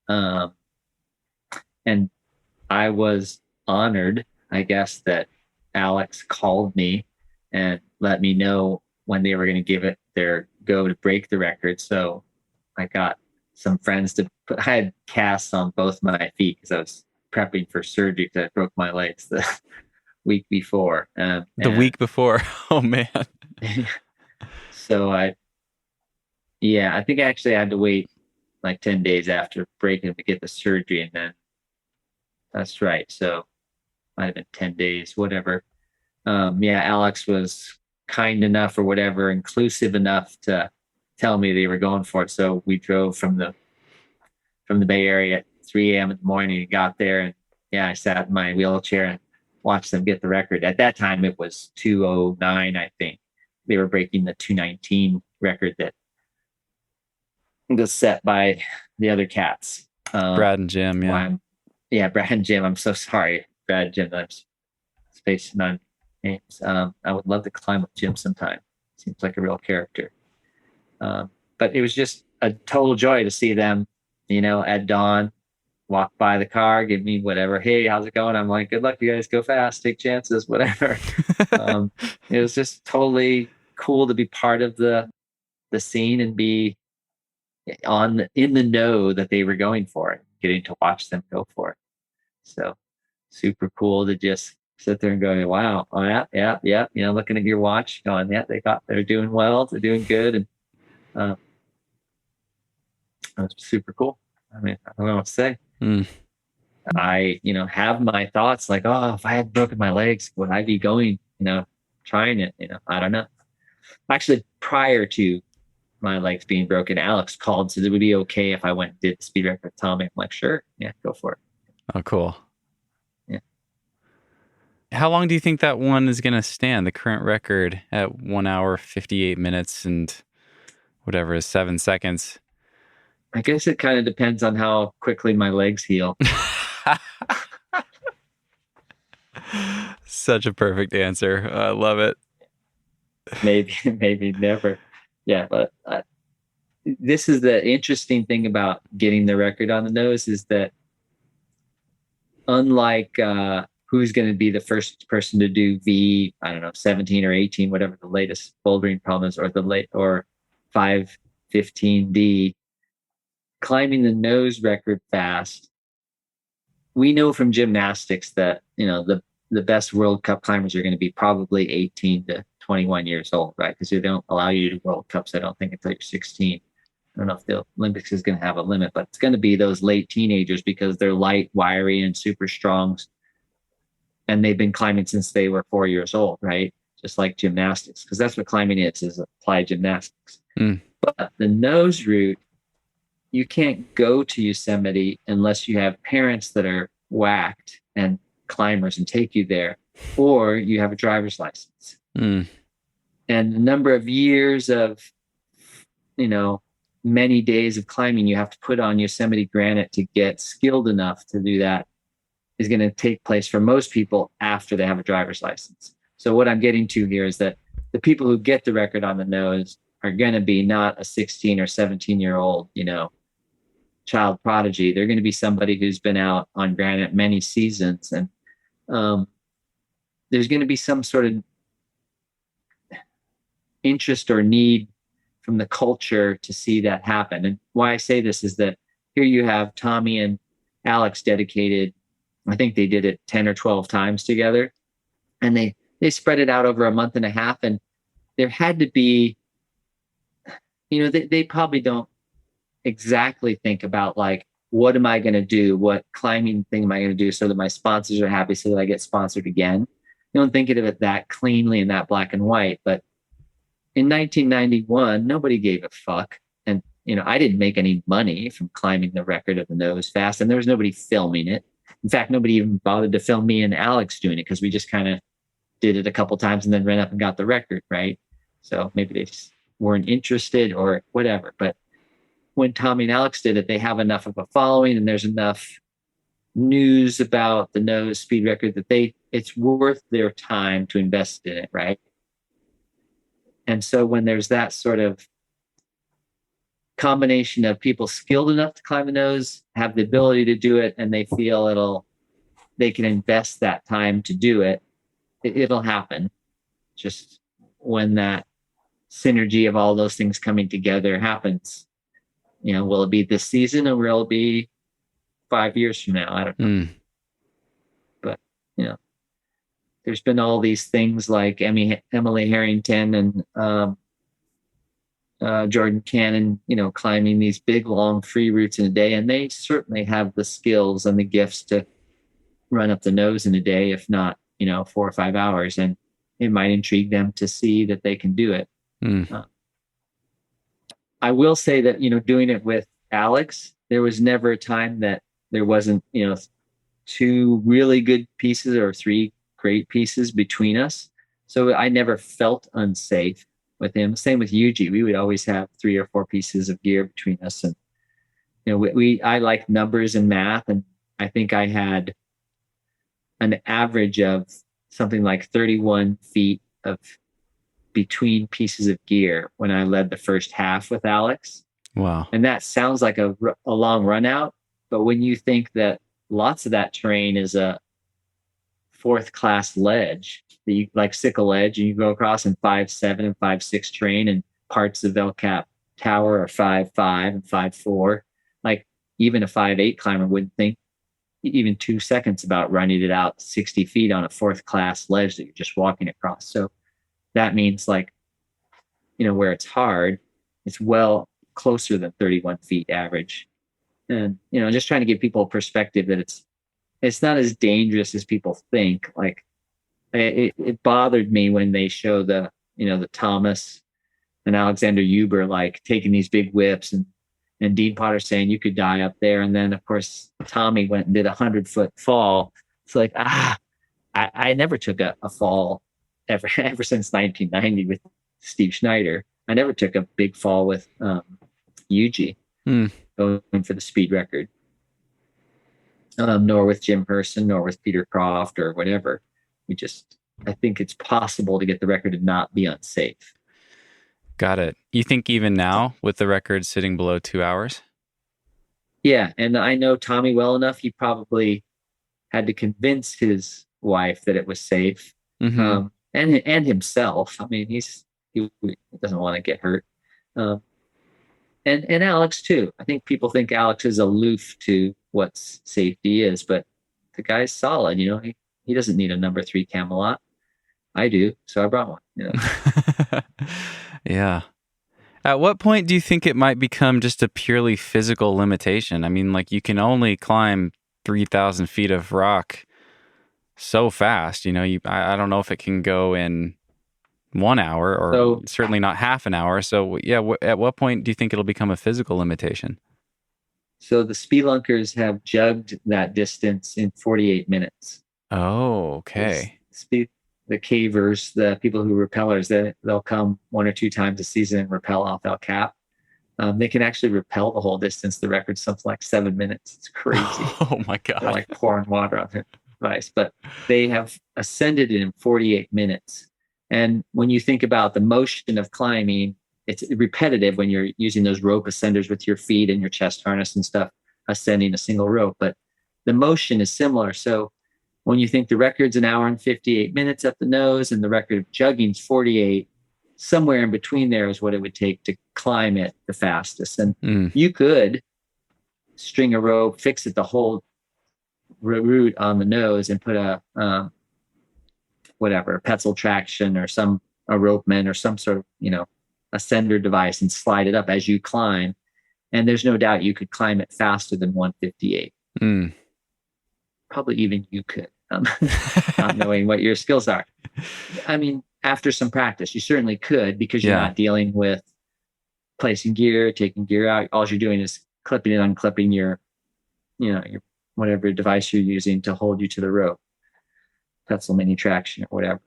And I was honored, I guess, that Alex called me and let me know when they were going to give it their go to break the record. So I got some friends I had casts on both my feet because I was prepping for surgery because I broke my legs the week before. Week before? Oh, man. So I think I actually had to wait like 10 days after breaking to get the surgery. And then that's right. So might have been 10 days, whatever. Alex was kind enough or whatever, inclusive enough to tell me they were going for it. So we drove from the Bay Area at 3 a.m. in the morning and got there. And I sat in my wheelchair and watched them get the record. At that time, it was 2:09, I think. They were breaking the 2:19 record that was set by the other cats. Brad and Jim, yeah. Brad and Jim. I'm so sorry, Brad and Jim. I'm spacing on names. I would love to climb with Jim sometime. Seems like a real character. But it was just a total joy to see them, at dawn, walk by the car, give me whatever. Hey, how's it going? I'm like, good luck, you guys. Go fast, take chances, whatever. It was just totally cool to be part of the scene and be in the know that they were going for it, getting to watch them go for it. So super cool to just sit there and go, wow, oh yeah. Looking at your watch, going, yeah, they're doing well, they're doing good, and that's super cool. I mean, I don't know what to say. I, have my thoughts like, oh, if I had broken my legs, would I be going, trying it? I don't know. Actually, prior to my legs being broken, Alex called and said it would be okay if I went and did the speed record with Tommy. I'm like, sure, yeah, go for it. Oh, cool. Yeah. How long do you think that one is going to stand? The current record at 1 hour, 58 minutes and whatever is 7 seconds. I guess it kind of depends on how quickly my legs heal. Such a perfect answer. I love it. Maybe never. Yeah, but this is the interesting thing about getting the record on the nose is that unlike who's going to be the first person to do V, I don't know, 17 or 18, whatever the latest bouldering problem is, or 5:15D, climbing the nose record fast. We know from gymnastics that, the best World Cup climbers are going to be probably 18 to 21 years old, right? Because they don't allow you to do World Cups, I don't think, until you're 16. I don't know if the Olympics is going to have a limit, but it's going to be those late teenagers because they're light, wiry, and super strong. And they've been climbing since they were 4 years old, right? Just like gymnastics, because that's what climbing is applied gymnastics. But the nose route, you can't go to Yosemite unless you have parents that are whacked and climbers and take you there, or you have a driver's license. And the number of years of, many days of climbing you have to put on Yosemite granite to get skilled enough to do that is going to take place for most people after they have a driver's license. So what I'm getting to here is that the people who get the record on the nose are going to be not a 16 or 17-year-old, child prodigy. They're going to be somebody who's been out on granite many seasons, and there's going to be some sort of interest or need from the culture to see that happen. And why I say this is that here you have Tommy and Alex dedicated, I think they did it 10 or 12 times together, and they spread it out over a month and a half. And there had to be, they probably don't exactly think about like, what am I going to do? What climbing thing am I going to do so that my sponsors are happy, so that I get sponsored again? You don't think of it that cleanly and that black and white. But in 1991, nobody gave a fuck. And, I didn't make any money from climbing the record of the nose fast, and there was nobody filming it. In fact, nobody even bothered to film me and Alex doing it, because we just kind of did it a couple times and then ran up and got the record, right? So maybe they just weren't interested or whatever. But when Tommy and Alex did it, they have enough of a following and there's enough news about the nose speed record that it's worth their time to invest in it, right? And so when there's that sort of combination of people skilled enough to climb the nose, have the ability to do it, and they feel they can invest that time to do it, it'll happen. Just when that synergy of all those things coming together happens. Will it be this season or will it be 5 years from now? I don't know. But, there's been all these things like Emily Harrington and Jordan Cannon, climbing these big, long free routes in a day. And they certainly have the skills and the gifts to run up the nose in a day, if not, 4 or 5 hours. And it might intrigue them to see that they can do it. I will say that, doing it with Alex, there was never a time that there wasn't, 2 really good pieces or 3 great pieces between us. So I never felt unsafe with him. Same with Yuji. We would always have 3 or 4 pieces of gear between us. And, I like numbers and math. And I think I had an average of something like 31 feet of between pieces of gear when I led the first half with Alex. Wow. And that sounds like a long run out, But when you think that lots of that terrain is a fourth class ledge, that you like sickle ledge, and you go across in 5.7 and 5.6 terrain, and parts of El Cap Tower are 5.5 and 5.4. Like even a 5.8 climber wouldn't think even 2 seconds about running it out 60 feet on a fourth class ledge that you're just walking across. So that means, like, where it's hard, it's well closer than 31 feet average. And, just trying to give people a perspective that it's not as dangerous as people think. Like it bothered me when they show the Thomas and Alexander Huber, like taking these big whips, and Dean Potter saying you could die up there. And then of course, Tommy went and did 100-foot fall. It's like, I never took a fall ever since 1990 with Steve Schneider. I never took a big fall with Yuji going for the speed record. Nor with Jim Herson, nor with Peter Croft or whatever. I think it's possible to get the record and not be unsafe. Got it. You think even now with the record sitting below 2 hours? Yeah. And I know Tommy well enough. He probably had to convince his wife that it was safe. And himself. I mean, he doesn't want to get hurt. And Alex too. I think people think Alex is aloof to what safety is, but the guy's solid. He doesn't need a number 3 Camelot. I do, so I brought one. Yeah. At what point do you think it might become just a purely physical limitation? I mean, like, you can only climb 3,000 feet of rock so fast. I don't know if it can go in 1 hour or certainly not half an hour. So yeah, at what point do you think it'll become a physical limitation? So the speedlunkers have jugged that distance in 48 minutes. Oh, okay. The cavers, the people who rappellers, they'll come 1 or 2 times a season and rappel off El Cap. They can actually rappel the whole distance. The record's something like 7 minutes. It's crazy. Oh my God. They're like pouring water on their device, but they have ascended it in 48 minutes. And when you think about the motion of climbing, it's repetitive when you're using those rope ascenders with your feet and your chest harness and stuff, ascending a single rope, but the motion is similar. So when you think the record's 1 hour and 58 minutes up the nose and the record of jugging's 48, somewhere in between there is what it would take to climb it the fastest. And you could string a rope, fix it the whole route on the nose, and put a Petzl traction or a ropeman or some sort of, ascender device and slide it up as you climb. And there's no doubt you could climb it faster than 158. Probably even you could, not knowing what your skills are. I mean, after some practice, you certainly could, because you're not dealing with placing gear, taking gear out. All you're doing is clipping and unclipping your whatever device you're using to hold you to the rope, Petzl mini traction or whatever.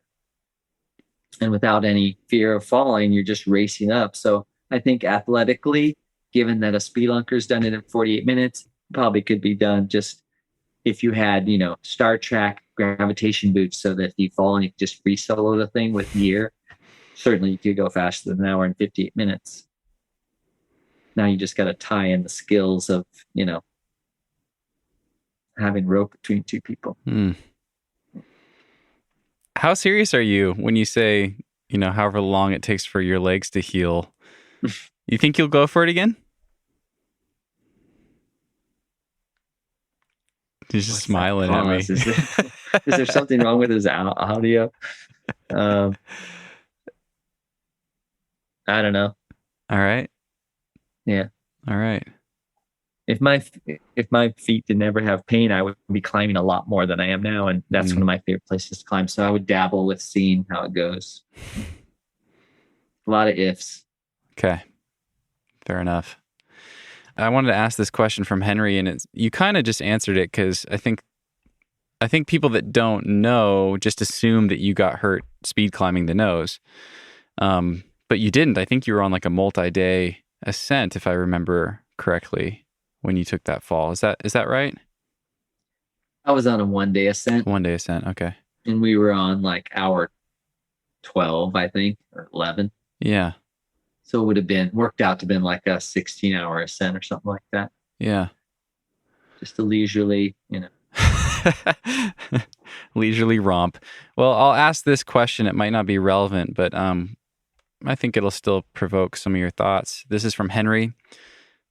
And without any fear of falling, you're just racing up. So I think athletically, given that a speedlunker's done it in 48 minutes, probably could be done just if you had, Star Trek gravitation boots, so that if you fall and you just free solo the thing with gear, certainly you could go faster than 1 hour and 58 minutes. Now you just got to tie in the skills of, having rope between 2 people. How serious are you when you say, however long it takes for your legs to heal? You think you'll go for it again? He's just smiling at me. Is there something wrong with his audio? I don't know. All right. Yeah. All right. If my feet didn't ever have pain, I would be climbing a lot more than I am now, and that's one of my favorite places to climb. So I would dabble with seeing how it goes. A lot of ifs. Okay. Fair enough. I wanted to ask this question from Henry, and you kind of just answered it, because I think people that don't know just assume that you got hurt speed climbing the nose, but you didn't. I think you were on like a multi-day ascent, if I remember correctly, when you took that fall. Is that right? I was on a 1-day ascent. 1-day ascent, okay. And we were on like hour 12, I think, or 11. Yeah. So it would have worked out to been like a 16-hour ascent or something like that. Yeah. just a leisurely, leisurely romp. Well, I'll ask this question. It might not be relevant, but I think it'll still provoke some of your thoughts. This is from Henry.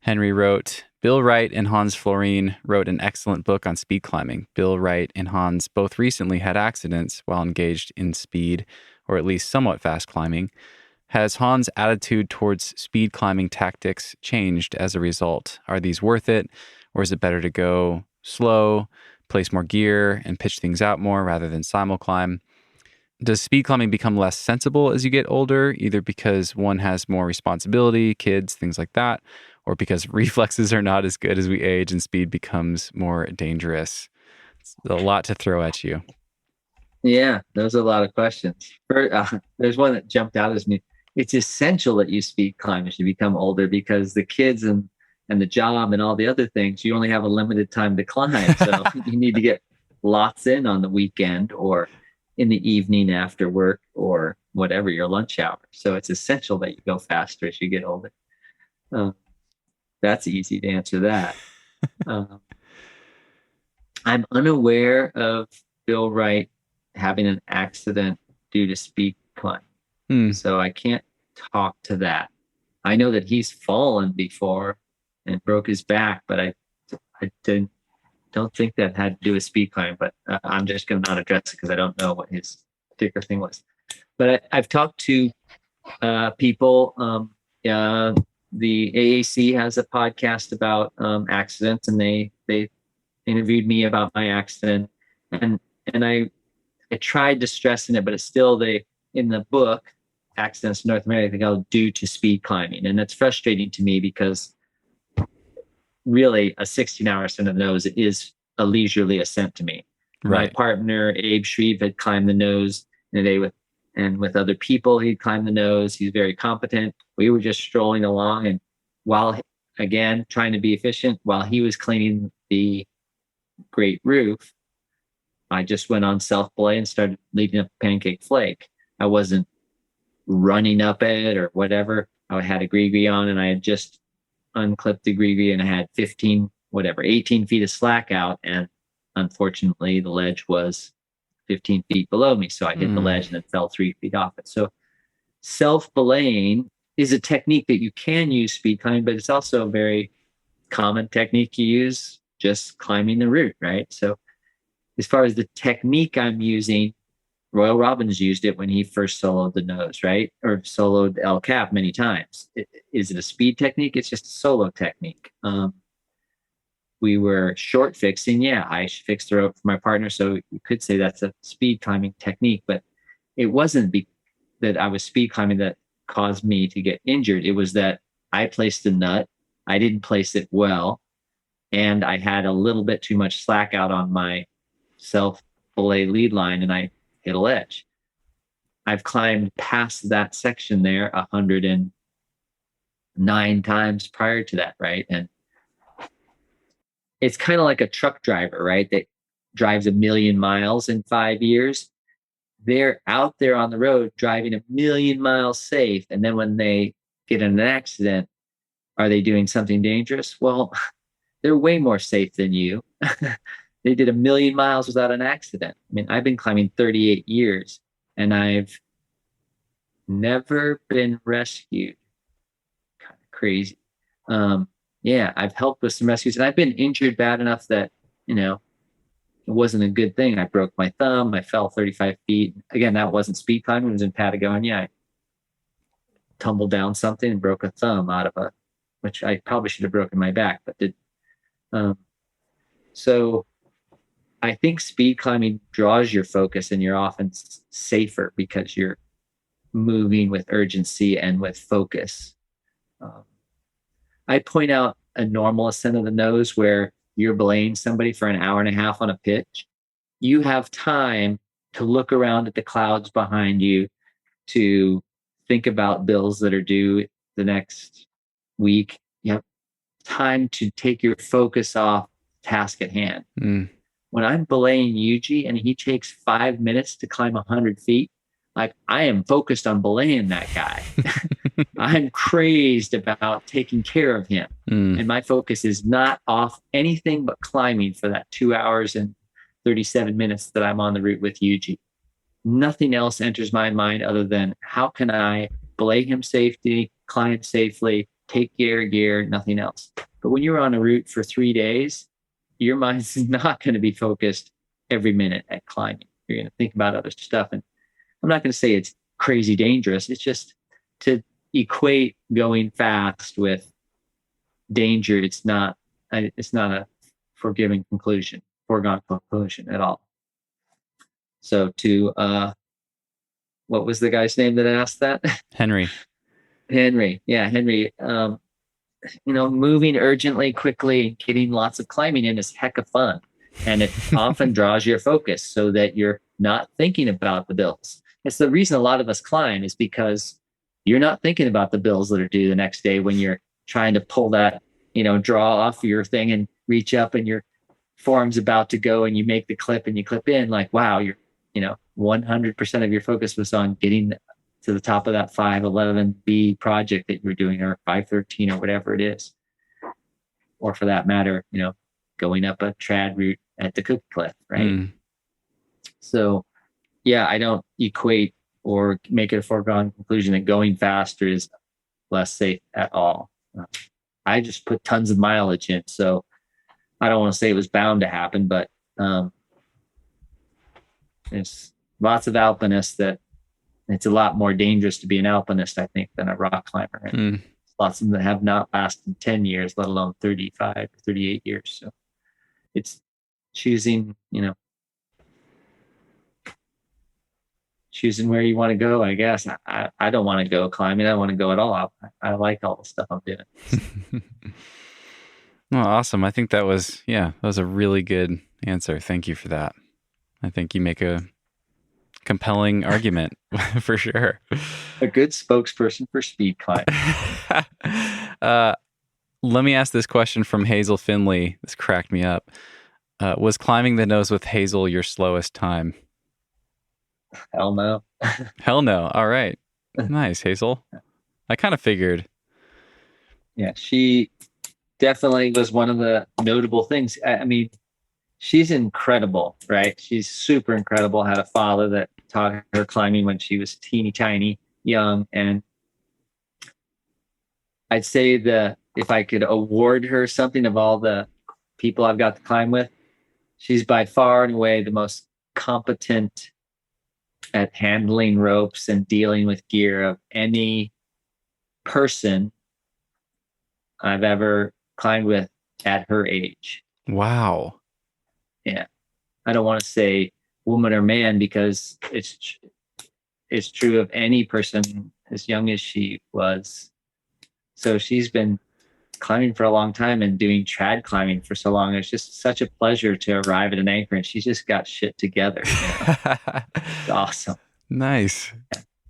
Henry wrote, Bill Wright and Hans Florine wrote an excellent book on speed climbing. Bill Wright and Hans both recently had accidents while engaged in speed, or at least somewhat fast climbing. Has Hans' attitude towards speed climbing tactics changed as a result? Are these worth it, or is it better to go slow, place more gear, and pitch things out more rather than simul-climb? Does speed climbing become less sensible as you get older, either because one has more responsibility, kids, things like that, or because reflexes are not as good as we age and speed becomes more dangerous? It's a lot to throw at you. Yeah, those are a lot of questions. There's one that jumped out at me. It's essential that you speed climb as you become older, because the kids and the job and all the other things, you only have a limited time to climb. So you need to get lots in on the weekend or in the evening after work or whatever, your lunch hour. So it's essential that you go faster as you get older. That's easy to answer that. I'm unaware of Bill Wright having an accident due to speed climb. So I can't talk to that. I know that he's fallen before and broke his back, but I don't think that had to do with speed climb, but I'm just going to not address it because I don't know what his particular thing was. But I've talked to people. The AAC has a podcast about accidents, and they interviewed me about my accident, and I tried to stress in it, but it's still in the book, Accidents in North America, they go due to speed climbing. And that's frustrating to me because really a 16-hour ascent of the nose is a leisurely ascent to me. Right. My partner, Abe Shreve, had climbed the nose in a day with other people. He'd climbed the nose. He's very competent. We were just strolling along, and while, again, trying to be efficient, while he was cleaning the great roof, I just went on self-belay and started leading up Pancake Flake. I wasn't running up it or whatever. I had a gree on, and I had just unclipped the gree, and I had 18 feet of slack out. And unfortunately, the ledge was 15 feet below me. So I hit the ledge and then fell 3 feet off it. So self-belaying is a technique that you can use speed climbing, but it's also a very common technique you use just climbing the route, right? So as far as the technique I'm using, Royal Robbins used it when he first soloed the nose, right? Or soloed El Cap many times. Is it a speed technique? It's just a solo technique. We were short fixing. Yeah, I fixed the rope for my partner. So you could say that's a speed climbing technique, but it wasn't that I was speed climbing that caused me to get injured. It was that I placed the nut. I didn't place it well. And I had a little bit too much slack out on my self-belay lead line, and I hit a ledge. I've climbed past that section there 109 times prior to that, right? And it's kind of like a truck driver, right? That drives 1 million miles in 5 years. They're out there on the road driving 1 million miles safe. And then when they get in an accident, are they doing something dangerous? Well, they're way more safe than you. They did 1 million miles without an accident. I mean, I've been climbing 38 years and I've never been rescued. Kind of crazy. Yeah, I've helped with some rescues, and I've been injured bad enough that, it wasn't a good thing. I broke my thumb. I fell 35 feet. Again, that wasn't speed climbing. It was in Patagonia. I tumbled down something and broke a thumb out of which I probably should have broken my back, but did. So I think speed climbing draws your focus, and you're often safer because you're moving with urgency and with focus. I point out a normal ascent of the nose where you're belaying somebody for 1.5 hours on a pitch. You have time to look around at the clouds behind you, to think about bills that are due the next week. You have time to take your focus off task at hand. When I'm belaying Yuji and he takes 5 minutes to climb 100 feet, like, I am focused on belaying that guy. I'm crazed about taking care of him. And my focus is not off anything but climbing for that 2 hours and 37 minutes that I'm on the route with Yuji. Nothing else enters my mind other than how can I belay him safety, climb safely, take gear, nothing else. But when you're on a route for 3 days, your mind's not going to be focused every minute at climbing. You're going to think about other stuff. And I'm not going to say it's crazy dangerous. It's just to equate going fast with danger. It's not a foregone conclusion at all. So what was the guy's name that asked that? Henry. Yeah, Henry. Moving urgently, quickly, getting lots of climbing in is heck of fun. And it often draws your focus so that you're not thinking about the bills. It's the reason a lot of us climb is because you're not thinking about the bills that are due the next day when you're trying to pull that, draw off your thing and reach up and your forearm's about to go and you make the clip and you clip in like, wow, you're, 100% of your focus was on getting to the top of that 511B project that you were doing, or 513 or whatever it is. Or for that matter, going up a trad route at the Cookie Cliff, right? So, yeah, I don't equate or make it a foregone conclusion that going faster is less safe at all. I just put tons of mileage in, so I don't want to say it was bound to happen, but there's lots of alpinists that it's a lot more dangerous to be an alpinist, I think, than a rock climber. And lots of them that have not lasted 10 years, let alone 35 or 38 years. So it's choosing where you want to go, I guess. I don't want to go climbing. I don't want to go at all. I like all the stuff I'm doing. Well, awesome. I think that was a really good answer. Thank you for that. I think you make a compelling argument for sure. A good spokesperson for speed climbing. Let me ask this question from Hazel Findlay. This cracked me up. Was climbing the nose with Hazel your slowest time? Hell no. Hell no. All right. Nice, Hazel. I kind of figured. Yeah, she definitely was one of the notable things. I mean, she's incredible, right? She's super incredible. Had a father that taught her climbing when she was teeny tiny, young. And I'd say if I could award her something of all the people I've got to climb with, she's by far and away the most competent at handling ropes and dealing with gear of any person I've ever climbed with at her age. Wow. Yeah. I don't want to say woman or man because it's true of any person as young as she was. So she's been climbing for a long time and doing trad climbing for so long. It's just such a pleasure to arrive at an anchor and she's just got shit together. It's awesome. Nice.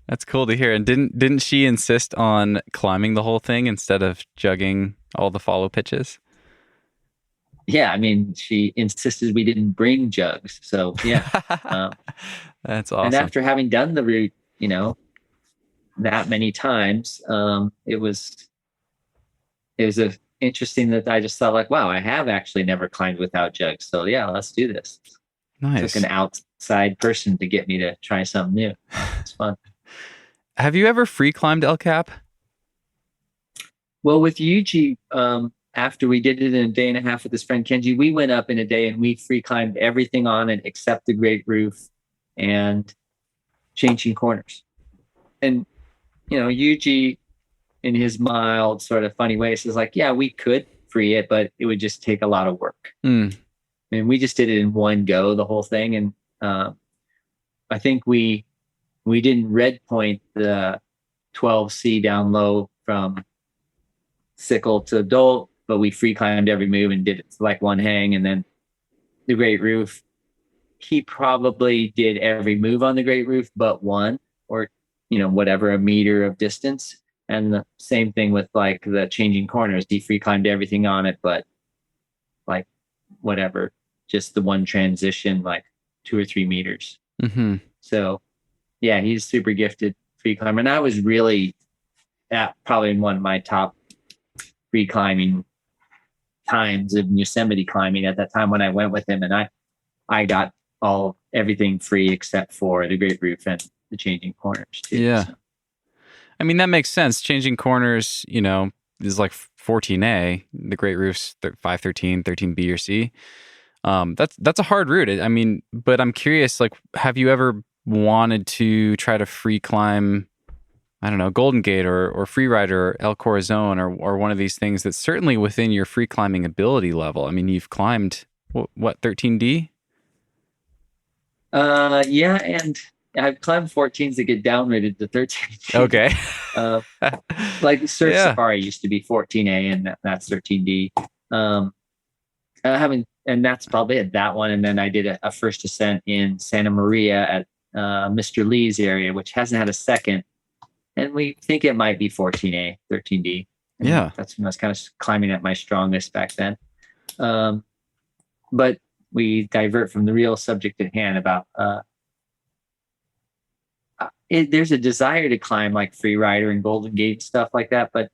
That's cool to hear. And didn't she insist on climbing the whole thing instead of jugging all the follow pitches? Yeah, I mean, she insisted we didn't bring jugs. So yeah, that's awesome. And after having done the route, that many times, it was interesting that I just thought like, wow, I have actually never climbed without jugs. So yeah, let's do this. Nice. Took an outside person to get me to try something new. It's fun. Have you ever free climbed El Cap? Well, with Yuji, after we did it in a day and a half with his friend Kenji, we went up in a day and we free climbed everything on it except the Great Roof and changing corners. And, Yuji, in his mild sort of funny way, says like, yeah, we could free it, but it would just take a lot of work. And we just did it in one go, the whole thing. And I think we didn't red point the 12C down low from sickle to adult, but we free climbed every move and did it like one hang. And then the Great Roof, he probably did every move on the Great Roof but one, or whatever, a meter of distance. And the same thing with like the changing corners, he free climbed everything on it but like whatever, just the one transition, like 2 or 3 meters. So yeah, he's super gifted free climber. And I was really probably one of my top free climbing times of Yosemite climbing at that time when I went with him, and I got everything free except for the Great Roof and the changing corners too. Yeah. So. I mean, that makes sense. Changing corners, is like 14A. The Great Roof's 513, 13B or C. That's a hard route. I mean, but I'm curious, like, have you ever wanted to try to free climb, I don't know, Golden Gate or Freerider or El Corazon or one of these things that's certainly within your free climbing ability level? I mean, you've climbed, what 13D? Yeah, and I've climbed 14s that get downrated to 13. Okay. Like Surf Yeah. Safari used to be 14A, and that's 13D. I haven't, and that's probably at that one. And then I did a first ascent in Santa Maria at Mr. Lee's area, which hasn't had a second. And we think it might be 14A, 13D. And Yeah. that's when I was kind of climbing at my strongest back then. But we divert from the real subject at hand about there's a desire to climb like Freerider and Golden Gate and stuff like that. But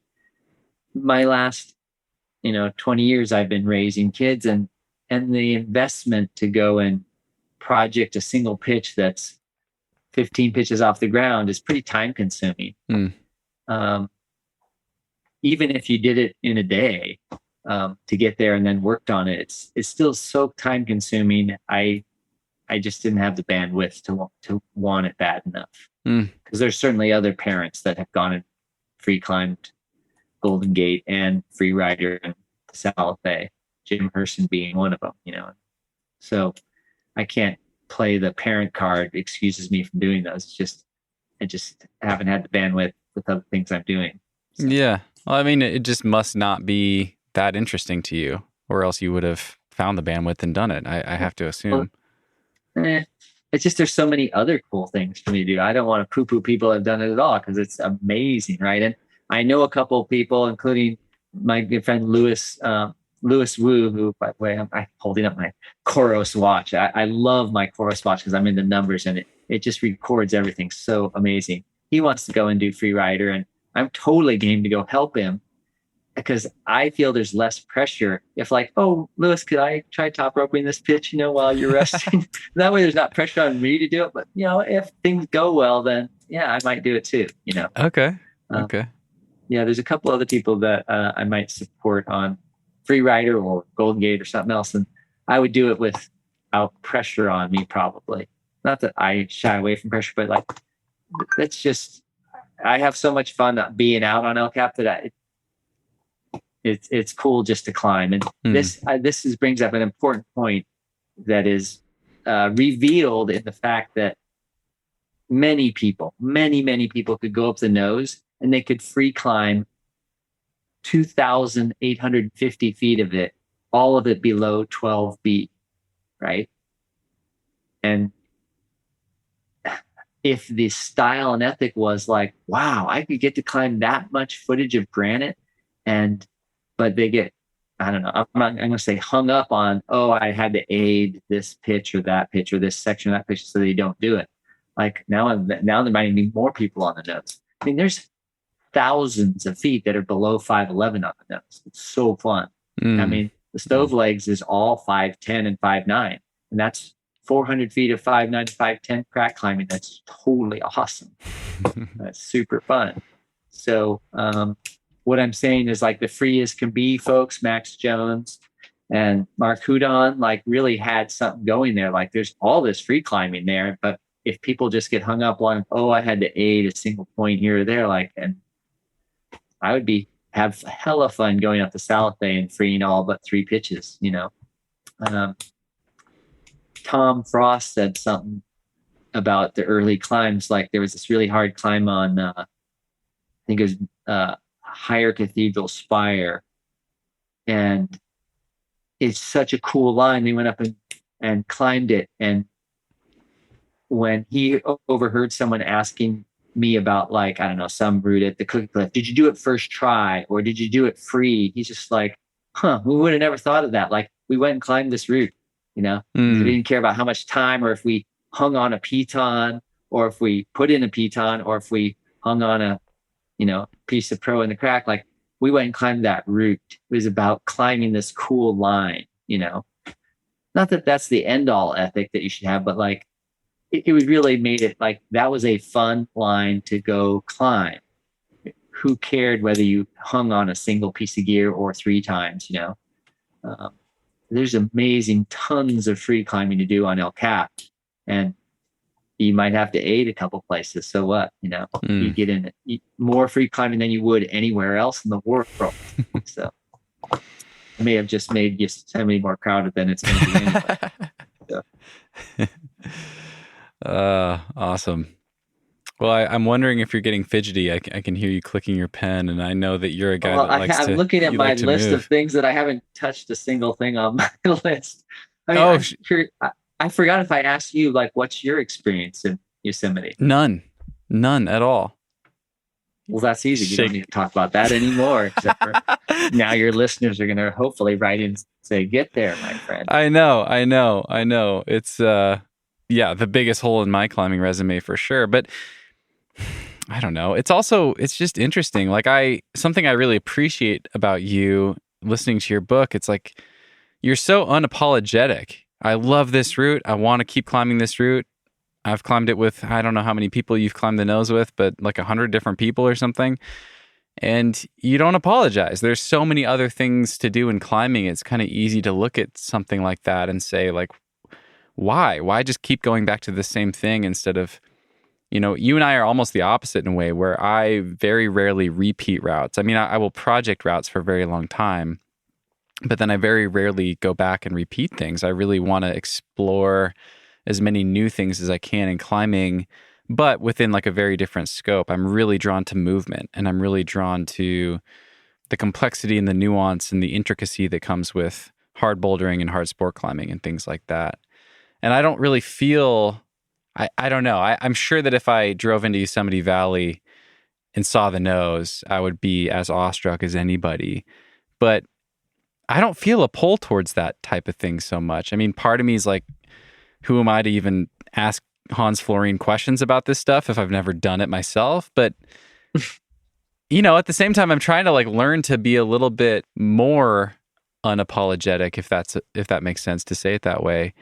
my last, 20 years, I've been raising kids, and the investment to go and project a single pitch that's 15 pitches off the ground is pretty time consuming. Even if you did it in a day to get there and then worked on it, it's still so time consuming. I just didn't have the bandwidth to want it bad enough. Because there's certainly other parents that have gone and free climbed Golden Gate and Freerider and Salathe, Jim Herson being one of them, So I can't play the parent card excuses me from doing those. I just haven't had the bandwidth with other things I'm doing. So. Yeah. Well, I mean, it just must not be that interesting to you, or else you would have found the bandwidth and done it. I have to assume. It's just there's so many other cool things for me to do. I don't want to poo-poo people that have done it at all, because it's amazing, right? And I know a couple of people, including my good friend Louis Wu, who, by the way, I'm holding up my Coros watch. I love my Coros watch because I'm into numbers, and it just records everything so amazing. He wants to go and do Freerider, and I'm totally game to go help him, because I feel there's less pressure if, like, oh, Louis, could I try top roping this pitch, while you're resting? That way there's not pressure on me to do it. But, if things go well, then yeah, I might do it too, Okay. Okay. Yeah, there's a couple other people that I might support on Freerider or Golden Gate or something else. And I would do it without pressure on me, probably. Not that I shy away from pressure, but like, that's just, I have so much fun being out on El Cap that it's cool just to climb. And this brings up an important point that is revealed in the fact that many people could go up the nose and they could free climb 2,850 feet of it, all of it below 12B, right? And if the style and ethic was like, wow, I could get to climb that much footage of granite, but they get, I don't know, I'm going to say hung up on, oh, I had to aid this pitch or that pitch or this section of that pitch, so they don't do it. Like now there might be more people on the nose. I mean, there's thousands of feet that are below 5'11" on the nose. It's so fun. I mean, the stove legs is all 5'10" and 5'9", and that's 400 feet of 5'9" to 5'10" crack climbing. That's totally awesome. That's super fun. So what I'm saying is, like, the free as can be folks, Max Jones and Mark Houdon, like, really had something going there. Like, there's all this free climbing there, but if people just get hung up on, oh, I had to aid a single point here or there, like, and I would have hella fun going up the Salathe and freeing all but 3 pitches, Tom Frost said something about the early climbs. Like, there was this really hard climb on, I think it was Higher Cathedral Spire. And it's such a cool line. They went up and climbed it. And when he overheard someone asking me about, like, I don't know, some route at the Cookie Cliff, did you do it first try or did you do it free? He's just like, we would have never thought of that. Like, we went and climbed this route, We didn't care about how much time, or if we hung on a piton, or if we put in a piton, or if we hung on a piece of pro in the crack. Like we went and climbed that route. It was about climbing this cool line, not that that's the end all ethic that you should have, but like it really made it like that was a fun line to go climb. Who cared whether you hung on a single piece of gear or 3 times, there's amazing tons of free climbing to do on El Cap, and you might have to aid a couple places. So what, you get in more free climbing than you would anywhere else in the world. So I may have just made Yosemite more crowded than it's going to be anyway. So. Awesome. Well, I'm wondering if you're getting fidgety. I can hear you clicking your pen, and I know that you're a guy that likes to. I'm looking at my list move. of things that I haven't touched a single thing on my list. I mean, I forgot if I asked you, like, what's your experience in Yosemite? None at all. Well, that's easy. You don't need to talk about that anymore. Except for now, your listeners are going to hopefully write in and say, "Get there, my friend." I know. It's the biggest hole in my climbing resume for sure. But I don't know. It's just interesting. Like something I really appreciate about you listening to your book. It's like you're so unapologetic. I love this route. I want to keep climbing this route. I've climbed it with, I don't know how many people you've climbed the nose with, but like 100 different people or something. And you don't apologize. There's so many other things to do in climbing. It's kind of easy to look at something like that and say, like, why? Why just keep going back to the same thing instead of, you and I are almost the opposite in a way where I very rarely repeat routes. I mean, I will project routes for a very long time, but then I very rarely go back and repeat things. I really want to explore as many new things as I can in climbing, but within like a very different scope. I'm really drawn to movement, and I'm really drawn to the complexity and the nuance and the intricacy that comes with hard bouldering and hard sport climbing and things like that. And I don't really feel, I don't know. I'm sure that if I drove into Yosemite Valley and saw the nose, I would be as awestruck as anybody. But I don't feel a pull towards that type of thing so much. I mean, part of me is like, who am I to even ask Hans Florine questions about this stuff if I've never done it myself? But, at the same time, I'm trying to like learn to be a little bit more unapologetic, if that makes sense to say it that way.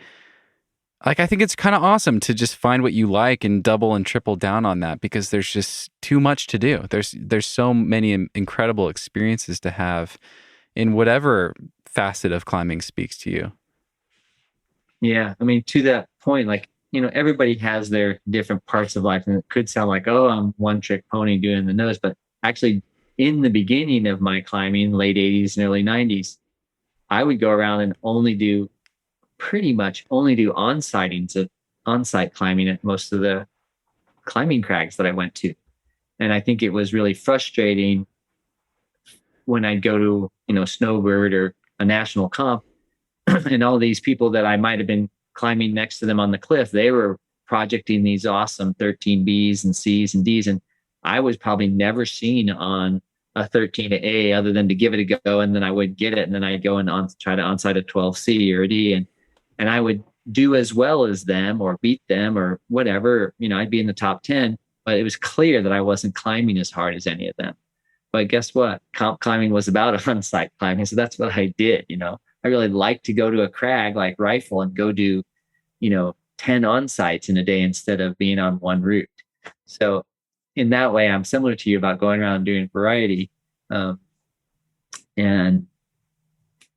Like, I think it's kind of awesome to just find what you like and double and triple down on that, because there's just too much to do. There's so many incredible experiences to have in whatever facet of climbing speaks to you. Yeah. I mean, to that point, like, everybody has their different parts of life, and it could sound like, oh, I'm one trick pony doing the nose. But actually, in the beginning of my climbing, late 80s and early 90s, I would go around and pretty much only do on-sightings of on-site climbing at most of the climbing crags that I went to. And I think it was really frustrating when I'd go to, Snowbird or a national comp, and all these people that I might have been climbing next to them on the cliff, they were projecting these awesome 13Bs and Cs and Ds. And I was probably never seen on a 13A other than to give it a go. And then I would get it. And then I'd go and try to onsite a 12C or a D. And I would do as well as them or beat them or whatever. I'd be in the top 10, but it was clear that I wasn't climbing as hard as any of them. But guess what? Comp climbing was about on-site climbing. So that's what I did, I really like to go to a crag like Rifle and go do, 10 on-sites in a day instead of being on one route. So in that way, I'm similar to you about going around and doing variety. And,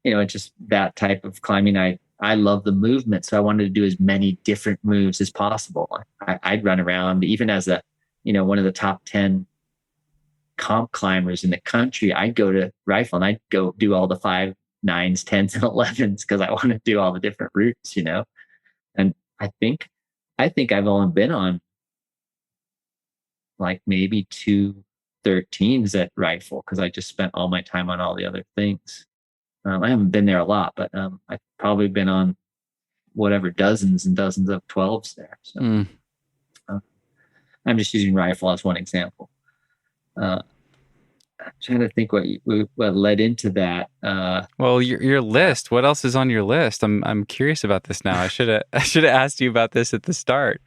it's just that type of climbing. I love the movement. So I wanted to do as many different moves as possible. I'd run around even as one of the top 10 comp climbers in the country. I'd go to Rifle and I'd go do all the 5, 9s, 10s, and 11s because I want to do all the different routes, And I think I've only been on like maybe 2 13s at Rifle because I just spent all my time on all the other things. I haven't been there a lot, but I've probably been on whatever dozens and dozens of 12s there. So I'm just using Rifle as one example. I'm trying to think what led into that. Well, your list. What else is on your list? I'm curious about this now. I should have asked you about this at the start.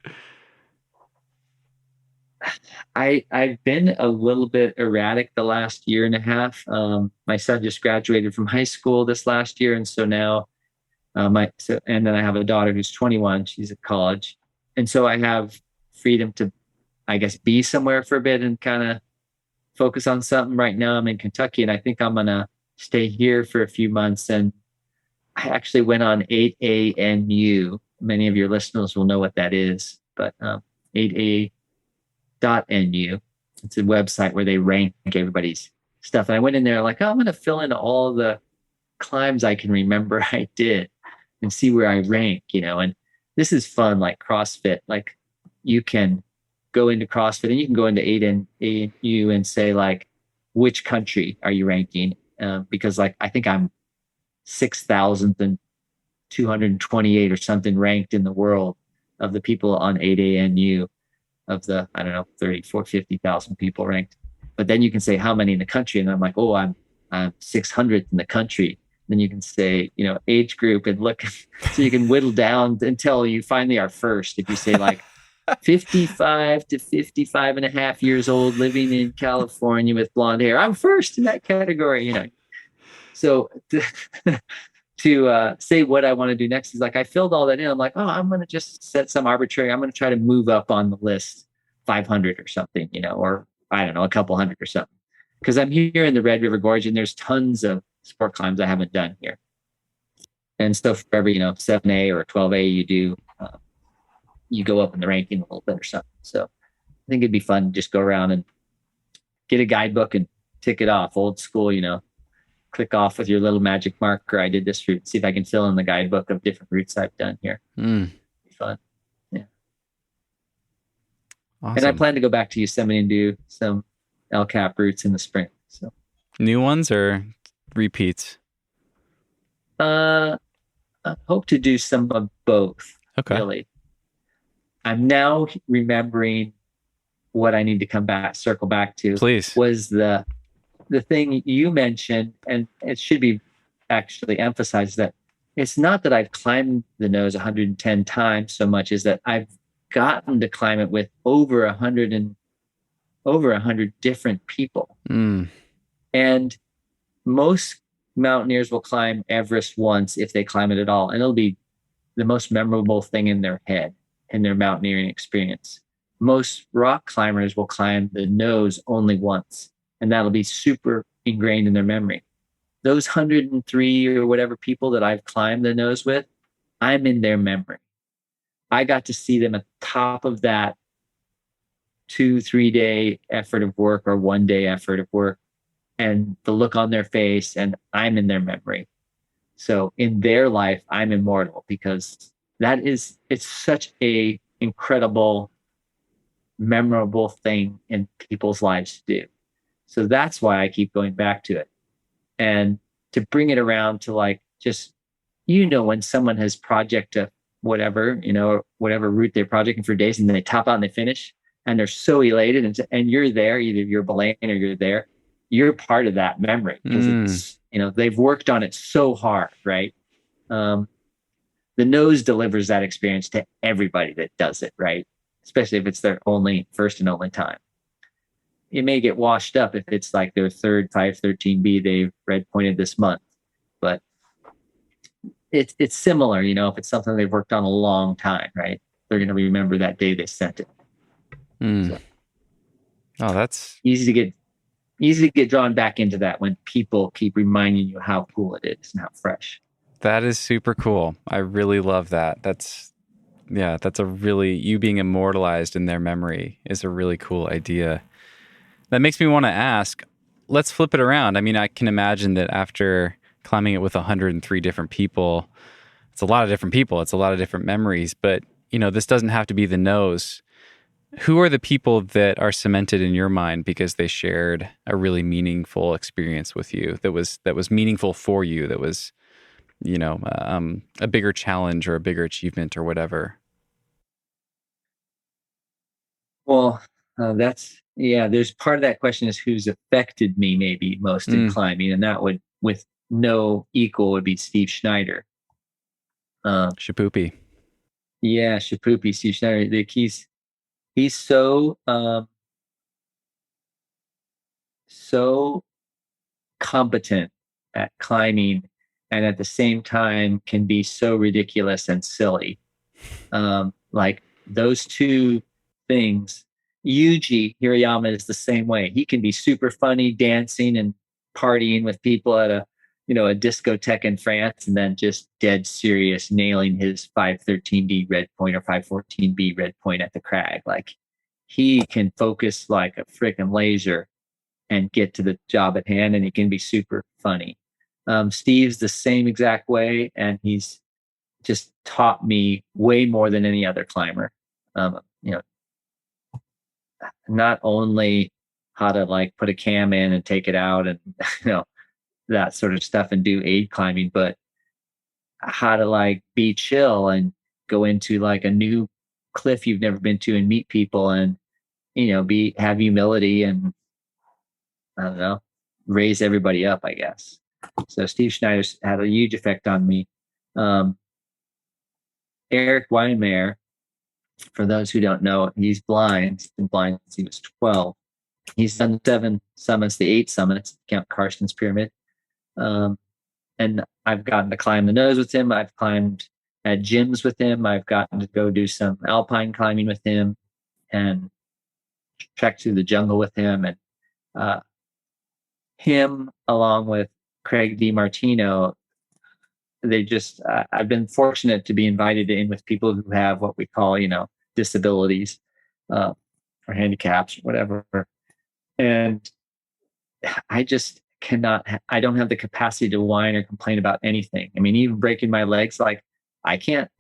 I've been a little bit erratic the last year and a half. My son just graduated from high school this last year, and so now and then I have a daughter who's 21. She's at college, and so I have freedom to, I guess, be somewhere for a bit and kind of focus on something. Right now, I'm in Kentucky, and I think I'm gonna stay here for a few months. And I actually went on 8ANU. Many of your listeners will know what that is, but 8A .nu. It's a website where they rank everybody's stuff. And I went in there like, oh, I'm going to fill in all the climbs I can remember I did and see where I rank, and this is fun, like CrossFit. Like you can go into CrossFit and you can go into 8ANU and say like, which country are you ranking? Because like, I think I'm 6,228 or something ranked in the world of the people on 8ANU. Of the, I don't know, 34, 50,000 people ranked. But then you can say how many in the country. And I'm like, oh, I'm 600th in the country. Then you can say, age group and look. So you can whittle down until you finally are first. If you say like 55 to 55 and a half years old, living in California with blonde hair, I'm first in that category, So to say what I want to do next is like, I filled all that in. I'm like, oh, I'm going to just set some arbitrary, I'm going to try to move up on the list 500 or something, or I don't know, a couple hundred or something. Because I'm here in the Red River Gorge and there's tons of sport climbs I haven't done here. And so for every, 7A or 12A you do, you go up in the ranking a little bit or something. So I think it'd be fun to just go around and get a guidebook and tick it off, old school, click off with your little magic marker. I did this route. See if I can fill in the guidebook of different routes I've done here. Be fun. Yeah. Awesome. And I plan to go back to Yosemite and do some El Cap routes in the spring. So new ones or repeats? I hope to do some of both. Okay. Really. I'm now remembering what I need to circle back to. Please. Was the thing you mentioned, and it should be actually emphasized that it's not that I've climbed the nose 110 times so much as that I've gotten to climb it with over 100 different people. And most mountaineers will climb Everest once if they climb it at all. And it'll be the most memorable thing in their head, in their mountaineering experience. Most rock climbers will climb the nose only once, and that'll be super ingrained in their memory. Those 103 or whatever people that I've climbed the nose with, I'm in their memory. I got to see them at the top of that 2-3 day effort of work or 1 day effort of work, and the look on their face, and I'm in their memory. So in their life, I'm immortal because it's such a incredible, memorable thing in people's lives to do. So that's why I keep going back to it. And to bring it around to like, just, when someone has project whatever, whatever route they're projecting for days, and then they top out and they finish and they're so elated, and you're there, either you're belaying or you're there, you're part of that memory because it's, they've worked on it so hard, right? The nose delivers that experience to everybody that does it, right? Especially if it's their first and only time. It may get washed up if it's like their third 513B they've red pointed this month, but it's similar, if it's something they've worked on a long time, right? They're going to remember that day they sent it. So, oh, that's easy to get drawn back into that when people keep reminding you how cool it is and how fresh. That is super cool. I really love that. That's a really, you being immortalized in their memory is a really cool idea. That makes me want to ask, let's flip it around. I mean, I can imagine that after climbing it with 103 different people, it's a lot of different people. It's a lot of different memories, but this doesn't have to be the nose. Who are the people that are cemented in your mind because they shared a really meaningful experience with you that was meaningful for you, that was, a bigger challenge or a bigger achievement or whatever? Well, there's part of that question is who's affected me maybe most in climbing. And that would, with no equal, would be Steve Schneider. Shipoopoi. Yeah, Shipoopoi, Steve Schneider. He's he's so competent at climbing, and at the same time can be so ridiculous and silly. Like those two things. Yuji Hirayama is the same way. He can be super funny, dancing and partying with people at a discotheque in France, and then just dead serious, nailing his 513B red point or 514B red point at the crag. Like he can focus like a freaking laser and get to the job at hand, and he can be super funny. Steve's the same exact way, and he's just taught me way more than any other climber. Not only how to like put a cam in and take it out and that sort of stuff and do aid climbing, but how to like be chill and go into like a new cliff you've never been to and meet people and have humility and I don't know, raise everybody up, I guess. So Steve Schneider had a huge effect on me. Eric Weinmeyer, for those who don't know, he's blind. He's been blind since he was 12. He's done 7 summits, the 8 summits, count Karsten's Pyramid. And I've gotten to climb the nose with him. I've climbed at gyms with him. I've gotten to go do some alpine climbing with him and trek through the jungle with him. And him, along with Craig DeMartino, I've been fortunate to be invited in with people who have what we call, disabilities or handicaps or whatever. And I just I don't have the capacity to whine or complain about anything. I mean, even breaking my legs, like I can't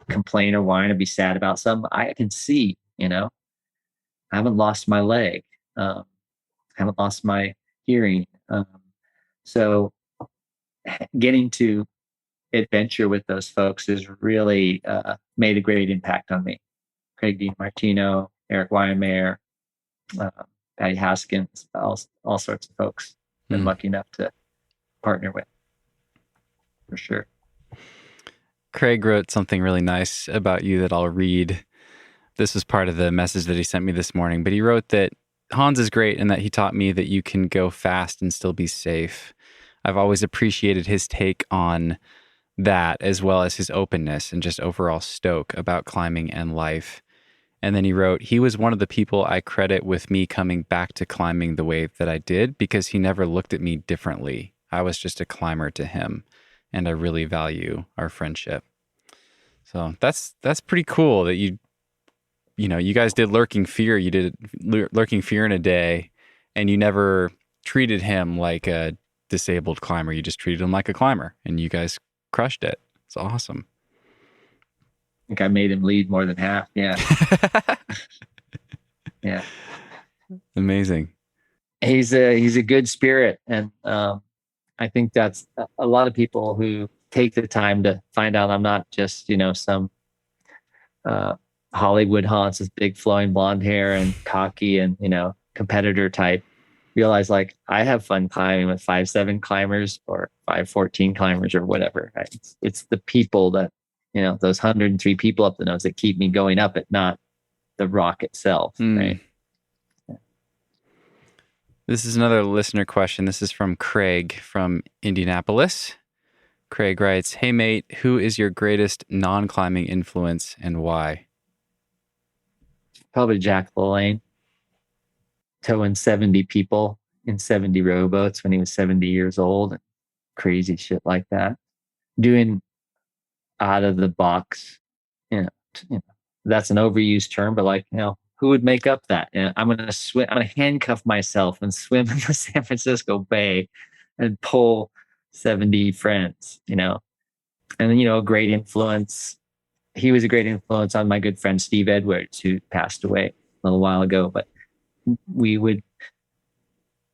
complain or whine or be sad about something. I can see, I haven't lost my leg. I haven't lost my hearing. So getting to adventure with those folks has really made a great impact on me. Craig DeMartino, Eric Weinmeyer, Patty Haskins, all sorts of folks been lucky enough to partner with, for sure. Craig wrote something really nice about you that I'll read. This was part of the message that he sent me this morning, but he wrote that Hans is great and that he taught me that you can go fast and still be safe. I've always appreciated his take on that, as well as his openness and just overall stoke about climbing and life. And then he wrote, he was one of the people I credit with me coming back to climbing the way that I did because he never looked at me differently. I was just a climber to him, and I really value our friendship. So that's pretty cool that you guys did Lurking Fear. You did Lurking Fear in a day, and you never treated him like a disabled climber. You just treated him like a climber, and you guys crushed it. It's awesome. I think I made him lead more than half. Yeah. Yeah. Amazing. He's a good spirit. And I think that's a lot of people who take the time to find out I'm not just, some Hollywood Hans with big flowing blonde hair and cocky and, competitor type, realize like I have fun climbing with 5'7" climbers or 5'14" climbers or whatever. Right? It's the people that, those 103 people up the nose that keep me going up it, not the rock itself. Right. Yeah. This is another listener question. This is from Craig from Indianapolis. Craig writes, "Hey mate, who is your greatest non-climbing influence and why?" Probably Jack LaLanne, towing 70 people in 70 rowboats when he was 70 years old. And crazy shit like that. Doing out of the box, that's an overused term, but like, who would make up that? I'm going to swim, I'm going to handcuff myself and swim in the San Francisco Bay and pull 70 friends, and then, a great influence. He was a great influence on my good friend, Steve Edwards, who passed away a little while ago, but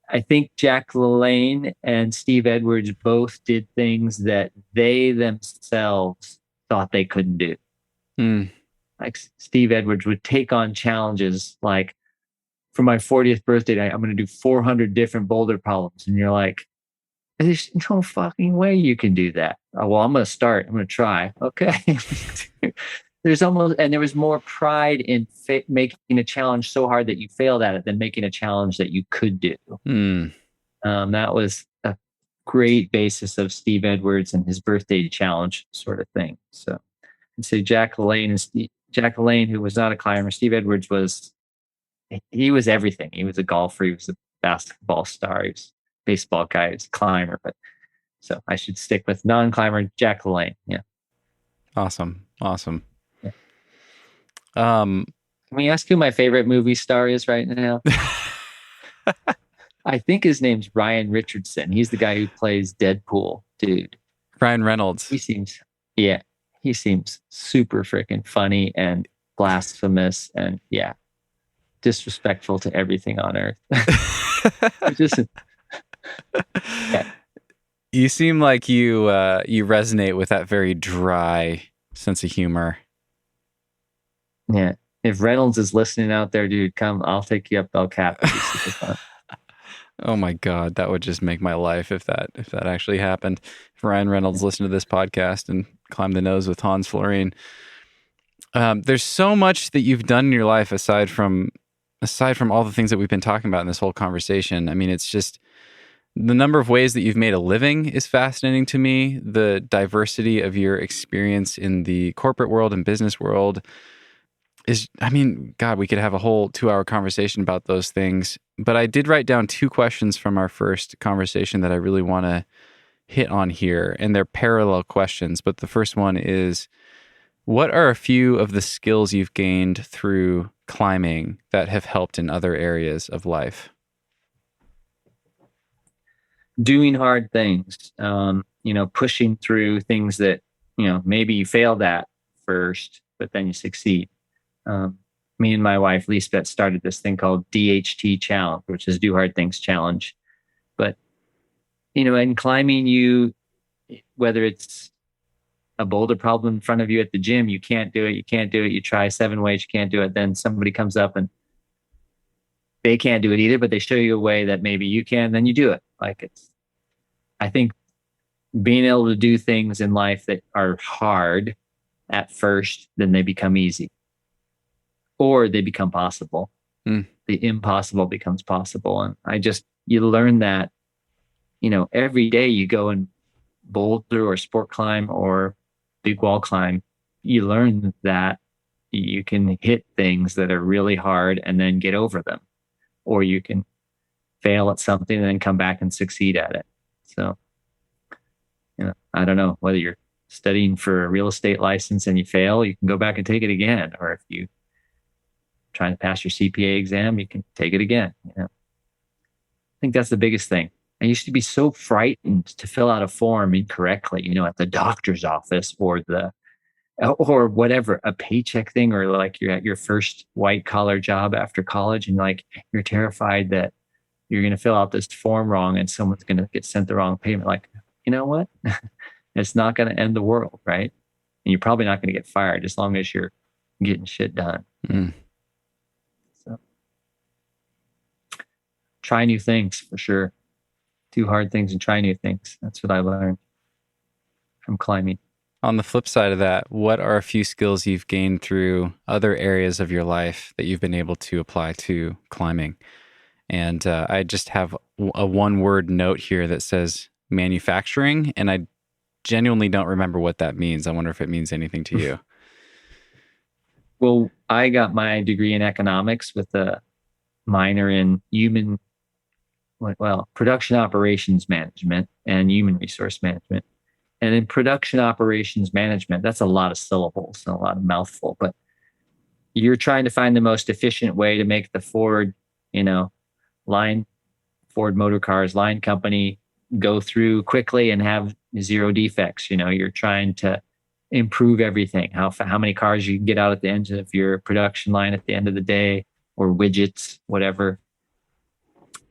I think Jack LaLanne and Steve Edwards both did things that they themselves thought they couldn't do. Like Steve Edwards would take on challenges like, for my 40th birthday, I'm going to do 400 different boulder problems. And you're like, there's no fucking way you can do that. Oh, well, I'm going to start. I'm going to try. Okay. there was more pride in making a challenge so hard that you failed at it than making a challenge that you could do. That was a great basis of Steve Edwards and his birthday challenge sort of thing. So I'd say Jack LaLanne, who was not a climber. Steve Edwards he was everything. He was a golfer. He was a basketball star. He was a baseball guy. He was a climber. But so I should stick with non-climber Jack LaLanne. Yeah. Awesome. Yeah. Can we ask who my favorite movie star is right now? I think his name's Ryan Richardson. He's the guy who plays Deadpool, dude. Ryan Reynolds. He seems super freaking funny and blasphemous and disrespectful to everything on earth. Yeah. You seem like you resonate with that very dry sense of humor. Yeah. If Reynolds is listening out there, dude, come. I'll take you up El Cap. Oh my God, that would just make my life if that actually happened. If Ryan Reynolds listened to this podcast and climbed the nose with Hans Florine. There's so much that you've done in your life aside from all the things that we've been talking about in this whole conversation. I mean, it's just the number of ways that you've made a living is fascinating to me. The diversity of your experience in the corporate world and business world God, we could have a whole 2-hour conversation about those things. But I did write down 2 questions from our first conversation that I really want to hit on here. And they're parallel questions. But the first one is, what are a few of the skills you've gained through climbing that have helped in other areas of life? Doing hard things, pushing through things that, maybe you failed at first, but then you succeed. Me and my wife, Lisbeth, started this thing called DHT Challenge, which is Do Hard Things Challenge. But, in climbing, whether it's a boulder problem in front of you at the gym, you can't do it. You try 7 ways, you can't do it. Then somebody comes up and they can't do it either, but they show you a way that maybe you can, then you do it. I think being able to do things in life that are hard at first, then they become easy. Or they become possible. The impossible becomes possible. And you learn that, every day you go and boulder or sport climb or big wall climb, you learn that you can hit things that are really hard and then get over them. Or you can fail at something and then come back and succeed at it. So, I don't know whether you're studying for a real estate license and you fail, you can go back and take it again. Or if you trying to pass your CPA exam, you can take it again. I think that's the biggest thing. I used to be so frightened to fill out a form incorrectly, at the doctor's office or whatever, a paycheck thing, or like you're at your first white collar job after college and you're terrified that you're going to fill out this form wrong and someone's going to get sent the wrong payment. Like, you know what? It's not going to end the world, right? And you're probably not going to get fired as long as you're getting shit done. So try new things for sure. Do hard things and try new things. That's what I learned from climbing. On the flip side of that, what are a few skills you've gained through other areas of your life that you've been able to apply to climbing? And I just have a 1-word note here that says manufacturing, and I genuinely don't remember what that means. I wonder if it means anything to you. Well, I got my degree in economics with a minor in production operations management and human resource management. And in production operations management, that's a lot of syllables and a lot of mouthful, but you're trying to find the most efficient way to make the Ford Motor Cars line company go through quickly and have 0 defects. You're trying to improve everything, how many cars you can get out at the end of your production line at the end of the day, or widgets, whatever,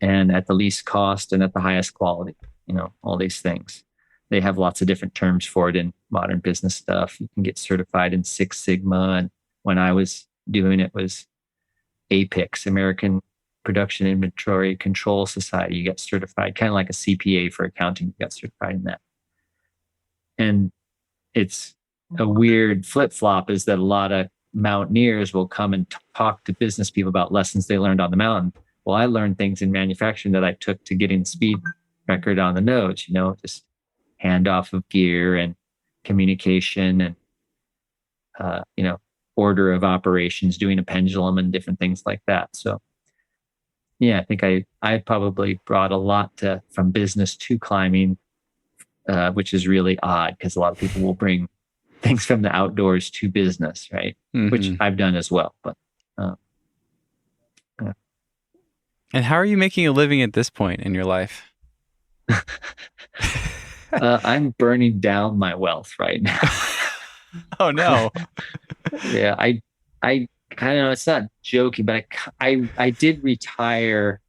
and at the least cost and at the highest quality, all these things. They have lots of different terms for it in modern business stuff. You can get certified in 6 Sigma. And when I was doing it was APICS, American Production Inventory Control Society. You get certified, kind of like a CPA for accounting. You got certified in that. And it's a weird flip-flop is that a lot of mountaineers will come and talk to business people about lessons they learned on the mountain. Well, I learned things in manufacturing that I took to getting the speed record on the nodes, just handoff of gear and communication and, order of operations, doing a pendulum and different things like that. So yeah, I think I probably brought a lot from business to climbing, which is really odd because a lot of people will bring things from the outdoors to business, right? Mm-hmm. Which I've done as well. But yeah. And how are you making a living at this point in your life? I'm burning down my wealth right now. Oh no. Yeah, I don't know. It's not joking, but I did retire.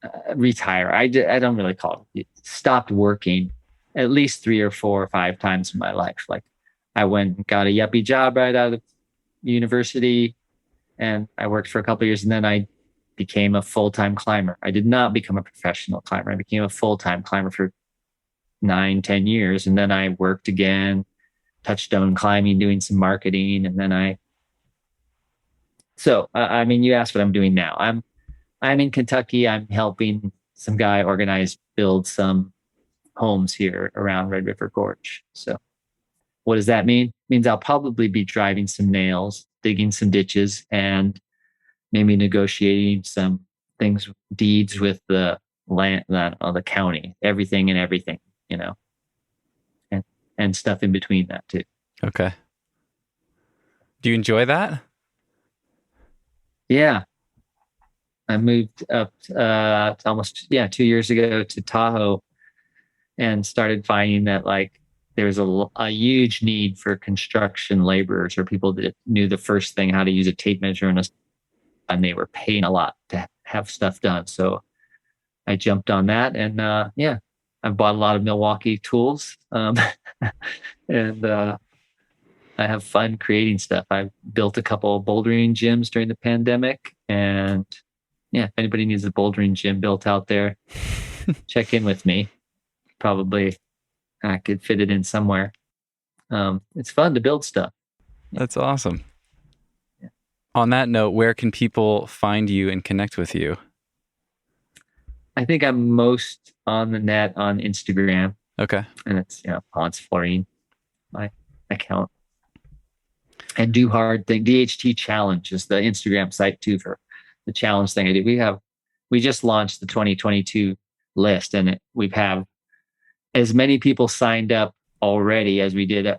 I don't really call it. Stopped working at least 3 or 4 or 5 times in my life. Like I went and got a yuppie job right out of university, and I worked for a couple of years, and then I became a full-time climber. I did not become a professional climber. I became a full-time climber for 9-10 years, and then I worked again, touchstone climbing, doing some marketing, and then I mean, you asked what I'm doing now. I'm in Kentucky. I'm helping some guy build some homes here around Red River Gorge. So what does that mean? It means I'll probably be driving some nails, digging some ditches, and maybe negotiating some deeds with the land, the county, everything, and stuff in between that too. Okay. Do you enjoy that? Yeah. I moved up almost 2 years ago to Tahoe and started finding that like there's a huge need for construction laborers or people that knew the first thing how to use a tape measure and they were paying a lot to have stuff done. So I jumped on that, and I've bought a lot of Milwaukee tools, and I have fun creating stuff. I built a couple of bouldering gyms during the pandemic, and if anybody needs a bouldering gym built out there, check in with me. Probably I could fit it in somewhere. It's fun to build stuff. That's awesome. Yeah. On that note, where can people find you and connect with you? I think I'm most on the net on Instagram. Okay. And it's, Hans Florine, my account. And Do Hard Thing. DHT Challenge is the Instagram site too for the challenge thing I do. We just launched the 2022 list, and we have as many people signed up already as we did.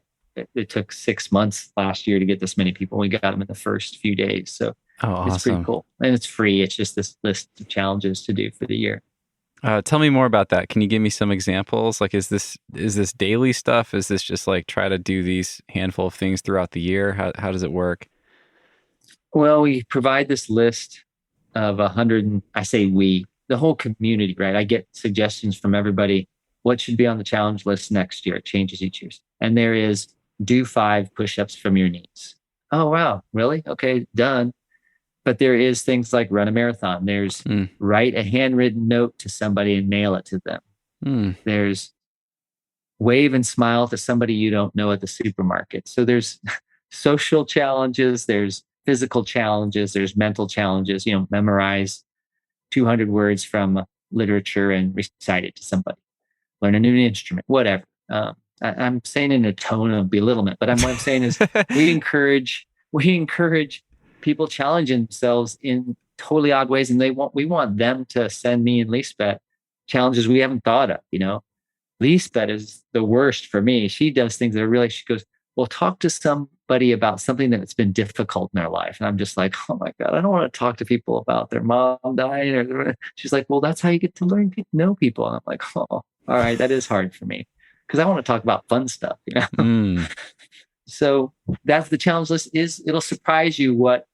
It took 6 months last year to get this many people. We got them in the first few days. So awesome. It's pretty cool. And it's free. It's just this list of challenges to do for the year. Tell me more about that. Can you give me some examples? Like, is this daily stuff? Is this just like try to do these handful of things throughout the year? How does it work? Well, we provide this list of 100, I say we, the whole community, right? I get suggestions from everybody. What should be on the challenge list next year? It changes each year. And there is do 5 push-ups from your knees. Oh, wow. Really? Okay, done. But there is things like run a marathon. There's write a handwritten note to somebody and mail it to them. There's wave and smile to somebody you don't know at the supermarket. So there's social challenges, there's physical challenges, there's mental challenges, memorize 200 words from literature and recite it to somebody. Learn a new instrument, whatever. I'm saying in a tone of belittlement, but what I'm saying is we encourage people challenging themselves in totally odd ways, and we want them to send me and Lisbeth challenges we haven't thought of. Lisbeth is the worst for me. She does things that are really. She goes, "Well, talk to somebody about something that's been difficult in their life," and I'm just like, "Oh my god, I don't want to talk to people about their mom dying." Or she's like, "Well, that's how you get to know people," and I'm like, "Oh, all right, that is hard for me because I want to talk about fun stuff." So that's the challenge list. It'll surprise you what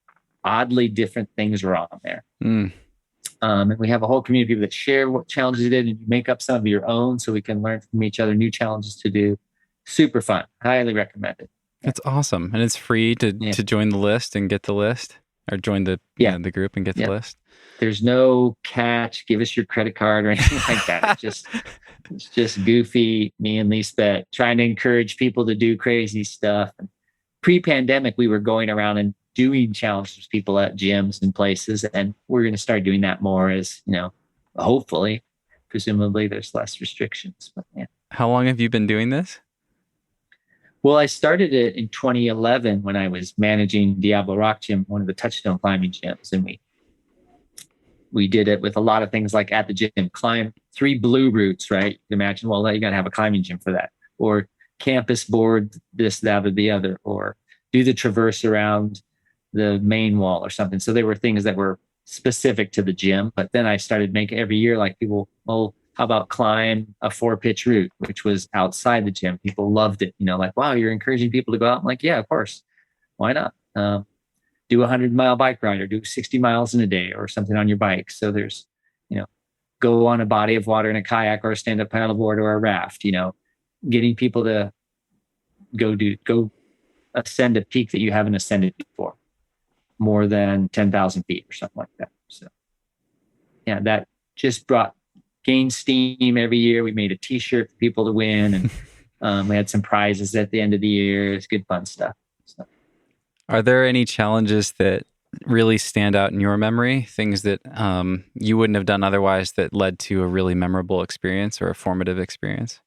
oddly different things are on there. And we have a whole community of people that share what challenges you did, and you make up some of your own so we can learn from each other, new challenges to do. Super fun. Highly recommend it. That's awesome. And it's free to join the list and get the list, or join the the group and get the list. There's no catch. Give us your credit card or anything like that. It's just It's just goofy, me and Lisbeth trying to encourage people to do crazy stuff. Pre-pandemic, we were going around and doing challenges with people at gyms and places, and we're going to start doing that more as, hopefully, presumably there's less restrictions. But yeah. How long have you been doing this? Well, I started it in 2011 when I was managing Diablo Rock Gym, one of the Touchstone climbing gyms, and we did it with a lot of things like at the gym, climb 3 blue routes, right? You imagine, well, you got to have a climbing gym for that, or campus board this, that, or the other, or do the traverse around the main wall or something. So there were things that were specific to the gym, but then I started making every year, like people, well, how about climb a 4-pitch route, which was outside the gym. People loved it. Like, wow, you're encouraging people to go out. I'm like, yeah, of course. Why not? Do a 100-mile bike ride or do 60 miles in a day or something on your bike. So there's, go on a body of water in a kayak or a stand-up paddleboard or a raft, getting people to go ascend a peak that you haven't ascended before, more than 10,000 feet or something like that. So yeah, that just gained steam every year. We made a t-shirt for people to win, and we had some prizes at the end of the year. It's good, fun stuff. So. Are there any challenges that really stand out in your memory? Things that you wouldn't have done otherwise that led to a really memorable experience or a formative experience?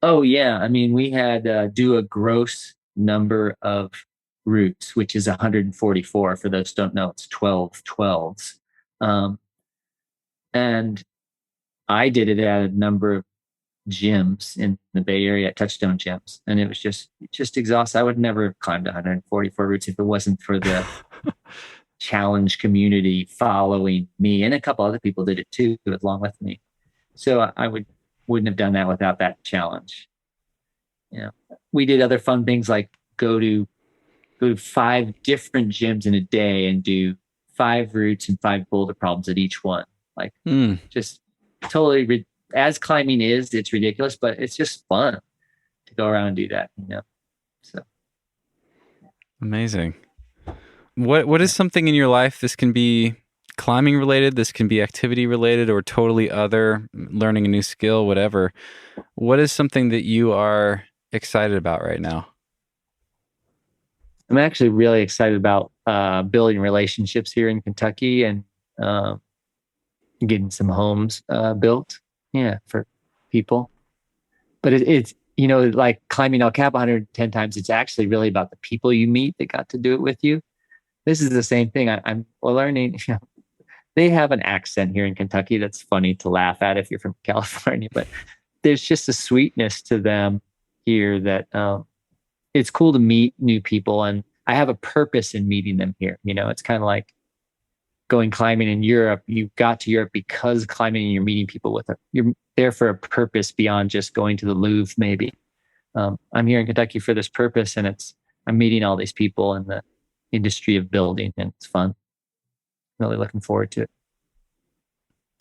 Oh, yeah. I mean, we had do a gross number of routes, which is 144. For those who don't know, it's 12 12s. And I did it at a number of gyms in the Bay Area at Touchstone gyms. And it was just exhausting. I would never have climbed 144 routes if it wasn't for the challenge community following me. And a couple other people did it too, along with me. So I wouldn't have done that without that challenge. We did other fun things like go to 5 different gyms in a day and do 5 routes and 5 boulder problems at each one. Like just totally, as climbing is, it's ridiculous, but it's just fun to go around and do that, So amazing. What is something in your life? This can be climbing related, this can be activity related, or totally other, learning a new skill, whatever. What is something that you are excited about right now? I'm actually really excited about building relationships here in Kentucky and getting some homes built, for people. But it's like climbing El Cap 110 times. It's actually really about the people you meet that got to do it with you. This is the same thing. I'm learning. They have an accent here in Kentucky that's funny to laugh at if you're from California, but there's just a sweetness to them here that it's cool to meet new people, and I have a purpose in meeting them here. It's kind of like going climbing in Europe. You got to Europe because climbing, and you're meeting people you're there for a purpose beyond just going to the Louvre, maybe. I'm here in Kentucky for this purpose, and I'm meeting all these people in the industry of building, and it's fun. Really looking forward to it.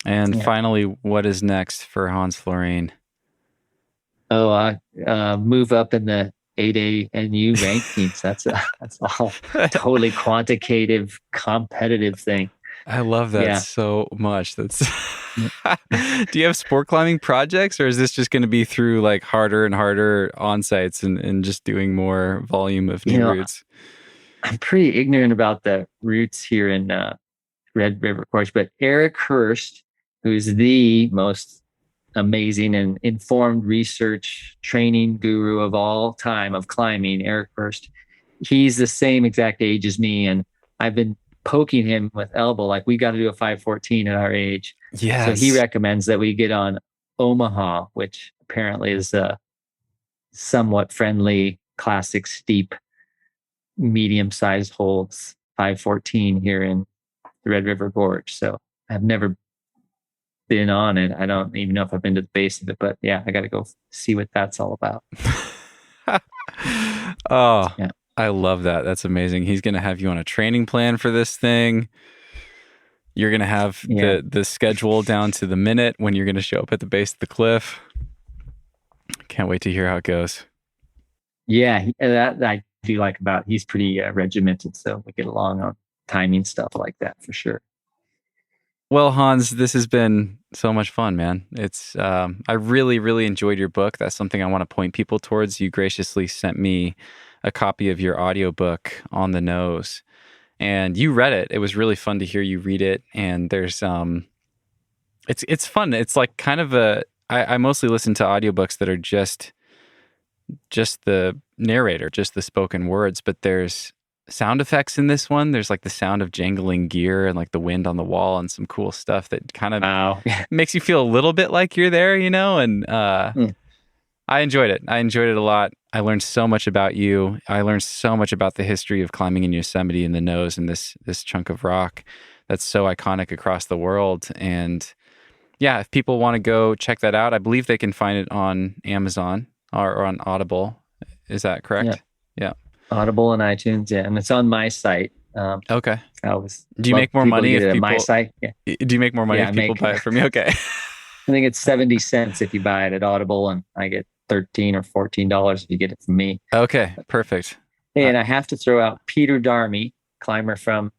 And finally, what is next for Hans Florine? Move up in the 8A NU rankings. That's all totally quantitative, competitive thing. I love that so much. That's. Do you have sport climbing projects, or is this just going to be through like harder and harder on sites and just doing more volume of new routes? I'm pretty ignorant about the routes here in Red River Gorge, but Eric Hurst, who's the most amazing and informed research training guru of all time of climbing, Eric Hurst, he's the same exact age as me, and I've been poking him with elbow, like, we got to do a 514 at our age. Yes. So he recommends that we get on Omaha, which apparently is a somewhat friendly, classic, steep, medium-sized holds 514 here in the Red River Gorge. So I've never been on it. I don't even know if I've been to the base of it, but yeah, I got to go see what that's all about. Yeah. I love that. That's amazing. He's going to have you on a training plan for this thing. You're going to have the schedule down to the minute when you're going to show up at the base of the cliff. Can't wait to hear how it goes. Yeah, that I do like about he's pretty regimented, so we get along on timing stuff like that for sure. Well, Hans, this has been So much fun, man. It's I really, really enjoyed your book. That's something I want to point people towards. You graciously sent me a copy of your audiobook, On the Nose, and you read it. It was really fun to hear you read it. And there's it's fun. It's like kind of I mostly listen to audiobooks that are just the narrator, just the spoken words, but there's sound effects in this one. There's like the sound of jangling gear and like the wind on the wall and some cool stuff that kind of makes you feel a little bit like you're there, you know? And I enjoyed it. I enjoyed it a lot. I learned so much about you. I learned so much about the history of climbing in Yosemite and the nose and this chunk of rock that's so iconic across the world. And yeah, if people want to go check that out, I believe they can find it on Amazon or on Audible. Is that correct? Yeah. Audible and iTunes, yeah, and it's on my site. Okay. Do you make more money if people my site? Yeah. Do you make more money if people buy it from you? Okay. I think it's 70 cents if you buy it at Audible, and I get $13 or $14 if you get it from me. Okay, perfect. Hey, and I have to throw out Peter Darmy, climber from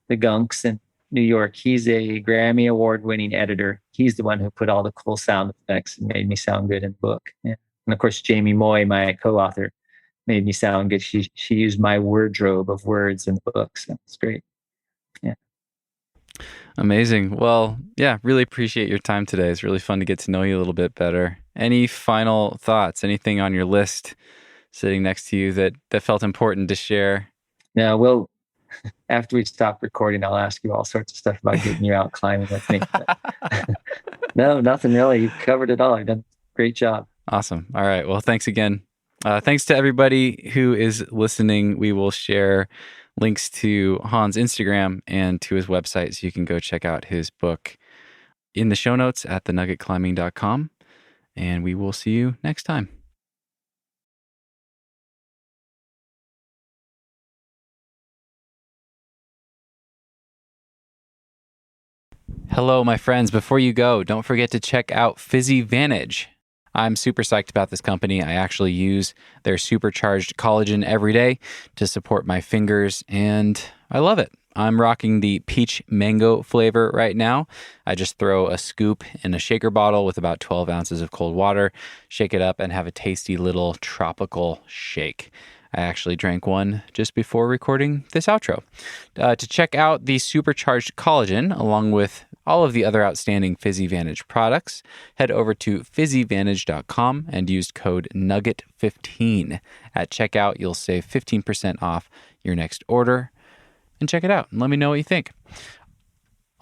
the Gunks in New York. He's a Grammy Award-winning editor. He's the one who put all the cool sound effects and made me sound good in the book. Yeah. And of course, Jamie Moy, my co-author, made me sound good. She used my wardrobe of words in the book. So it's great. Yeah. Amazing. Well, yeah, really appreciate your time today. It's really fun to get to know you a little bit better. Any final thoughts? Anything on your list sitting next to you that felt important to share? No, well, after we stop recording, I'll ask you all sorts of stuff about getting you out climbing with me. No, nothing really. You've covered it all. You've done a great job. Awesome. All right. Well, thanks again. Thanks to everybody who is listening. We will share links to Hans' Instagram and to his website so you can go check out his book in the show notes at thenuggetclimbing.com. And we will see you next time. Hello, my friends. Before you go, don't forget to check out PhysiVantage. I'm super psyched about this company. I actually use their supercharged collagen every day to support my fingers, and I love it. I'm rocking the peach mango flavor right now. I just throw a scoop in a shaker bottle with about 12 ounces of cold water, shake it up, and have a tasty little tropical shake. I actually drank one just before recording this outro. To check out the supercharged collagen, along with all of the other outstanding PhysiVantage products, head over to PhysiVantage.com and use code NUGGET15. At checkout, you'll save 15% off your next order. And check it out and let me know what you think.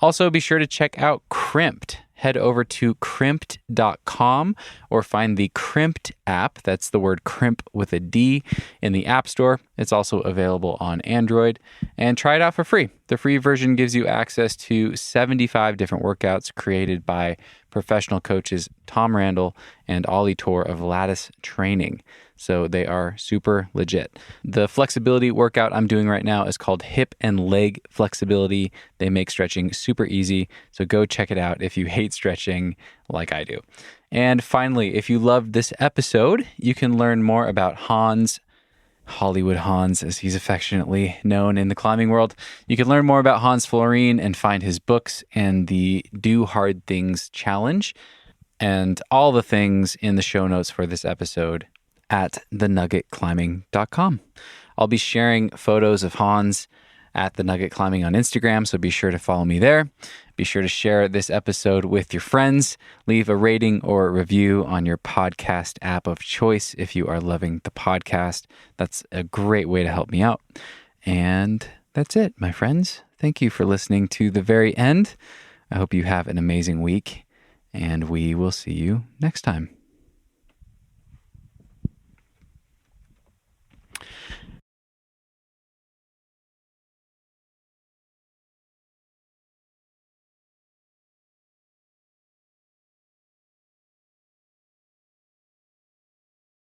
Also, be sure to check out Crimpd. Head over to Crimpd.com or find the Crimpd app. That's the word crimp with a D in the App Store. It's also available on Android. And try it out for free. The free version gives you access to 75 different workouts created by professional coaches Tom Randall and Ollie Tor of Lattice Training. So they are super legit. The flexibility workout I'm doing right now is called hip and leg flexibility. They make stretching super easy. So go check it out if you hate stretching like I do. And finally, if you loved this episode, you can learn more about Hans, Hollywood Hans, as he's affectionately known in the climbing world. You can learn more about Hans Florine and find his books and the Do Hard Things Challenge and all the things in the show notes for this episode at thenuggetclimbing.com. I'll be sharing photos of Hans at The Nugget Climbing on Instagram, so be sure to follow me there. Be sure to share this episode with your friends. Leave a rating or a review on your podcast app of choice if you are loving the podcast. That's a great way to help me out. And that's it, my friends. Thank you for listening to the very end. I hope you have an amazing week, and we will see you next time.